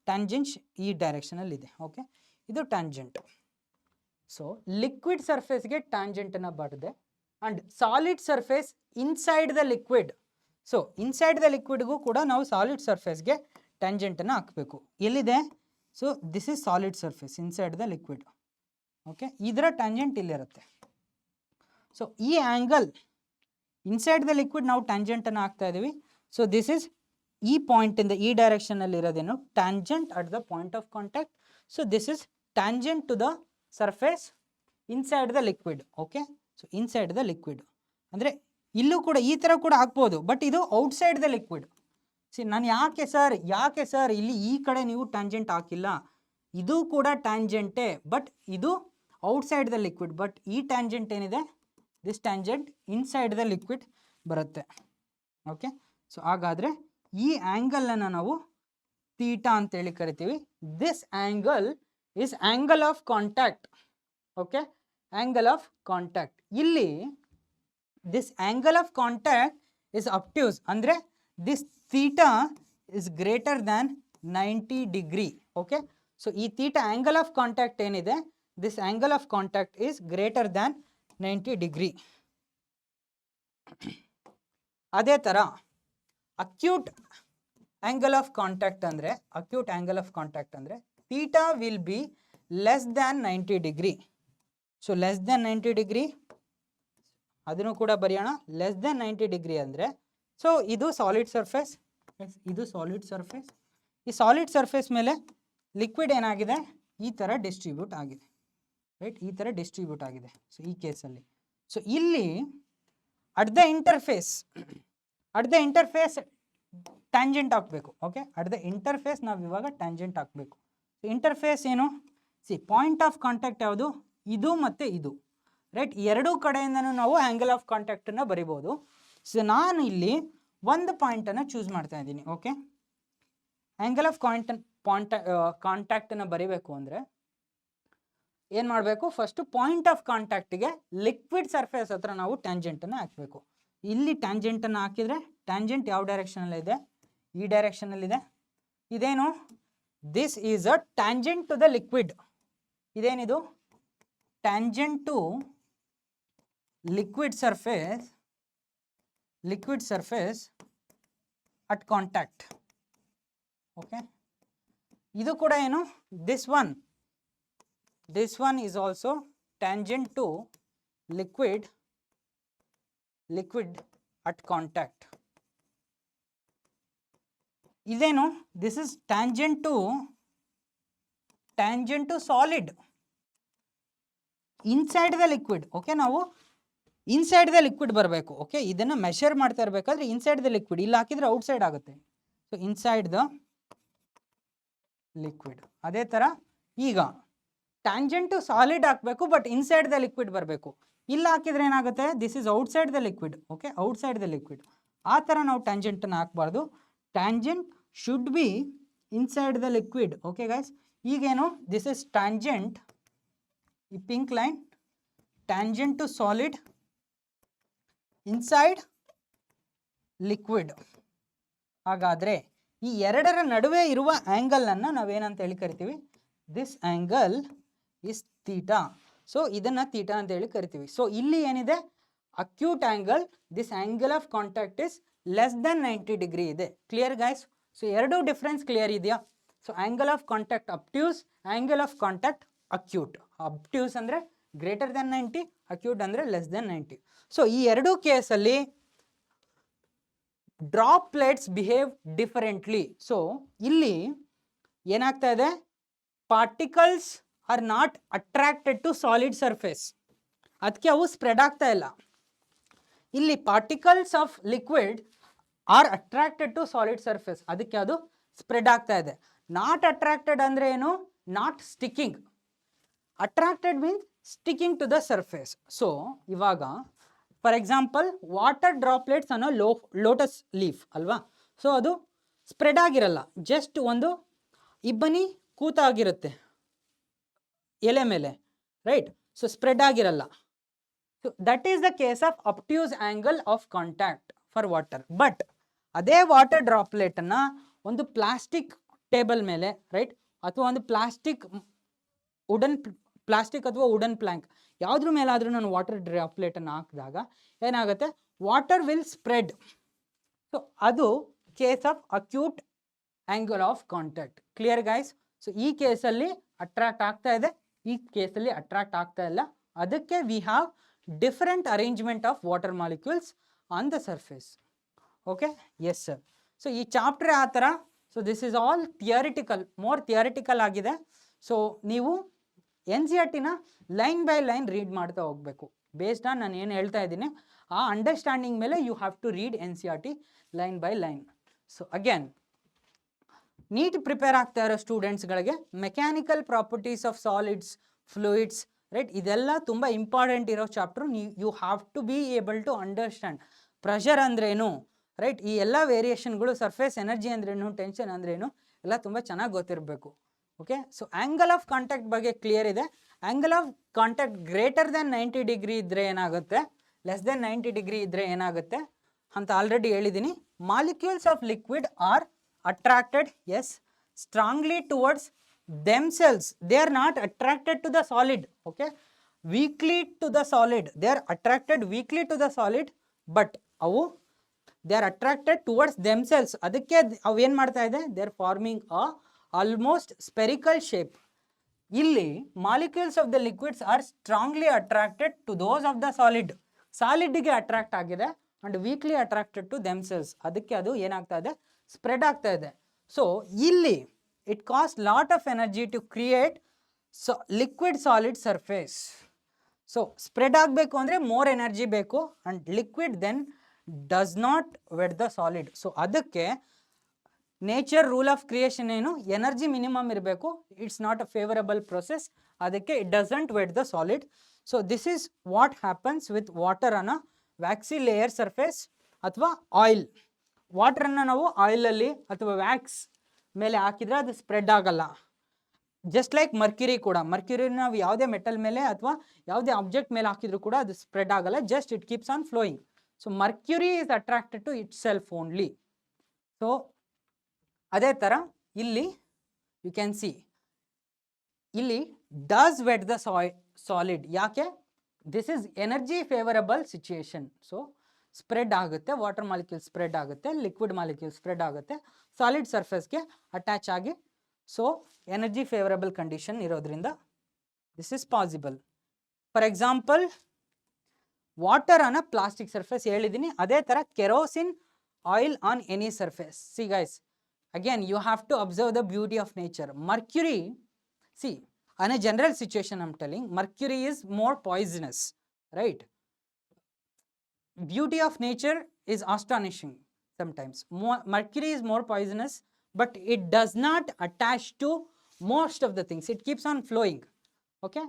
ಟ್ಯಾಂಜೆಂಟ್ ಈ ಡೈರೆಕ್ಷನಲ್ಲಿದೆ. ಓಕೆ, ಇದು ಟ್ಯಾಂಜೆಂಟ್. ಸೊ ಲಿಕ್ವಿಡ್ ಸರ್ಫೇಸ್ಗೆ ಟ್ಯಾಂಜೆಂಟನ್ನು ಬರೆದೆ, and solid surface inside the liquid. So inside the ಲಿಕ್ವಿಡ್ಗೂ ಕೂಡ ನಾವು ಸಾಲಿಡ್ ಸರ್ಫೇಸ್ಗೆ ಟ್ಯಾಂಜೆಂಟನ್ನು ಹಾಕಬೇಕು. ಎಲ್ಲಿದೆ? So this is solid surface inside the liquid. Okay, ಇದರ ಟ್ಯಾಂಜೆಂಟ್ ಇಲ್ಲಿರುತ್ತೆ. ಸೊ ಈ ಆ್ಯಂಗಲ್ ಇನ್ಸೈಡ್ ದ ಲಿಕ್ವಿಡ್ ನಾವು ಟ್ಯಾಂಜೆಂಟನ್ನು ಹಾಕ್ತಾ ಇದ್ದೀವಿ. ಸೊ ದಿಸ್ ಇಸ್ ಈ ಪಾಯಿಂಟ್ ಇಂದ ಈ ಡೈರೆಕ್ಷನ್ ಅಲ್ಲಿ ಇರೋದೇನು tangent at the point of contact. So this is tangent to the surface inside the liquid. Okay, so inside the liquid ಅಂದರೆ ಇಲ್ಲೂ ಕೂಡ ಈ ಥರ ಕೂಡ ಹಾಕ್ಬೋದು, ಬಟ್ ಇದು ಔಟ್ಸೈಡ್ ದ ಲಿಕ್ವಿಡ್. ನಾನು ಯಾಕೆ ಸರ್ ಇಲ್ಲಿ ಈ ಕಡೆ ನೀವು ಟ್ಯಾಂಜೆಂಟ್ ಹಾಕಿಲ್ಲ, ಇದು ಕೂಡ ಟ್ಯಾಂಜೆಂಟೇ, ಬಟ್ ಇದು ಔಟ್ಸೈಡ್ ದ ಲಿಕ್ವಿಡ್. ಬಟ್ ಈ ಟ್ಯಾಂಜೆಂಟ್ ಏನಿದೆ, this tangent inside the liquid ಬರುತ್ತೆ. ಓಕೆ, ಸೊ ಹಾಗಾದರೆ ಈ ಆ್ಯಂಗಲನ್ನು ನಾವು ಥೀಟಾ ಅಂತೇಳಿ ಕರಿತೀವಿ. This angle is angle of contact. Okay, angle of contact. ಇಲ್ಲಿ this angle of contact is obtuse, ಅಂದರೆ this theta is greater than 90 degree. Okay, so ಈ ಥೀಟಾ ಆ್ಯಂಗಲ್ ಆಫ್ ಕಾಂಟ್ಯಾಕ್ಟ್ ಏನಿದೆ, this angle of contact is greater than 90 degree. ಅದೇ ಥರ ಅಕ್ಯೂಟ್ ಆ್ಯಂಗಲ್ ಆಫ್ ಕಾಂಟ್ಯಾಕ್ಟ್ ಅಂದರೆ theta will be less than 90 degree. So less than 90 degree ಅದನ್ನು ಕೂಡ ಬರೆಯೋಣ. ಲೆಸ್ ದ್ಯಾನ್ 90 ಡಿಗ್ರಿ ಅಂದರೆ, ಸೊ ಇದು ಸಾಲಿಡ್ ಸರ್ಫೇಸ್, ಈ ಸಾಲಿಡ್ ಸರ್ಫೇಸ್ ಮೇಲೆ ಲಿಕ್ವಿಡ್ ಏನಾಗಿದೆ, ಈ ಥರ ಡಿಸ್ಟ್ರಿಬ್ಯೂಟ್ ಆಗಿದೆ, ರೈಟ್, ಈ ಥರ ಡಿಸ್ಟ್ರಿಬ್ಯೂಟ್ ಆಗಿದೆ. ಸೊ ಈ ಕೇಸಲ್ಲಿ, ಸೊ ಇಲ್ಲಿ ಅಟ್ ದ ಇಂಟರ್ಫೇಸ್ ಟ್ಯಾಂಜೆಂಟ್ ಹಾಕಬೇಕು. ಓಕೆ, ಅಟ್ ದ ಇಂಟರ್ಫೇಸ್ ನಾವು ಇವಾಗ ಟ್ಯಾಂಜೆಂಟ್ ಹಾಕಬೇಕು. ಇಂಟರ್ಫೇಸ್ ಏನು, ಪಾಯಿಂಟ್ ಆಫ್ ಕಾಂಟ್ಯಾಕ್ಟ್ ಯಾವುದು, ಇದು ಮತ್ತು ಇದು, ರೈಟ್. ಎರಡೂ ಕಡೆಯಿಂದನೂ ನಾವು ಆ್ಯಂಗಲ್ ಆಫ್ ಕಾಂಟ್ಯಾಕ್ಟನ್ನು ಬರಿಬೋದು. ಸೊ ನಾನು ಇಲ್ಲಿ ಒಂದು ಪಾಯಿಂಟನ್ನು ಚೂಸ್ ಮಾಡ್ತಾ ಇದ್ದೀನಿ. ಓಕೆ, ಆ್ಯಂಗಲ್ ಆಫ್ ಕಾಂಟ್ಯಾಕ್ಟನ್ನು ಬರಿಬೇಕು ಅಂದರೆ ಏನು ಮಾಡಬೇಕು, ಫಸ್ಟು ಪಾಯಿಂಟ್ ಆಫ್ ಕಾಂಟ್ಯಾಕ್ಟಿಗೆ ಲಿಕ್ವಿಡ್ ಸರ್ಫೇಸ್ ಹತ್ರ ನಾವು ಟ್ಯಾಂಜೆಂಟನ್ನು ಹಾಕಬೇಕು. ಇಲ್ಲಿ ಟ್ಯಾಂಜೆಂಟನ್ನು ಹಾಕಿದರೆ ಟ್ಯಾಂಜೆಂಟ್ ಯಾವ ಡೈರೆಕ್ಷನಲ್ಲಿದೆ, ಈ ಡೈರೆಕ್ಷನಲ್ಲಿದೆ. ಇದೇನು, this is a tangent to the liquid. ಇದೇನಿದು, tangent to liquid surface at contact. Okay, ಇದು ಕೂಡ ಏನು, this one is also tangent to liquid at contact. ಇದೇನು, this is tangent to solid inside the liquid. Okay, ನಾವು ಇನ್ಸೈಡ್ ದ ಲಿಕ್ವಿಡ್ ಬರಬೇಕು. ಓಕೆ, ಇದನ್ನು ಮೆಷರ್ ಮಾಡ್ತಾ ಇರಬೇಕಾದ್ರೆ ಇನ್ಸೈಡ್ ದ ಲಿಕ್ವಿಡ್, ಇಲ್ಲಿ ಹಾಕಿದರೆ ಔಟ್ಸೈಡ್ ಆಗುತ್ತೆ. So inside the liquid. ಅದೇ ಥರ ಈಗ ಟ್ಯಾಂಜೆಂಟ್ ಟು ಸಾಲಿಡ್ ಹಾಕಬೇಕು, ಬಟ್ ಇನ್ಸೈಡ್ ದ ಲಿಕ್ವಿಡ್ ಬರಬೇಕು. ಇಲ್ಲಿ ಹಾಕಿದ್ರೆ ಏನಾಗುತ್ತೆ, this is outside the liquid. Okay, outside the liquid. ಆ ಥರ ನಾವು ಟ್ಯಾಂಜೆಂಟನ್ನು ಹಾಕಬಾರ್ದು. Tangent should be inside the liquid. Okay guys, ಈಗೇನು, ದಿಸ್ ಇಸ್ ಟ್ಯಾಂಜೆಂಟ್, ಈ pink line, tangent to solid inside liquid. ಹಾಗಾದರೆ ಈ ಎರಡರ ನಡುವೆ ಇರುವ ಆ್ಯಂಗಲನ್ನು ನಾವೇನಂತ ಹೇಳಿ ಕರಿತೀವಿ, this angle is theta. So ಇದನ್ನು ಥೀಟಾ ಅಂತ ಹೇಳಿ ಕರಿತೀವಿ. ಸೊ ಇಲ್ಲಿ ಏನಿದೆ, acute angle, this angle of contact is less then 90 degree ಇದೆ. Clear guys? ಸೊ ಎರಡೂ ಡಿಫ್ರೆನ್ಸ್ ಕ್ಲಿಯರ್ ಇದೆಯಾ? So angle of contact obtuse, angle of contact acute. Obtuse ಅಂದರೆ ಗ್ರೇಟರ್ ದೆನ್ 90, ಅಕ್ಯೂಟ್ ಅಂದರೆ ಲೆಸ್ ದೆನ್ 90. ಸೊ ಈ ಎರಡೂ ಕೇಸಲ್ಲಿ ಡ್ರಾಪ್ಲೆಟ್ಸ್ ಬಿಹೇವ್ ಡಿಫರೆಂಟ್ಲಿ. ಸೊ ಇಲ್ಲಿ ಏನಾಗ್ತಾ ಇದೆ, particles are not attracted to solid surface, ಅದಕ್ಕೆ ಅವು ಸ್ಪ್ರೆಡ್ ಆಗ್ತಾ ಇಲ್ಲ. ಇಲ್ಲಿ particles of liquid are attracted to solid surface, ಅದಕ್ಕೆ ಅದು ಸ್ಪ್ರೆಡ್ ಆಗ್ತಾ ಇದೆ. ನಾಟ್ ಅಟ್ರಾಕ್ಟೆಡ್ ಅಂದರೆ ಏನು, not sticking. Attracted means sticking to the surface. So ಇವಾಗ ಫಾರ್ ಎಕ್ಸಾಂಪಲ್ ವಾಟರ್ ಡ್ರಾಪ್ಲೆಟ್ಸ್ ಅನ್ನೋ ಲೋಟಸ್ ಲೀಫ್ ಅಲ್ವಾ, ಸೊ ಅದು ಸ್ಪ್ರೆಡ್ ಆಗಿರಲ್ಲ, ಜಸ್ಟ್ ಒಂದು ಇಬ್ಬನಿ ಕೂತಾಗಿರುತ್ತೆ ಎಲೆ ಮೇಲೆ, ರೈಟ್? ಸೊ ಸ್ಪ್ರೆಡ್ ಆಗಿರಲ್ಲ. So that is the case of obtuse angle of contact for water. But ಅದೇ ವಾಟರ್ ಡ್ರಾಪ್ಲೆಟನ್ನು ಒಂದು ಪ್ಲಾಸ್ಟಿಕ್ ಟೇಬಲ್ ಮೇಲೆ, ರೈಟ್, ಅಥವಾ ಒಂದು ಪ್ಲಾಸ್ಟಿಕ್ ಅಥವಾ ವುಡನ್ ಪ್ಲ್ಯಾಂಕ್ ಯಾವುದ್ರ ಮೇಲಾದರೂ ನಾನು ವಾಟರ್ ಡ್ರಾಪ್ಲೆಟನ್ನು ಹಾಕಿದಾಗ ಏನಾಗುತ್ತೆ, ವಾಟರ್ ವಿಲ್ ಸ್ಪ್ರೆಡ್. ಸೊ ಅದು case of acute angle of contact. Clear guys? So ಈ ಕೇಸಲ್ಲಿ ಅಟ್ರಾಕ್ಟ್ ಆಗ್ತಾ ಇದೆ, ಈ ಕೇಸಲ್ಲಿ ಅಟ್ರಾಕ್ಟ್ ಆಗ್ತಾ ಇಲ್ಲ. ಅದಕ್ಕೆ we have different arrangement of water molecules on the surface. Okay yes sir. So ಈ ಚಾಪ್ಟರ್ ಆ ಥರ. So this is all theoretical, more theoretical ಆಗಿದೆ. ಸೊ ನೀವು ಎನ್ ಸಿ ಆರ್ ಟಿನ ಲೈನ್ ಬೈ ಲೈನ್ ರೀಡ್ ಮಾಡ್ತಾ ಹೋಗಬೇಕು. ಬೇಸ್ಡ್ ಆನ್ ನಾನು ಏನು ಹೇಳ್ತಾ ಇದ್ದೀನಿ ಆ ಅಂಡರ್ಸ್ಟ್ಯಾಂಡಿಂಗ್ ಮೇಲೆ you have to read N C R T line by line. So again NEET prepare ಆಗ್ತಾ ಇರೋ ಸ್ಟೂಡೆಂಟ್ಸ್ಗಳಿಗೆ mechanical properties of solids, fluids, right, ಇದೆಲ್ಲ ತುಂಬ ಇಂಪಾರ್ಟೆಂಟ್ ಇರೋ chapter. You have to be able to understand pressure ಅಂದ್ರೇನು, ರೈಟ್, ಈ ಎಲ್ಲ ವೇರಿಯೇಷನ್ಗಳು, ಸರ್ಫೇಸ್ ಎನರ್ಜಿ ಅಂದ್ರೇನು, ಟೆನ್ಷನ್ ಅಂದ್ರೇನು, ಎಲ್ಲ ತುಂಬ ಚೆನ್ನಾಗಿ ಗೊತ್ತಿರಬೇಕು. Okay, so angle of contact ಬಗ್ಗೆ ಕ್ಲಿಯರ್ ಇದೆ. Angle of contact greater then 90 degree ಇದ್ದರೆ ಏನಾಗುತ್ತೆ, ಲೆಸ್ ದೆನ್ 90 ಡಿಗ್ರಿ ಇದ್ದರೆ ಏನಾಗುತ್ತೆ ಅಂತ ಆಲ್ರೆಡಿ ಹೇಳಿದ್ದೀನಿ. Molecules of liquid are attracted, yes, strongly towards themselves. They are not attracted to the solid. Okay, weakly to the solid. They are attracted weakly to the solid, but avu they are attracted towards themselves. Adakke avu ಏನು ಮಾಡ್ತಾ ಇದೆ, they are forming a almost spherical shape. ಇಲ್ಲಿ molecules of the liquids are strongly attracted to those of the solid. ಸಾಲಿಡ್ಗೆ ಅಟ್ರಾಕ್ಟ್ ಆಗಿದೆ and weakly attracted to themselves. ಅದಕ್ಕೆ ಅದು ಏನಾಗ್ತಾ ಇದೆ, ಸ್ಪ್ರೆಡ್ ಆಗ್ತಾ ಇದೆ. ಸೊ ಇಲ್ಲಿ it cost lot of energy to create liquid solid surface. So spread ಆಗಬೇಕು ಅಂದರೆ ಮೋರ್ ಎನರ್ಜಿ ಬೇಕು and liquid then does not wet the solid. So ಅದಕ್ಕೆ ನೇಚರ್ ರೂಲ್ ಆಫ್ ಕ್ರಿಯೇಷನ್ ಏನು, ಎನರ್ಜಿ ಮಿನಿಮಮ್ ಇರಬೇಕು. It's not a favourable process, ಅದಕ್ಕೆ it doesn't wet the solid. So this is what happens with water on waxy layer surface ಅಥವಾ ಆಯಿಲ್. ವಾಟರನ್ನು ನಾವು ಆಯಿಲಲ್ಲಿ ಅಥವಾ ವ್ಯಾಕ್ಸ್ ಮೇಲೆ ಹಾಕಿದರೆ ಅದು ಸ್ಪ್ರೆಡ್ ಆಗಲ್ಲ. ಜಸ್ಟ್ ಲೈಕ್ ಮರ್ಕ್ಯುರಿ ಕೂಡ, ಮರ್ಕ್ಯುರಿ ನಾವು ಯಾವುದೇ ಮೆಟಲ್ ಮೇಲೆ ಅಥವಾ ಯಾವುದೇ ಆಬ್ಜೆಕ್ಟ್ ಮೇಲೆ ಹಾಕಿದ್ರು ಕೂಡ ಅದು ಸ್ಪ್ರೆಡ್ ಆಗಲ್ಲ, just it keeps on flowing. So mercury is attracted to itself only. So ಅದೇ ಥರ ಇಲ್ಲಿ ಯು ಕ್ಯಾನ್ ಸಿ ಇಲ್ಲಿ ಡಸ್ ವೆಟ್ ದ ಸಾಲಿಡ್. ಯಾಕೆ, this is energy favourable situation. So spread ಆಗುತ್ತೆ, ವಾಟರ್ ಮಾಲಿಕ್ಯೂಲ್ ಸ್ಪ್ರೆಡ್ ಆಗುತ್ತೆ, ಲಿಕ್ವಿಡ್ ಮಾಲಿಕ್ಯೂಲ್ ಸ್ಪ್ರೆಡ್ ಆಗುತ್ತೆ ಸಾಲಿಡ್ ಸರ್ಫೇಸ್ಗೆ ಅಟ್ಯಾಚ್ ಆಗಿ. ಸೊ ಎನರ್ಜಿ ಫೇವರಬಲ್ ಕಂಡೀಷನ್ ಇರೋದ್ರಿಂದ this is possible. For example water on a plastic surface ಹೇಳಿದ್ದೀನಿ, ಅದೇ ಥರ kerosene oil on any surface. C guys, again you have to observe the beauty of nature. Mercury, see, on a general situation I'm telling, mercury is more poisonous, right? Beauty of nature is astonishing sometimes. Mercury is more poisonous, but it does not attach to most of the things. It keeps on flowing. Okay,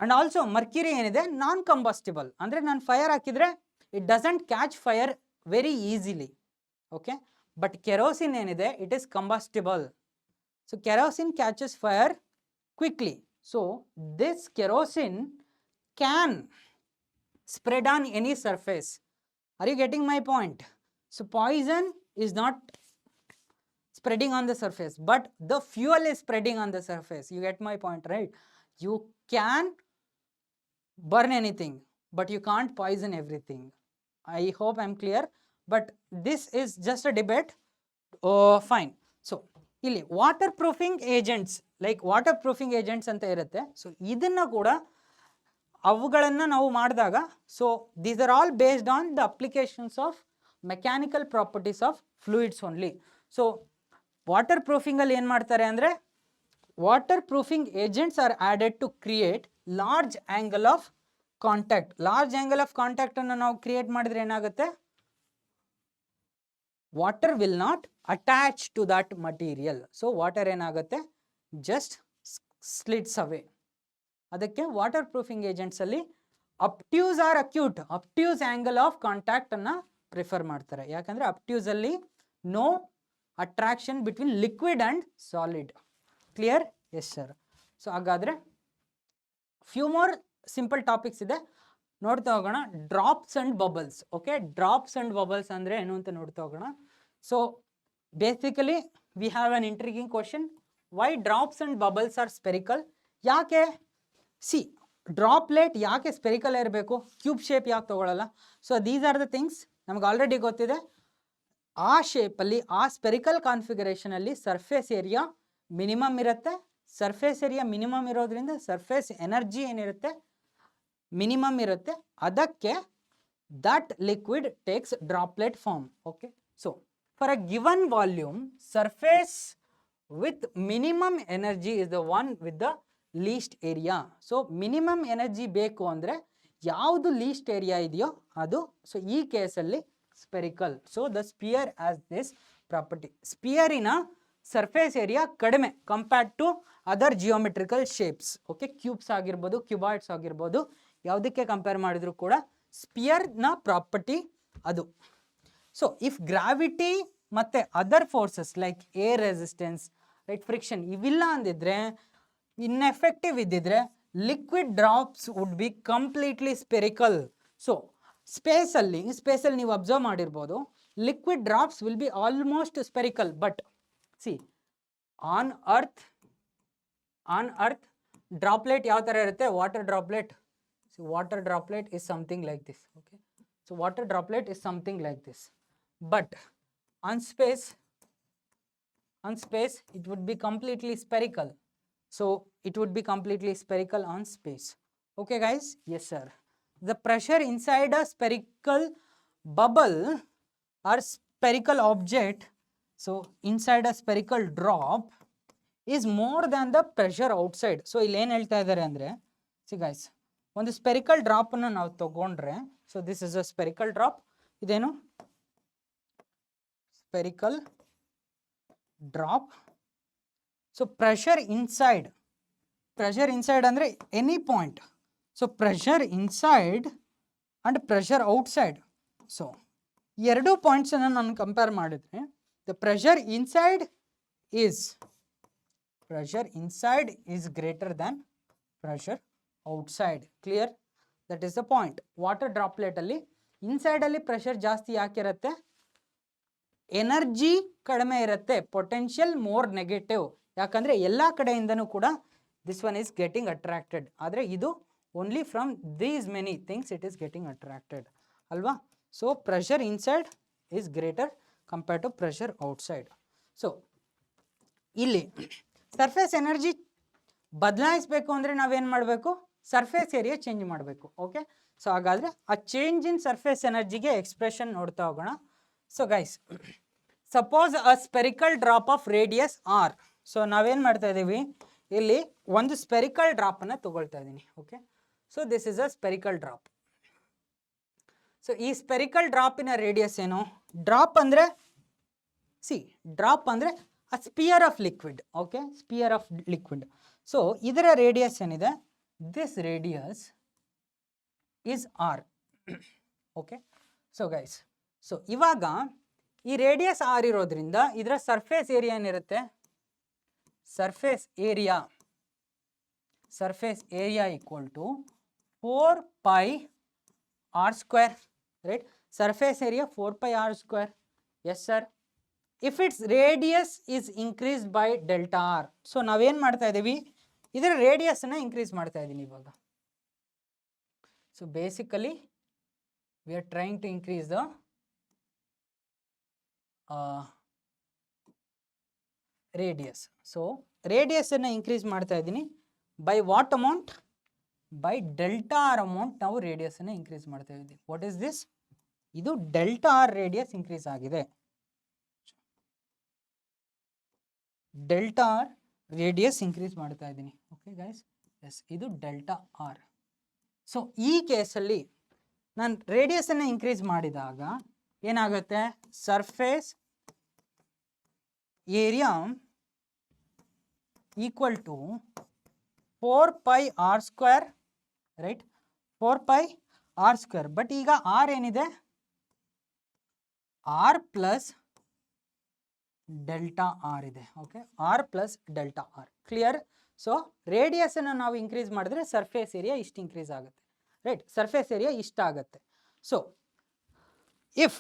and also mercury ಏನಿದೆ ನಾನ್ ಕಂಬಸ್ಟಿಬಲ್, ಅಂದರೆ ನಾನು ಫೈರ್ ಹಾಕಿದರೆ it doesn't catch fire very easily. Okay, but kerosene ಏನಿದೆ it is combustible. So kerosene catches fire quickly. So this kerosene can spread on any surface. Are you getting my point? So poison is not spreading on the surface, but the fuel is spreading on the surface. You get my point, right? You can burn anything, but you can't poison everything. I hope I'm clear. But this is just a debate. Oh, fine. So ಇಲ್ಲಿ waterproofing agents, like waterproofing agents ಅಂತ ಇರುತ್ತೆ. ಸೊ ಇದನ್ನು ಕೂಡ ಅವುಗಳನ್ನು ನಾವು ಮಾಡಿದಾಗ, so these are all based on the applications of mechanical properties of fluids only. So water ಪ್ರೂಫಿಂಗಲ್ಲಿ ಏನು ಮಾಡ್ತಾರೆ ಅಂದರೆ, waterproofing agents are added to create large angle of contact. Large angle of ಕಾಂಟ್ಯಾಕ್ಟನ್ನು ನಾವು ಕ್ರಿಯೇಟ್ ಮಾಡಿದ್ರೆ ಏನಾಗುತ್ತೆ, water will not attach to that material. So water ಏನಾಗುತ್ತೆ, just slits away. ಅದಕ್ಕೆ ವಾಟರ್ ಪ್ರೂಫಿಂಗ್ ಏಜೆಂಟ್ಸ್ ಅಲ್ಲಿ obtuse or acute, obtuse angle of contact ಅನ್ನ ಪ್ರಿಫರ್ ಮಾಡ್ತಾರೆ. ಯಾಕಂದ್ರೆ ಅಪ್ಟ್ಯೂಸ್ ಅಲ್ಲಿ no attraction between liquid and solid. Clear? Yes sir. So ಹಾಗಾದ್ರೆ ಫ್ಯೂ ಮೋರ್ ಸಿಂಪಲ್ ಟಾಪಿಕ್ಸ್ ಇದೆ, ನೋಡ್ತಾ ಹೋಗೋಣ. Drops and bubbles. Okay, drops and bubbles ಅಂದರೆ ಏನು ಅಂತ ನೋಡ್ತಾ ಹೋಗೋಣ. So basically we have an intriguing question, why drops and bubbles are spherical? ಯಾಕೆ ಸಿ ಡ್ರಾಪ್ಲೆಟ್ ಯಾಕೆ ಸ್ಪೆರಿಕಲ್ ಇರಬೇಕು, ಕ್ಯೂಬ್ ಶೇಪ್ ಯಾಕೆ ತೊಗೊಳ್ಳಲ್ಲ? So these are the things ನಮ್ಗೆ ಆಲ್ರೆಡಿ ಗೊತ್ತಿದೆ. ಆ ಶೇಪಲ್ಲಿ, ಆ ಸ್ಪೆರಿಕಲ್ ಕಾನ್ಫಿಗರೇಷನಲ್ಲಿ ಸರ್ಫೇಸ್ ಏರಿಯಾ ಮಿನಿಮಮ್ ಇರುತ್ತೆ. ಸರ್ಫೇಸ್ ಏರಿಯಾ ಮಿನಿಮಮ್ ಇರೋದ್ರಿಂದ ಸರ್ಫೇಸ್ ಎನರ್ಜಿ ಏನಿರುತ್ತೆ ಮಿನಿಮಮ್ ಇರುತ್ತೆ. ಅದಕ್ಕೆ that liquid takes droplet form. Okay, so for a given volume, surface with minimum energy is the one with the least area. So minimum energy ಬೇಕು ಅಂದರೆ ಯಾವುದು least area ಇದೆಯೋ ಅದು. ಸೊ ಈ ಕೇಸಲ್ಲಿ spherical. So the sphere has this property. ಸ್ಪಿಯರಿನ ಸರ್ಫೇಸ್ ಏರಿಯಾ ಕಡಿಮೆ compared to other geometrical shapes. Okay, cubes ಆಗಿರ್ಬೋದು, ಕ್ಯೂಬಾಯ್ಡ್ಸ್ ಆಗಿರ್ಬೋದು, ಯಾವುದಕ್ಕೆ ಕಂಪೇರ್ ಮಾಡಿದ್ರು ಕೂಡ ಸ್ಪಿಯರ್ನ ಪ್ರಾಪರ್ಟಿ ಅದು. ಸೊ ಇಫ್ ಗ್ರಾವಿಟಿ ಮತ್ತು other forces like air resistance, right, friction ಇವಿಲ್ಲ ಅಂದಿದ್ರೆ, ಇನ್ಎಫೆಕ್ಟಿವ್ ಇದ್ದಿದ್ರೆ, liquid drops would be completely spherical. So ಸ್ಪೇಸಲ್ಲಿ ನೀವು ಅಬ್ಸರ್ವ್ ಮಾಡಿರ್ಬೋದು, liquid drops will be almost spherical. But see on earth droplet ಯಾವ ಥರ ಇರುತ್ತೆ? Water droplet. Water droplet is something like this. Okay, so water droplet is something like this. But on space it would be completely spherical. So it would be completely spherical on space. Okay guys, yes sir. The pressure inside a spherical bubble or spherical object, so inside a spherical drop is more than the pressure outside. So ಇಲ್ಲಿ ಏನು ಹೇಳ್ತಾ ಇದ್ದಾರೆ ಅಂದರೆ, see guys, ಒಂದು ಸ್ಪೆರಿಕಲ್ ಡ್ರಾಪನ್ನು ನಾವು ತಗೊಂಡ್ರೆ, so this is a spherical drop. ಇದೇನು spherical drop. So pressure inside ಅಂದರೆ any point. So pressure inside and pressure outside. So ಎರಡು ಪಾಯಿಂಟ್ಸನ್ನು ನಾನು ಕಂಪೇರ್ ಮಾಡಿದರೆ, the pressure inside is greater than pressure outside. Clear? That is the point. Water droplet ಅಲ್ಲಿ ಇನ್ಸೈಡ್ ಅಲ್ಲಿ ಪ್ರೆಷರ್ ಜಾಸ್ತಿ ಯಾಕಿರುತ್ತೆ? ಎನರ್ಜಿ ಕಡಿಮೆ ಇರುತ್ತೆ, ಪೊಟೆನ್ಷಿಯಲ್ ಮೋರ್ ನೆಗೆಟಿವ್. ಯಾಕಂದ್ರೆ ಎಲ್ಲ ಕಡೆಯಿಂದನೂ ಕೂಡ this one is getting attracted. ಆದರೆ ಇದು only from these many things it is getting attracted ಅಲ್ವಾ? So pressure inside is greater compared to pressure outside. So ಇಲ್ಲಿ ಸರ್ಫೇಸ್ ಎನರ್ಜಿ ಬದಲಾಯಿಸಬೇಕು ಅಂದರೆ ನಾವೇನು ಮಾಡಬೇಕು? ಸರ್ಫೇಸ್ ಏರಿಯಾ ಚೇಂಜ್ ಮಾಡಬೇಕು. ಓಕೆ, ಸೊ ಹಾಗಾದರೆ ಆ ಚೇಂಜ್ ಇನ್ ಸರ್ಫೇಸ್ ಎನರ್ಜಿಗೆ ಎಕ್ಸ್ಪ್ರೆಷನ್ ನೋಡ್ತಾ ಹೋಗೋಣ. So guys, suppose a spherical drop of radius R. So ನಾವೇನು ಮಾಡ್ತಾ ಇದ್ದೀವಿ ಇಲ್ಲಿ? ಒಂದು ಸ್ಪೆರಿಕಲ್ ಡ್ರಾಪನ್ನು ತಗೊಳ್ತಾ ಇದ್ದೀನಿ. Okay, so this is a spherical drop. So ಈ ಸ್ಪೆರಿಕಲ್ ಡ್ರಾಪಿನ ರೇಡಿಯಸ್ ಏನು? ಡ್ರಾಪ್ ಅಂದರೆ a sphere of liquid. Okay, sphere of liquid. So ಇದರ ರೇಡಿಯಸ್ ಏನಿದೆ? this radius is r. Okay, so guys, so ಇವಾಗ ಈ ರೇಡಿಯಸ್ r ಇರೋದ್ರಿಂದ ಇದರ ಸರ್ಫೇಸ್ ಏರಿಯಾ ಏನಿರುತ್ತೆ? Surface area equal to 4 pi r square, right? Surface area 4 pi r square. Yes sir. If its radius is increased by delta r. So ನಾವೇನು ಮಾಡ್ತಾ ಇದ್ದೀವಿ? ಇದರ ರೇಡಿಯಸ್ನ ಇನ್ಕ್ರೀಸ್ ಮಾಡ್ತಾ ಇದ್ದೀನಿ ಇವಾಗ. So basically we are trying to increase the radius. So ರೇಡಿಯಸನ್ನು ಇನ್ಕ್ರೀಸ್ ಮಾಡ್ತಾ ಇದ್ದೀನಿ by what amount? By delta R amount ನಾವು ರೇಡಿಯಸನ್ನು ಇನ್ಕ್ರೀಸ್ ಮಾಡ್ತಾ ಇದ್ದೀವಿ. What is this? ಇದು ಡೆಲ್ಟಾ ಆರ್ ರೇಡಿಯಸ್ ಇನ್ಕ್ರೀಸ್ ಆಗಿದೆ. ಡೆಲ್ಟಾ ಆರ್ ರೇಡಿಯಸ್ ಇನ್ಕ್ರೀಸ್ ಮಾಡ್ತಾ ಇದ್ದೀನಿ. ಓಕೆ ಗೈಸ್, ಎಸ್, ಇದು ಡೆಲ್ಟಾ ಆರ್. ಸೊ ಈ ಕೇಸಲ್ಲಿ ನಾನು ರೇಡಿಯಸನ್ನು ಇನ್ಕ್ರೀಸ್ ಮಾಡಿದಾಗ ಏನಾಗುತ್ತೆ? Surface area equal to 4 pi r square, right? 4 pi r square. But ಈಗ ಆರ್ ಏನಿದೆ? ಆರ್ ಪ್ಲಸ್ ಡೆಲ್ಟಾ ಆರ್ ಇದೆ. Okay, R plus delta R. Clear? So ರೇಡಿಯಸನ್ನು ನಾವು ಇನ್ಕ್ರೀಸ್ ಮಾಡಿದ್ರೆ ಸರ್ಫೇಸ್ ಏರಿಯಾ ಇಷ್ಟು ಇನ್ಕ್ರೀಸ್ ಆಗುತ್ತೆ, ರೈಟ್? ಸರ್ಫೇಸ್ ಏರಿಯಾ ಇಷ್ಟ ಆಗುತ್ತೆ. So if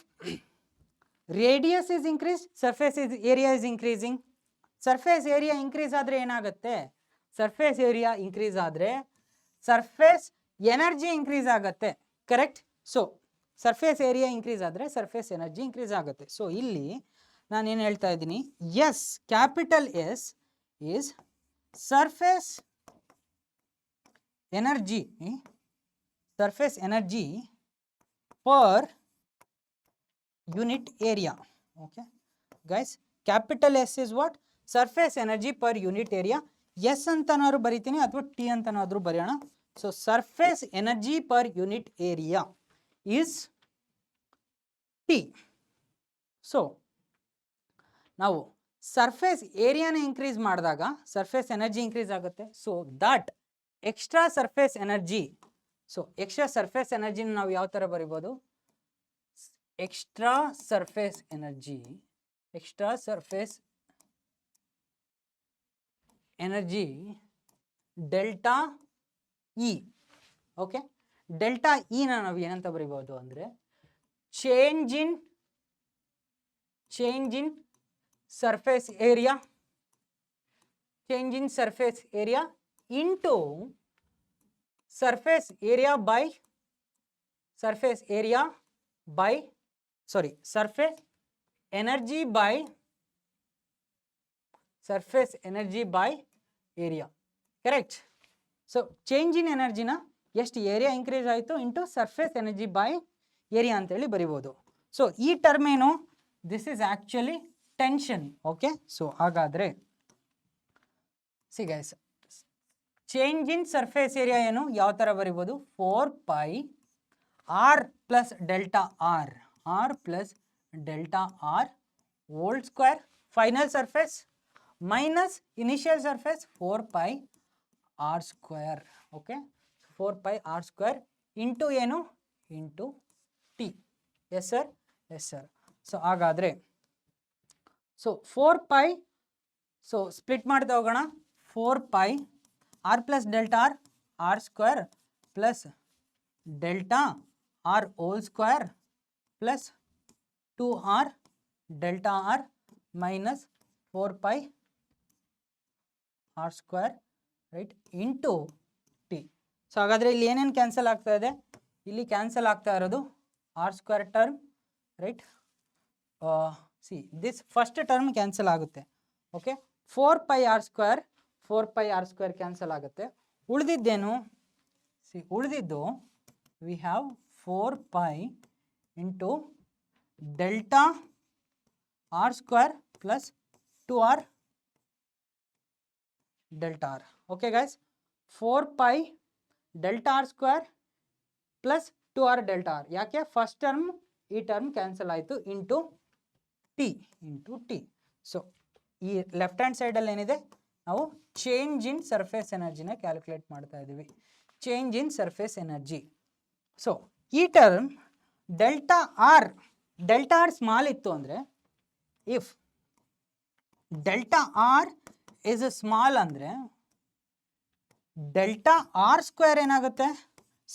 radius is increase, surface area is increasing. Surface area increase ಆದರೆ ಏನಾಗುತ್ತೆ? ಸರ್ಫೇಸ್ ಏರಿಯಾ ಇನ್ಕ್ರೀಸ್ ಆದರೆ ಸರ್ಫೇಸ್ ಎನರ್ಜಿ ಇನ್ಕ್ರೀಸ್ ಆಗುತ್ತೆ, correct? So surface area increase ಆದರೆ ಸರ್ಫೇಸ್ ಎನರ್ಜಿ ಇನ್ಕ್ರೀಸ್ ಆಗುತ್ತೆ. ಸೊ ಇಲ್ಲಿ ನಾನೇನು ಹೇಳ್ತಾ ಇದ್ದೀನಿ? S, capital S is surface energy per unit area. Okay guys, capital S is what? Surface energy per unit area. S ಅಂತನಾದ್ರು ಬರಿತೀನಿ ಅಥವಾ T ಅಂತನಾದ್ರು ಬರೆಯೋಣ. So surface energy per unit area is T. So ನಾವು ಸರ್ಫೇಸ್ ಏರಿಯಾನ ಇನ್ಕ್ರೀಸ್ ಮಾಡಿದಾಗ ಸರ್ಫೇಸ್ ಎನರ್ಜಿ ಇನ್ಕ್ರೀಸ್ ಆಗುತ್ತೆ. So that extra surface energy, so extra surface ಎನರ್ಜಿನ ನಾವು ಯಾವ ಥರ ಬರಿಬೋದು? Extra surface energy delta E. Okay, delta ಇನ ನಾವು ಏನಂತ ಬರಿಬೋದು ಅಂದರೆ change in surface area into surface energy by area. Correct. So change in energy na ಎಷ್ಟು ಏರಿಯಾ ಇನ್ಕ್ರೀಸ್ ಆಯಿತು into surface energy by area ಅಂತೇಳಿ ಬರಿಬೋದು. ಸೊ ಈ ಟರ್ಮ್ ಏನು? This is actually tension. Okay, so ಹಾಗಾದರೆ see guys, change in surface area ಏನು, ಯಾವ ಥರ ಬರಿಬೋದು? 4π r plus delta R whole square final surface minus initial surface 4π r square. Okay, 4π r square into ಏನು? Into T. Yes sir, yes sir. So ಹಾಗಾದರೆ ಸೊ 4π, ಸೊ ಸ್ಪ್ಲಿಟ್ ಮಾಡ್ತಾ ಹೋಗೋಣ. 4π r plus delta R square plus delta R whole square plus 2r delta R minus 4π r square right into T. So ಹಾಗಾದರೆ ಇಲ್ಲಿ ಏನೇನು ಕ್ಯಾನ್ಸಲ್ ಆಗ್ತಾ ಇದೆ? ಇಲ್ಲಿ ಕ್ಯಾನ್ಸಲ್ ಆಗ್ತಾ ಇರೋದು r square term, right. See this first term cancel ಆಗುತ್ತೆ. ಓಕೆ, 4π r ಸ್ಕ್ವೇರ್ ಕ್ಯಾನ್ಸಲ್ ಆಗುತ್ತೆ. ಉಳಿದಿದ್ದೇನು? ಸಿ ಉಳಿದಿದ್ದು we have 4π into delta R square plus 2r delta r. Okay guys, 4π delta R square plus 2r delta r. ಯಾಕೆ? ಫಸ್ಟ್ ಟರ್ಮ್ ಈ ಟರ್ಮ್ ಕ್ಯಾನ್ಸಲ್ ಆಯಿತು ಇಂಟು ಟಿ. ಸೊ ಈ ಲೆಫ್ಟ್ ಹ್ಯಾಂಡ್ ಸೈಡಲ್ಲಿ ಏನಿದೆ, ನಾವು ಚೇಂಜ್ ಇನ್ ಸರ್ಫೇಸ್ ಎನರ್ಜಿನ ಕ್ಯಾಲ್ಕುಲೇಟ್ ಮಾಡ್ತಾ ಇದ್ದೀವಿ. Change in surface energy. So ಈ ಟರ್ಮ್ ಡೆಲ್ಟಾ ಆರ್ ಸ್ಮಾಲ್ ಇತ್ತು ಅಂದರೆ, if delta r is small ಅಂದರೆ ಡೆಲ್ಟಾ ಆರ್ ಸ್ಕ್ವೇರ್ ಏನಾಗುತ್ತೆ?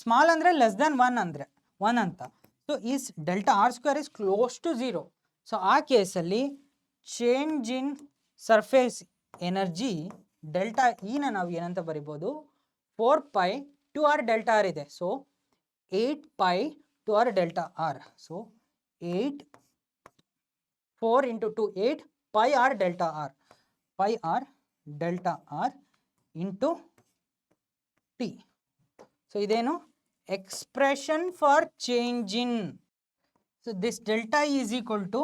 ಸ್ಮಾಲ್ ಅಂದರೆ ಲೆಸ್ ದೆನ್ 1 ಅಂತ. So is delta R square is close to 0. So ಆ ಕೇಸಲ್ಲಿ change in surface energy delta ಇನ ನಾವು ಏನಂತ ಬರಿಬೋದು? 4π 2r ಡೆಲ್ಟಾ ಆರ್ ಇದೆ. So 8π 2r delta R. So 4 into 2 8 π r delta r into T. So ಇದೇನು? Expression for change in. So this delta is equal to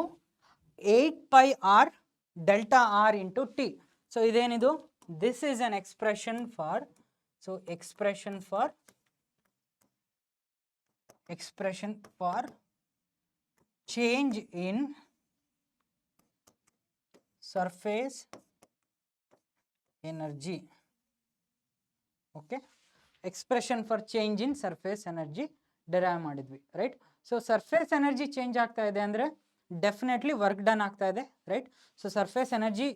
8π r delta r into T. So ಇದೇನಿದು? This is an expression for, so expression for change in surface energy. Okay, expression for change in surface energy derive ಮಾಡಿದ್ವಿ, right. So surface energy change ಆಗ್ತಾ ಇದೆ ಅಂದರೆ ಡೆಫಿನೆಟ್ಲಿ ವರ್ಕ್ ಡನ್ ಆಗ್ತಾ ಇದೆ, right. So surface energy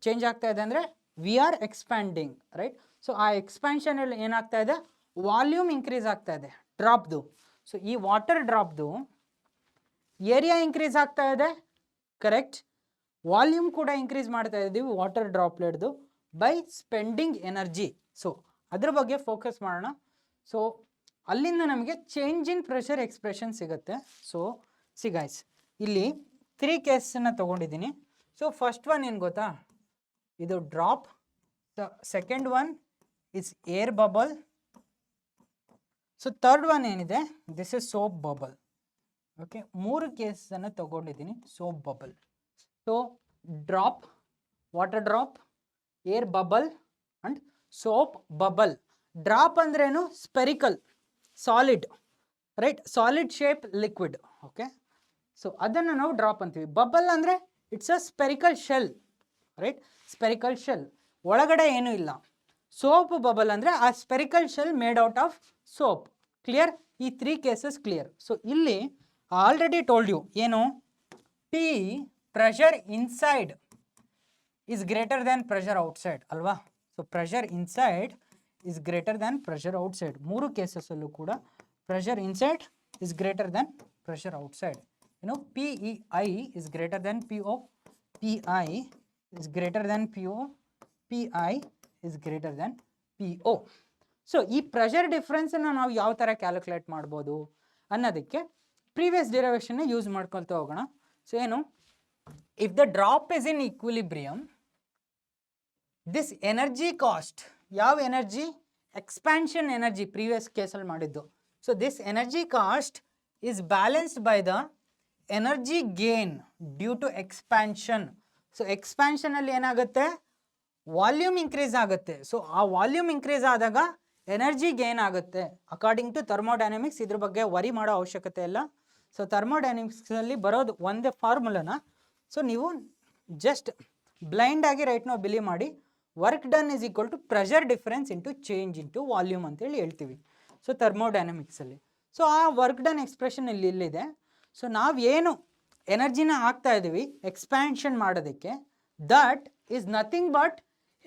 change ಆಗ್ತಾ ಇದೆ ಅಂದರೆ we are expanding, right. So ಆ ಎಕ್ಸ್ಪ್ಯಾನ್ಷನಲ್ಲಿ ಏನಾಗ್ತಾ ಇದೆ? ವಾಲ್ಯೂಮ್ ಇನ್ಕ್ರೀಸ್ ಆಗ್ತಾ ಇದೆ ಡ್ರಾಪ್ದು. ಸೊ ಈ ವಾಟರ್ ಡ್ರಾಪ್ದು ಏರಿಯಾ ಇನ್ಕ್ರೀಸ್ ಆಗ್ತಾ ಇದೆ, ಕರೆಕ್ಟ್. ವಾಲ್ಯೂಮ್ ಕೂಡ ಇನ್ಕ್ರೀಸ್ ಮಾಡ್ತಾ ಇದ್ದೀವಿ ವಾಟರ್ ಡ್ರಾಪ್ಲೆಟ್ದು ಬೈ ಸ್ಪೆಂಡಿಂಗ್ ಎನರ್ಜಿ. ಸೊ ಅದ್ರ ಬಗ್ಗೆ ಫೋಕಸ್ ಮಾಡೋಣ. ಸೊ ಅಲ್ಲಿಂದ ನಮಗೆ ಚೇಂಜ್ ಇನ್ ಪ್ರೆಷರ್ ಎಕ್ಸ್ಪ್ರೆಷನ್ ಸಿಗುತ್ತೆ. ಸೊ ಸಿ ಗೈಸ್, ಇಲ್ಲಿ 3 ಕೇಸನ್ನು ತೊಗೊಂಡಿದ್ದೀನಿ. ಸೊ ಫಸ್ಟ್ ಒನ್ ಏನು ಗೊತ್ತಾ? ಇದು drop. Second one is air bubble. So third one ಏನಿದೆ, this is soap bubble. Okay, 3 ಕೇಸನ್ನು ತಗೊಂಡಿದ್ದೀನಿ. Soap bubble, so drop, water drop, air bubble and soap bubble. Drop ಅಂದ್ರೇನು? Spherical, solid, right, solid shape liquid. Okay, so ಅದನ್ನು ನಾವು ಡ್ರಾಪ್ ಅಂತೀವಿ. ಬಬಲ್ ಅಂದರೆ it's a spherical shell, right, spherical shell, ಒಳಗಡೆ ಏನೂ ಇಲ್ಲ. ಸೋಪ್ ಬಬಲ್ ಅಂದರೆ ಆ spherical shell made out of soap. Clear? ಈ 3 ಕೇಸಸ್ ಕ್ಲಿಯರ್. ಸೊ ಇಲ್ಲಿ ಆಲ್ರೆಡಿ ಟೋಲ್ಡ್ ಯು ಏನು, P pressure inside is greater than pressure outside ಅಲ್ವಾ? So pressure inside is greater than pressure outside. 3 ಕೇಸಸ್ಸಲ್ಲೂ ಕೂಡ pressure inside is greater than pressure outside. PEI is greater than PO, PI is greater than PO, PI is greater than PO. So ಈ ಪ್ರೆಷರ್ ಡಿಫ್ರೆನ್ಸನ್ನು ನಾವು ಯಾವ ಥರ ಕ್ಯಾಲ್ಕುಲೇಟ್ ಮಾಡ್ಬೋದು ಅನ್ನೋದಕ್ಕೆ ಪ್ರೀವಿಯಸ್ ಡಿರೈವೇಷನ್ನ ಯೂಸ್ ಮಾಡ್ಕೊಳ್ತಾ ಹೋಗೋಣ. ಸೊ ಏನು, if the drop is in equilibrium, this energy cost, ಯಾವ ಎನರ್ಜಿ? ಎಕ್ಸ್ಪ್ಯಾನ್ಷನ್ ಎನರ್ಜಿ, ಪ್ರೀವಿಯಸ್ ಕೇಸಲ್ಲಿ ಮಾಡಿದ್ದು. So this energy cost is balanced by the energy gain due to expansion. So ಎಕ್ಸ್ಪ್ಯಾನ್ಷನಲ್ಲಿ ಏನಾಗುತ್ತೆ? ವಾಲ್ಯೂಮ್ ಇನ್ಕ್ರೀಸ್ ಆಗುತ್ತೆ. ಸೊ ಆ ವಾಲ್ಯೂಮ್ ಇನ್ಕ್ರೀಸ್ ಆದಾಗ ಎನರ್ಜಿ ಗೇನ್ ಆಗುತ್ತೆ. ಅಕಾರ್ಡಿಂಗ್ ಟು ಥರ್ಮೋಡೈನಮಿಕ್ಸ್ ಇದ್ರ ಬಗ್ಗೆ ವರಿ ಮಾಡೋ ಅವಶ್ಯಕತೆ ಇಲ್ಲ. ಸೊ ಥರ್ಮೋಡೈನಮಿಕ್ಸಲ್ಲಿ ಬರೋದು ಒಂದೇ ಫಾರ್ಮುಲಾನ. ಸೊ ನೀವು ಜಸ್ಟ್ ಬ್ಲೈಂಡ್ ಆಗಿ ರೈಟ್ ನಾವು ಬಿಲೀವ್ ಮಾಡಿ, work done is equal to pressure difference into change into volume ಅಂತೇಳಿ ಹೇಳ್ತೀವಿ ಸೊ ಥರ್ಮೋಡೈನಮಿಕ್ಸಲ್ಲಿ. ಸೊ ಆ ವರ್ಕ್ ಡನ್ ಎಕ್ಸ್ಪ್ರೆಷನ್ ಇಲ್ಲಿದೆ. ಸೊ ನಾವು ಏನು ಎನರ್ಜಿನ ಹಾಕ್ತಾ ಇದ್ದೀವಿ ಎಕ್ಸ್ಪ್ಯಾನ್ಷನ್ ಮಾಡೋದಕ್ಕೆ, that is nothing but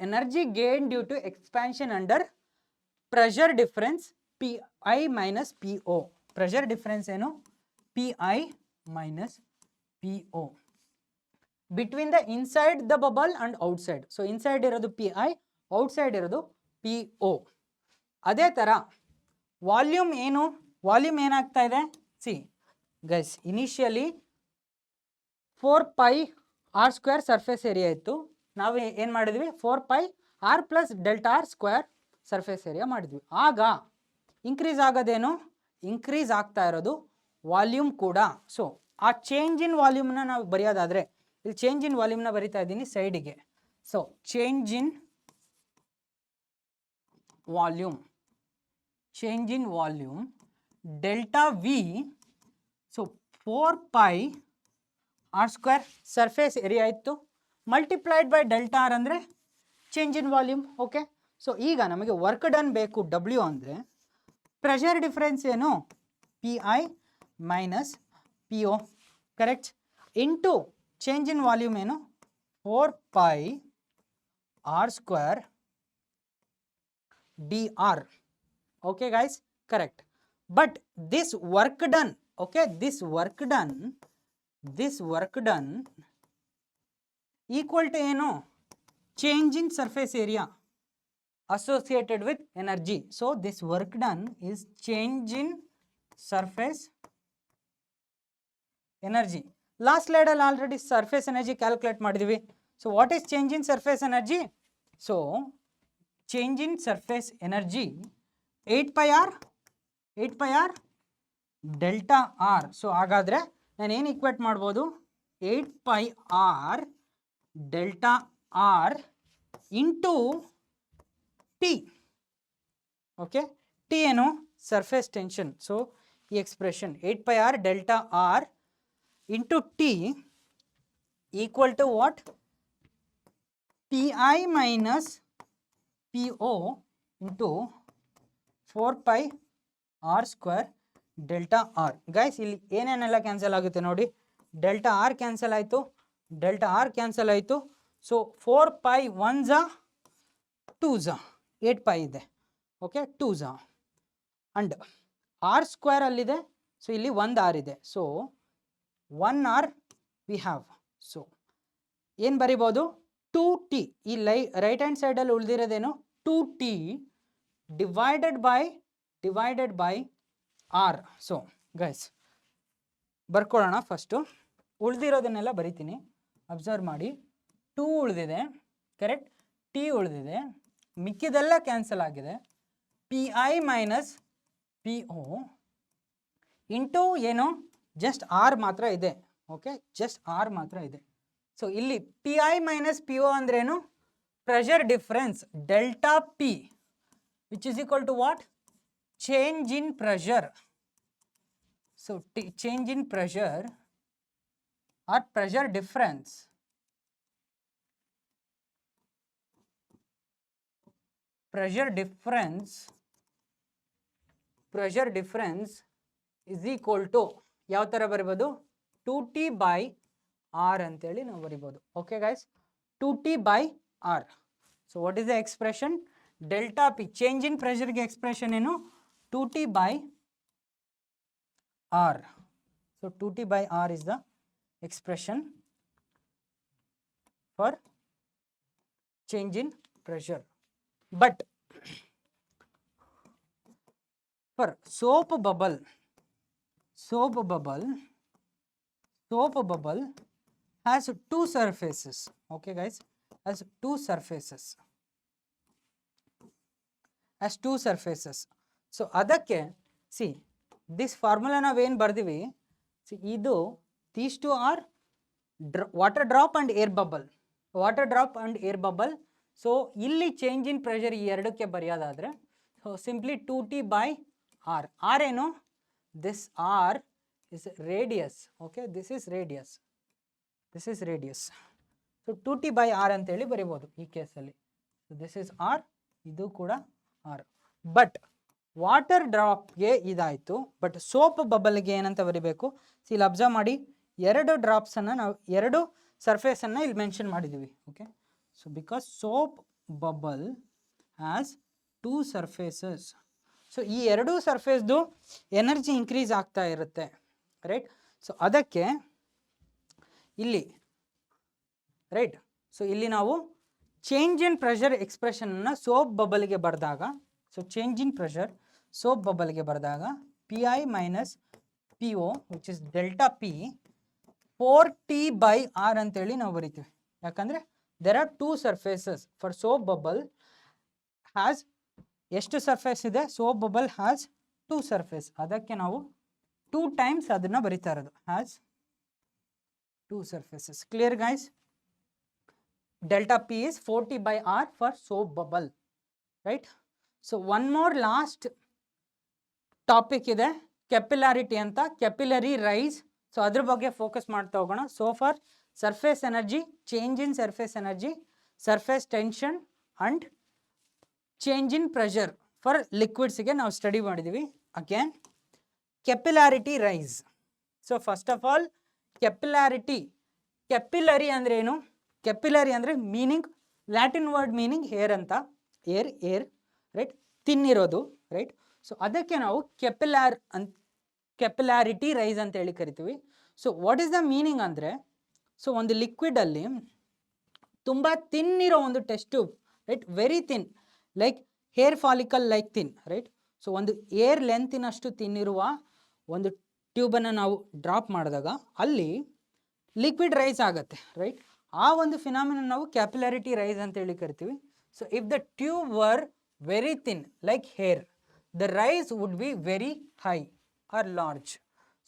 energy gain due to expansion under pressure difference PI minus PO. Pressure difference ಏನು? PI minus PO between the inside the bubble and outside. So inside ಇರೋದು PI, ಔಟ್ಸೈಡ್ ಇರೋದು PO. ಅದೇ ಥರ ವಾಲ್ಯೂಮ್ ಏನು? ವಾಲ್ಯೂಮ್ ಏನಾಗ್ತಾ ಇದೆ? C guys, initially 4πr² surface area ಇತ್ತು. ನಾವು ಏನು ಮಾಡಿದ್ವಿ? 4πr plus ∆r² surface area ಮಾಡಿದ್ವಿ. ಆಗ ಇನ್ಕ್ರೀಸ್ ಆಗೋದೇನು? ಇನ್ಕ್ರೀಸ್ ಆಗ್ತಾ ಇರೋದು ವಾಲ್ಯೂಮ್ ಕೂಡ. ಸೊ ಆ ಚೇಂಜ್ ಇನ್ ವಾಲ್ಯೂಮ್ನ ನಾವು ಬರೆಯೋದಾದರೆ, ಇಲ್ಲಿ ಚೇಂಜ್ ಇನ್ ವಾಲ್ಯೂಮ್ನ ಬರಿತಾ ಇದ್ದೀನಿ ಸೈಡಿಗೆ. So change in volume, change in volume delta v. So 4πr² surface area ಇತ್ತು, ಮಲ್ಟಿಪ್ಲೈಡ್ ಬೈ ∆r ಅಂದರೆ change in volume. Okay, so ಈಗ ನಮಗೆ ವರ್ಕ್ ಡನ್ ಬೇಕು W ಅಂದರೆ ಪ್ರೆಷರ್ ಡಿಫರೆನ್ಸ್ ಏನು? PI minus PO, correct, into change in volume ಏನು? 4πr² dr. Okay guys, correct. But this work done, okay, this work done equal to ಏನು? Change in surface area associated with energy. So this work done is change in surface energy. Last slide ಅಲ್ಲಿ already surface energy calculate ಮಾಡಿದ್ವಿ. So what is change in surface energy? So change in surface energy 8πr delta r. So ಹಾಗಾದರೆ ನಾನು ಏನು ಈಕ್ವೇಟ್ ಮಾಡ್ಬೋದು? 8πr delta r into T. Okay, T ಏನು? Surface tension. ಸೊ ಈ expression 8πr delta r into T equal to what? PI minus PO into 4πr² delta r. Guys, ಇಲ್ಲಿ ಏನೇನೆಲ್ಲ ಕ್ಯಾನ್ಸಲ್ ಆಗುತ್ತೆ ನೋಡಿ. ಡೆಲ್ಟಾ r ಕ್ಯಾನ್ಸಲ್ ಆಯಿತು, ಡೆಲ್ಟಾ r ಕ್ಯಾನ್ಸಲ್ ಆಯಿತು. ಸೊ 4π 1 2 8π ಇದೆ. ಓಕೆ, 2 ಅಂಡ್ r² ಅಲ್ಲಿದೆ. ಸೊ ಇಲ್ಲಿ 1 r ಇದೆ. So 1 r we have. So ಏನು ಬರಿಬೋದು? 2t. ಈ ರೈಟ್ ಹ್ಯಾಂಡ್ ಸೈಡಲ್ಲಿ ಉಳಿದಿರೋದೇನು? 2t divided by r. So guys ಬರ್ಕೊಳ್ಳೋಣ. ಫಸ್ಟು ಉಳಿದಿರೋದನ್ನೆಲ್ಲ ಬರಿತೀನಿ, ಅಬ್ಸರ್ವ್ ಮಾಡಿ. 2 ಉಳಿದಿದೆ, ಕರೆಕ್ಟ್, t ಉಳಿದಿದೆ, ಮಿಕ್ಕಿದೆಲ್ಲ ಕ್ಯಾನ್ಸಲ್ ಆಗಿದೆ. PI ಮೈನಸ್ PO ಇಂಟು ಏನು? ಜಸ್ಟ್ ಆರ್ ಮಾತ್ರ ಇದೆ. ಓಕೆ, ಜಸ್ಟ್ ಆರ್ ಮಾತ್ರ ಇದೆ. ಸೊ ಇಲ್ಲಿ P I minus P O ಅಂದ್ರೇನು? Pressure difference delta P which is equal to what? Change in pressure. So change in pressure or pressure difference pressure difference is equal to ಯಾವ ಥರ ಬರಿಬೋದು? 2t by r ಅಂತೇಳಿ ನಾವು ಬರಿಬೋದು. Okay guys, 2t by r. So what is the expression? Delta P change in ಪ್ರೆಷರ್ಗೆ ಎಕ್ಸ್ಪ್ರೆಷನ್ ಏನು? 2t by r. So 2t by r is the expression for change in pressure. But for soap bubble has two surfaces. Okay guys, has two surfaces. So adakke see this formula ನಾವು ಏನು ಬರ್ದಿವಿ, ಇದು these two are water drop and air bubble. So ಇಲ್ಲಿ ಚೇಂಜ್ ಇನ್ ಪ್ರೆಷರ್ ಈ ಎರಡಕ್ಕೆ ಬರೆಯೋದಾದರೆ, so simply 2t by r. r ಏನು? This r is radius. Okay, this is radius. So 2t by r ಅಂತೇಳಿ ಬರಿಬೋದು ಈ ಕೇಸಲ್ಲಿ. ಸೊ ದಿಸ್ ಇಸ್ r, ಇದು ಕೂಡ r. ಬಟ್ ವಾಟರ್ ಡ್ರಾಪ್ಗೆ ಇದಾಯಿತು, ಬಟ್ ಸೋಪ್ ಬಬಲ್ಗೆ ಏನಂತ ಬರಿಬೇಕು? ಇಲ್ಲಿ ಅಬ್ಸರ್ವ್ ಮಾಡಿ, ಎರಡು ಡ್ರಾಪ್ಸನ್ನು ನಾವು ಎರಡು ಸರ್ಫೇಸನ್ನು ಇಲ್ಲಿ ಮೆನ್ಷನ್ ಮಾಡಿದ್ದೀವಿ. Okay, so because soap bubble has two surfaces, so ಈ ಎರಡು ಸರ್ಫೇಸ್ದು ಎನರ್ಜಿ ಇನ್ಕ್ರೀಸ್ ಆಗ್ತಾ ಇರುತ್ತೆ, ರೈಟ್? ಸೊ ಅದಕ್ಕೆ ಇಲ್ಲಿ ರೈಟ್, ಸೊ ಇಲ್ಲಿ ನಾವು ಚೇಂಜ್ ಇನ್ ಪ್ರೆಷರ್ ಎಕ್ಸ್ಪ್ರೆಷನ್ನ ಸೋಪ್ ಬಬಲ್ಗೆ ಬರೆದಾಗ, so change in pressure soap ಬಬಲ್ಗೆ ಬರೆದಾಗ P I minus P O which is delta P 4t by r ಅಂತೇಳಿ ನಾವು ಬರಿತೀವಿ. ಯಾಕಂದರೆ there are two surfaces. For soap bubble has ಎಷ್ಟು ಸರ್ಫೇಸ್ ಇದೆ? soap bubble has two surface. ಅದಕ್ಕೆ ನಾವು 2 times ಅದನ್ನು ಬರಿತಾ ಇರೋದು, has two surfaces. Clear guys? Delta P is 4t by r for soap bubble, right? So one more last topic ಇದೆ, capillarity ಅಂತ, capillary rise. ಸೊ ಅದ್ರ ಬಗ್ಗೆ ಫೋಕಸ್ ಮಾಡ್ತಾ ಹೋಗೋಣ. So for surface energy, change in surface energy, surface tension and change in pressure for ಲಿಕ್ವಿಡ್ಸ್ಗೆ ನಾವು ಸ್ಟಡಿ ಮಾಡಿದ್ದೀವಿ. Again capillarity rise. So first of all capillary ಅಂದರೆ ಏನು? ಕೆಪಿಲರಿ ಅಂದರೆ meaning, Latin word meaning hair ಅಂತ, ಏರ್ ರೈಟ್, ತಿನ್ನಿರೋದು, ರೈಟ್? ಸೊ ಅದಕ್ಕೆ ನಾವು ಕೆಪಿಲಾರಿಟಿ ರೈಸ್ ಅಂತ ಹೇಳಿ ಕರಿತೀವಿ. So what is the meaning ಅಂದರೆ, ಸೊ ಒಂದು ಲಿಕ್ವಿಡಲ್ಲಿ ತುಂಬ ತಿನ್ನಿರೋ ಒಂದು test tube, right, very thin, like hair follicle like thin, right? So ಒಂದು ಏರ್ ಲೆಂತಿನಷ್ಟು ತಿನ್ನಿರುವ ಒಂದು ಟ್ಯೂಬನ್ನು ನಾವು ಡ್ರಾಪ್ ಮಾಡಿದಾಗ ಅಲ್ಲಿ ಲಿಕ್ವಿಡ್ ರೈಸ್ ಆಗುತ್ತೆ, ರೈಟ್? ಆ ಒಂದು ಫಿನಾಮಿನ ನಾವು ಕ್ಯಾಪಿಲಾರಿಟಿ ರೈಸ್ ಅಂತ ಹೇಳಿ ಕರಿತೀವಿ. So if the tube were very thin like hair, the rise would be very high or large.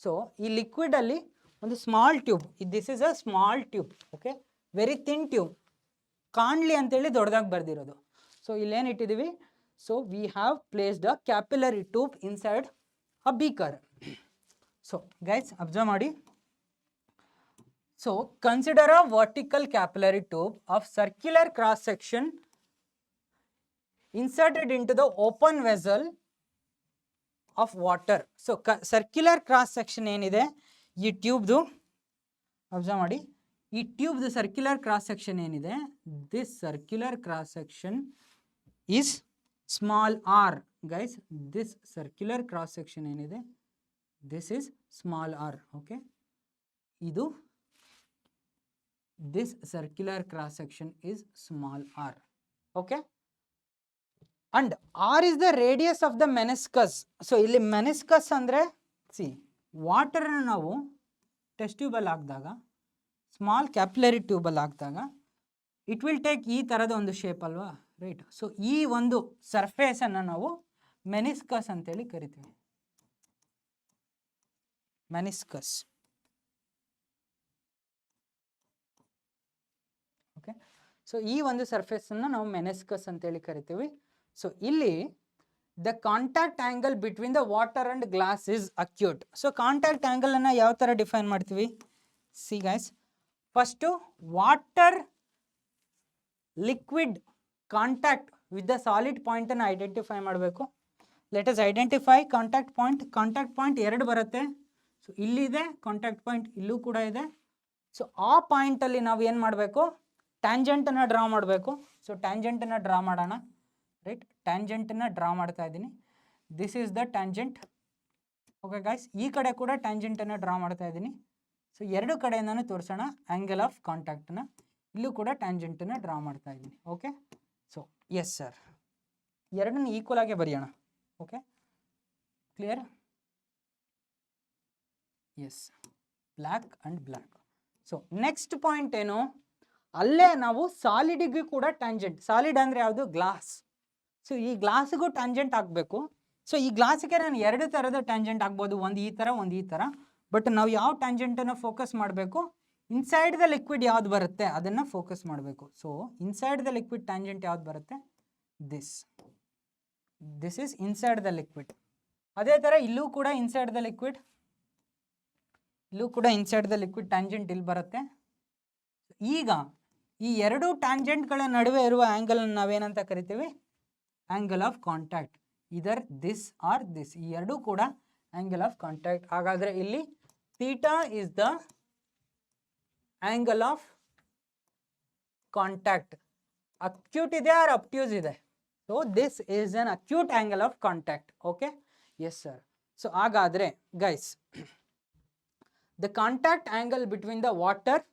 So ಈ ಲಿಕ್ವಿಡಲ್ಲಿ ಒಂದು small tube, this is a small tube, okay, very thin tube, ಕಾಣಲಿ ಅಂತೇಳಿ ದೊಡ್ಡದಾಗಿ ಬರ್ದಿರೋದು. ಸೊ ಇಲ್ಲೇನು ಇಟ್ಟಿದ್ದೀವಿ? So we have placed a capillary tube inside a beaker. So guys observe ಮಾಡಿ. So consider a vertical capillary tube of circular cross section inserted into the open vessel of water. So circular cross section ಏನಿದೆ ಈ ಟ್ಯೂಬ್ದು, ಅಬ್ಸರ್ವ್ ಮಾಡಿ, ಈ ಟ್ಯೂಬ್ದು ಸರ್ಕ್ಯುಲರ್ ಕ್ರಾಸ್ ಸೆಕ್ಷನ್ ಏನಿದೆ, this circular cross section is small r. Guys, this circular cross section ಏನಿದೆ, this is small r, okay? ಇದು this circular cross section is small r, okay? And r is the radius of the meniscus. So ಇಲ್ಲಿ ಮೆನಿಸ್ಕಸ್ ಅಂದರೆ, ಸಿ, ವಾಟರ್ನ ನಾವು ಟೆಸ್ಟ್ ಟ್ಯೂಬಲ್ಲಿ ಹಾಕಿದಾಗ, ಸ್ಮಾಲ್ ಕ್ಯಾಪಿಲರಿ ಟ್ಯೂಬಲ್ಲಿ ಹಾಕಿದಾಗ ಇಟ್ ವಿಲ್ ಟೇಕ್ ಈ ಥರದ ಒಂದು ಶೇಪ್ ಅಲ್ವಾ, ರೈಟ್? ಸೊ ಈ ಒಂದು ಸರ್ಫೇಸನ್ನು ನಾವು ಮೆನಿಸ್ಕಸ್ ಅಂತೇಳಿ ಕರಿತೀವಿ. ಮೆನಿಸ್ಕಸ್. ಓಕೆ, ಸೊ ಈ ಒಂದು ಸರ್ಫೇಸನ್ನು ನಾವು ಮೆನಿಸ್ಕಸ್ ಅಂತೇಳಿ ಕರಿತೀವಿ. ಸೊ ಇಲ್ಲಿ the contact angle between the water and glass is acute. So contact angle ಅನ್ನು ಯಾವ ಥರ ಡಿಫೈನ್ ಮಾಡ್ತೀವಿ? See guys, first water liquid contact with the solid ಪಾಯಿಂಟನ್ನು ಐಡೆಂಟಿಫೈ ಮಾಡಬೇಕು. Let us identify contact point. Contact point ಎರಡು ಬರುತ್ತೆ. ಸೊ ಇಲ್ಲಿದೆ ಕಾಂಟ್ಯಾಕ್ಟ್ ಪಾಯಿಂಟ್, ಇಲ್ಲೂ ಕೂಡ ಇದೆ. ಸೊ ಆ ಪಾಯಿಂಟಲ್ಲಿ ನಾವು ಏನು ಮಾಡಬೇಕು? ಟ್ಯಾಂಜೆಂಟನ್ನು ಡ್ರಾ ಮಾಡಬೇಕು. ಸೊ ಟ್ಯಾಂಜೆಂಟನ್ನು ಡ್ರಾ ಮಾಡೋಣ. ರೈಟ್, ಟ್ಯಾಂಜೆಂಟನ್ನು ಡ್ರಾ ಮಾಡ್ತಾ ಇದ್ದೀನಿ. This is the tangent. Okay guys, ಈ ಕಡೆ ಕೂಡ ಟ್ಯಾಂಜೆಂಟನ್ನು ಡ್ರಾ ಮಾಡ್ತಾ ಇದ್ದೀನಿ. ಸೊ ಎರಡು ಕಡೆಯಿಂದನೂ ತೋರಿಸೋಣ ಆ್ಯಂಗಲ್ ಆಫ್ ಕಾಂಟ್ಯಾಕ್ಟನ್ನ. ಇಲ್ಲೂ ಕೂಡ ಟ್ಯಾಂಜೆಂಟನ್ನು ಡ್ರಾ ಮಾಡ್ತಾ ಇದ್ದೀನಿ. ಓಕೆ, ಸೊ ಎಸ್ ಸರ್, ಎರಡನ್ನು ಈಕ್ವಲ್ ಆಗಿ ಬರೆಯೋಣ. Okay, clear? Yes, black and black. So next point ಏನು? ಅಲ್ಲೇ ನಾವು ಸಾಲಿಡಿಗೂ ಕೂಡ ಟ್ಯಾಂಜೆಂಟ್. ಸಾಲಿಡ್ ಅಂದರೆ ಯಾವುದು? ಗ್ಲಾಸ್. ಸೊ ಈ ಗ್ಲಾಸಿಗೂ ಟ್ಯಾಂಜೆಂಟ್ ಆಗಬೇಕು. ಸೊ ಈ ಗ್ಲಾಸಿಗೆ ನಾನು ಎರಡು ಥರದ ಟ್ಯಾಂಜೆಂಟ್ ಆಗ್ಬೋದು, ಒಂದು ಈ ಥರ, ಒಂದು ಈ ಥರ. ಬಟ್ ನಾವು ಯಾವ ಟ್ಯಾಂಜೆಂಟನ್ನು ಫೋಕಸ್ ಮಾಡಬೇಕು? ಇನ್ಸೈಡ್ ದ ಲಿಕ್ವಿಡ್ ಯಾವ್ದು ಬರುತ್ತೆ ಅದನ್ನು ಫೋಕಸ್ ಮಾಡಬೇಕು. So inside the liquid tangent ಯಾವ್ದು ಬರುತ್ತೆ? This is inside the liquid. ಅದೇ ಥರ ಇಲ್ಲೂ ಕೂಡ ಇನ್ಸೈಡ್ ದ ಲಿಕ್ವಿಡ್, ಇಲ್ಲೂ ಕೂಡ ಇನ್ಸೈಡ್ ದ ಲಿಕ್ವಿಡ್ ಟ್ಯಾಂಜೆಂಟ್ ಇಲ್ಲಿ ಬರುತ್ತೆ. ಈಗ ಈ ಎರಡು ಟ್ಯಾಂಜೆಂಟ್ಗಳ ನಡುವೆ ಇರುವ ಆ್ಯಂಗಲನ್ನು ನಾವೇನಂತ ಕರಿತೀವಿ? Angle of contact. Either this or this, ಈ ಎರಡೂ ಕೂಡ ಆ್ಯಂಗಲ್ ಆಫ್ ಕಾಂಟ್ಯಾಕ್ಟ್. ಹಾಗಾದರೆ ಇಲ್ಲಿ theta is the angle of contact. Acute ಇದೆ ಆರ್ ಅಬ್ಟ್ಯೂಸ್ ಇದೆ? So this is an acute angle of contact. Okay, yes sir. So ಹಾಗಾದರೆ guys, the contact angle between the water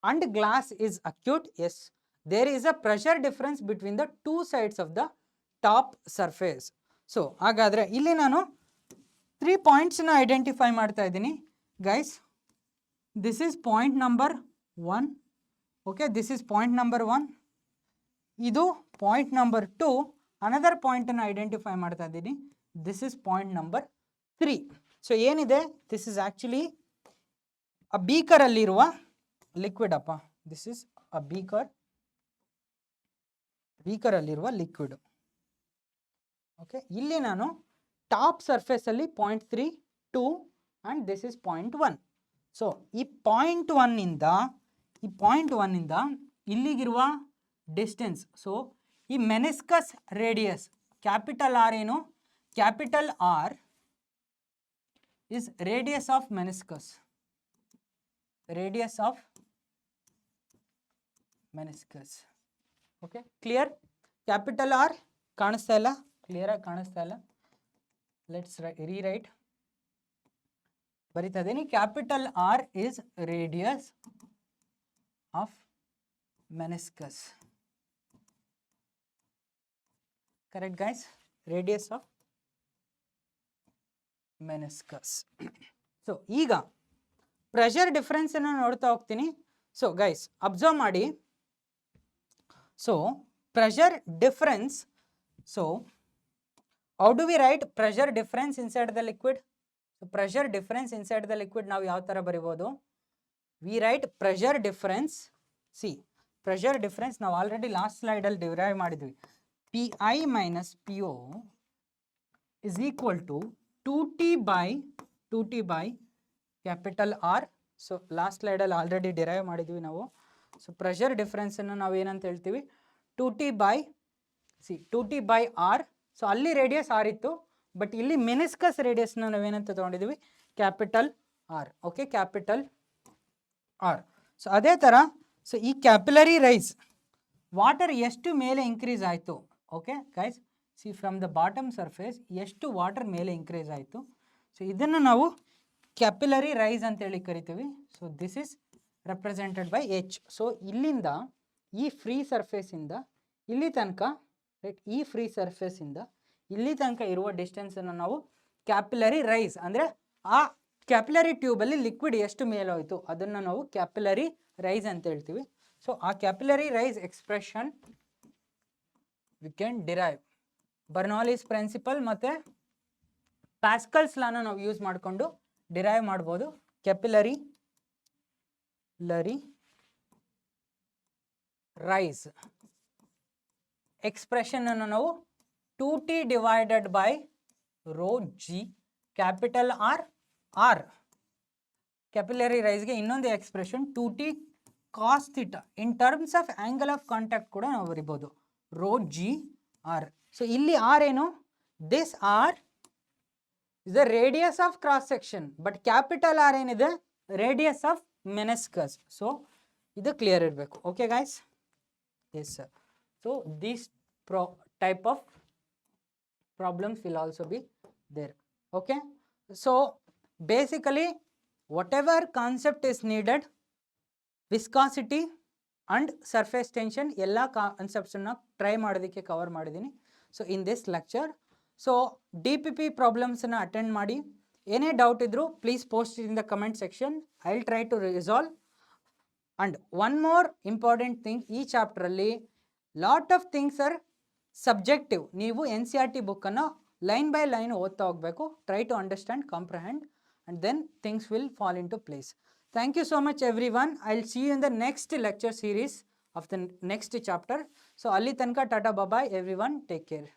and glass is acute. Yes, there is a pressure difference between the two sides of the top surface. So ಹಾಗಾದರೆ ಇಲ್ಲಿ ನಾನು 3 ಪಾಯಿಂಟ್ಸ್ನ ಐಡೆಂಟಿಫೈ ಮಾಡ್ತಾ ಇದ್ದೀನಿ guys. This is point number 1. Okay, this is point number 1. ಇದು ಪಾಯಿಂಟ್ ನಂಬರ್ 2. ಅನದರ್ ಪಾಯಿಂಟನ್ನು ಐಡೆಂಟಿಫೈ ಮಾಡ್ತಾ ಇದ್ದೀನಿ. This is point number 3. So ಏನಿದೆ? ದಿಸ್ ಈಸ್ ಆ್ಯಕ್ಚುಲಿ ಆ ಬೀಕರಲ್ಲಿರುವ ಲಿಕ್ವಿಡ್ ಅಪ್ಪ. ದಿಸ್ ಇಸ್ ಅ ಬೀಕರಲ್ಲಿರುವ ಲಿಕ್ವಿಡ್. ಓಕೆ, ಇಲ್ಲಿ ನಾನು ಟಾಪ್ ಸರ್ಫೇಸಲ್ಲಿ point 3, 2 and this is point 1. So ಈ ಪಾಯಿಂಟ್ 1ಇಂದ ಇಲ್ಲಿಗಿರುವ ಡಿಸ್ಟೆನ್ಸ್. ಸೊ ಈ ಮೆನಿಸ್ಕಸ್ ರೇಡಿಯಸ್ ಕ್ಯಾಪಿಟಲ್ ಆರ್ ಏನು? Capital R is radius of meniscus. Radius of meniscus. Okay, clear? Capital R ಕಾಣಿಸ್ತಾ ಇಲ್ಲ? ಕ್ಲಿಯರಾಗಿ ಕಾಣಿಸ್ತಾ ಇಲ್ಲ? Let's rewrite. ಬರಿತಾ ಇದ್ದೀನಿ. Capital R is radius of meniscus. Correct guys? Radius of meniscus. So ಈಗ ಪ್ರೆಷರ್ ಡಿಫ್ರೆನ್ಸನ್ನು ನೋಡ್ತಾ ಹೋಗ್ತೀನಿ. ಸೊ ಗೈಸ್ ಅಬ್ಸರ್ವ್ ಮಾಡಿ. So pressure difference. So how do we write pressure difference inside the liquid? So pressure difference inside the liquid ನಾವು ಯಾವ ಥರ ಬರಿಬೋದು? We write pressure difference. C, pressure difference ನಾವು ಆಲ್ರೆಡಿ ಲಾಸ್ಟ್ ಸ್ಲೈಡಲ್ಲಿ ಡಿರೈವ್ ಮಾಡಿದ್ವಿ. P I minus P O is equal to 2T by capital R. So last ಸ್ಲೈಡಲ್ಲಿ ಆಲ್ರೆಡಿ ಡಿರೈವ್ ಮಾಡಿದ್ವಿ ನಾವು. ಸೊ ಪ್ರೆಷರ್ ಡಿಫ್ರೆನ್ಸನ್ನು ನಾವು ಏನಂತ ಹೇಳ್ತೀವಿ? 2T by R. ಸೊ ಅಲ್ಲಿ ರೇಡಿಯಸ್ ಆರ್ ಇತ್ತು, ಬಟ್ ಇಲ್ಲಿ ಮೆನಿಸ್ಕಸ್ ರೇಡಿಯಸ್ನ ನಾವೇನಂತ ತೊಗೊಂಡಿದ್ದೀವಿ? Capital R. Okay, capital R. So ಅದೇ ಥರ ಸೊ ಈ ಕ್ಯಾಪಿಲರಿ ರೈಸ್ ವಾಟರ್ ಎಷ್ಟು ಮೇಲೆ ಇನ್ಕ್ರೀಸ್ ಆಯಿತು? Okay guys, C from the bottom surface ಎಷ್ಟು ವಾಟರ್ ಮೇಲೆ ಇನ್ಕ್ರೀಸ್ ಆಯಿತು. ಸೊ ಇದನ್ನು ನಾವು ಕ್ಯಾಪಿಲರಿ ರೈಸ್ ಅಂತೇಳಿ ಕರಿತೀವಿ. So this is represented by H. So ಇಲ್ಲಿಂದ ಈ ಫ್ರೀ ಸರ್ಫೇಸಿಂದ ಇಲ್ಲಿ ತನಕ, ರೈಟ್, ಈ ಫ್ರೀ ಸರ್ಫೇಸಿಂದ ಇಲ್ಲಿ ತನಕ ಇರುವ ಡಿಸ್ಟೆನ್ಸನ್ನು ನಾವು ಕ್ಯಾಪಿಲರಿ ರೈಸ್ ಅಂದರೆ ಆ ಕ್ಯಾಪಿಲರಿ ಟ್ಯೂಬಲ್ಲಿ ಲಿಕ್ವಿಡ್ ಎಷ್ಟು ಮೇಲೆ ಹೋಯಿತು ಅದನ್ನು ನಾವು ಕ್ಯಾಪಿಲರಿ ರೈಸ್ ಅಂತ ಹೇಳ್ತೀವಿ. ಸೊ ಆ capillary rise expression we can derive Bernoulli's principle ಮತ್ತು ಪ್ಯಾಸ್ಕಲ್ಸ್ ಲಾನ ನಾವು ಯೂಸ್ ಮಾಡಿಕೊಂಡು ಡಿರೈವ್ ಮಾಡ್ಬೋದು. ಕ್ಯಾಪಿಲರಿ ರೈಸ್ ಎಕ್ಸ್ಪ್ರೆಷನ್ ಅನ್ನು ನಾವು 2t divided by rho g capital R capillary ರೈಸ್ಗೆ ಇನ್ನೊಂದು expression 2t cos theta in terms of angle of contact ಕೂಡ ನಾವು ಬರಿಬೋದು ರೋ ಜಿ ಆರ್. ಸೊ ಇಲ್ಲಿ ಆರ್ ಏನು, this r is the radius of cross section, but capital R ಏನಿದೆ ರೇಡಿಯಸ್ ಆಫ್ ಮೆನಿಸ್ಕಸ್. ಸೊ ಇದು ಕ್ಲಿಯರ್ ಇರಬೇಕು. Okay guys, yes sir. So this type of problems will also be there. Okay, so basically whatever concept is needed, viscosity and surface tension ಎಲ್ಲ concepts ಅನ್ನು ಟ್ರೈ ಮಾಡೋದಕ್ಕೆ ಕವರ್ ಮಾಡಿದ್ದೀನಿ. So in this lecture, so DPP problems ಅನ್ನು ಅಟೆಂಡ್ ಮಾಡಿ. ಏನೇ ಡೌಟ್ ಇದ್ರೂ please post in the comment section. I will try to resolve. And one more important thing, ಈ ಚಾಪ್ಟ್ರಲ್ಲಿ lot of things are subjective. ನೀವು NCERT ಬುಕ್ಕನ್ನು ಲೈನ್ ಬೈ ಲೈನ್ ಓದ್ತಾ ಹೋಗಬೇಕು. Try to understand, comprehend, and then things will fall into place. Thank you so much everyone. I'll see you in the next lecture series of the next chapter. So alli tanka tata bye bye everyone, take care.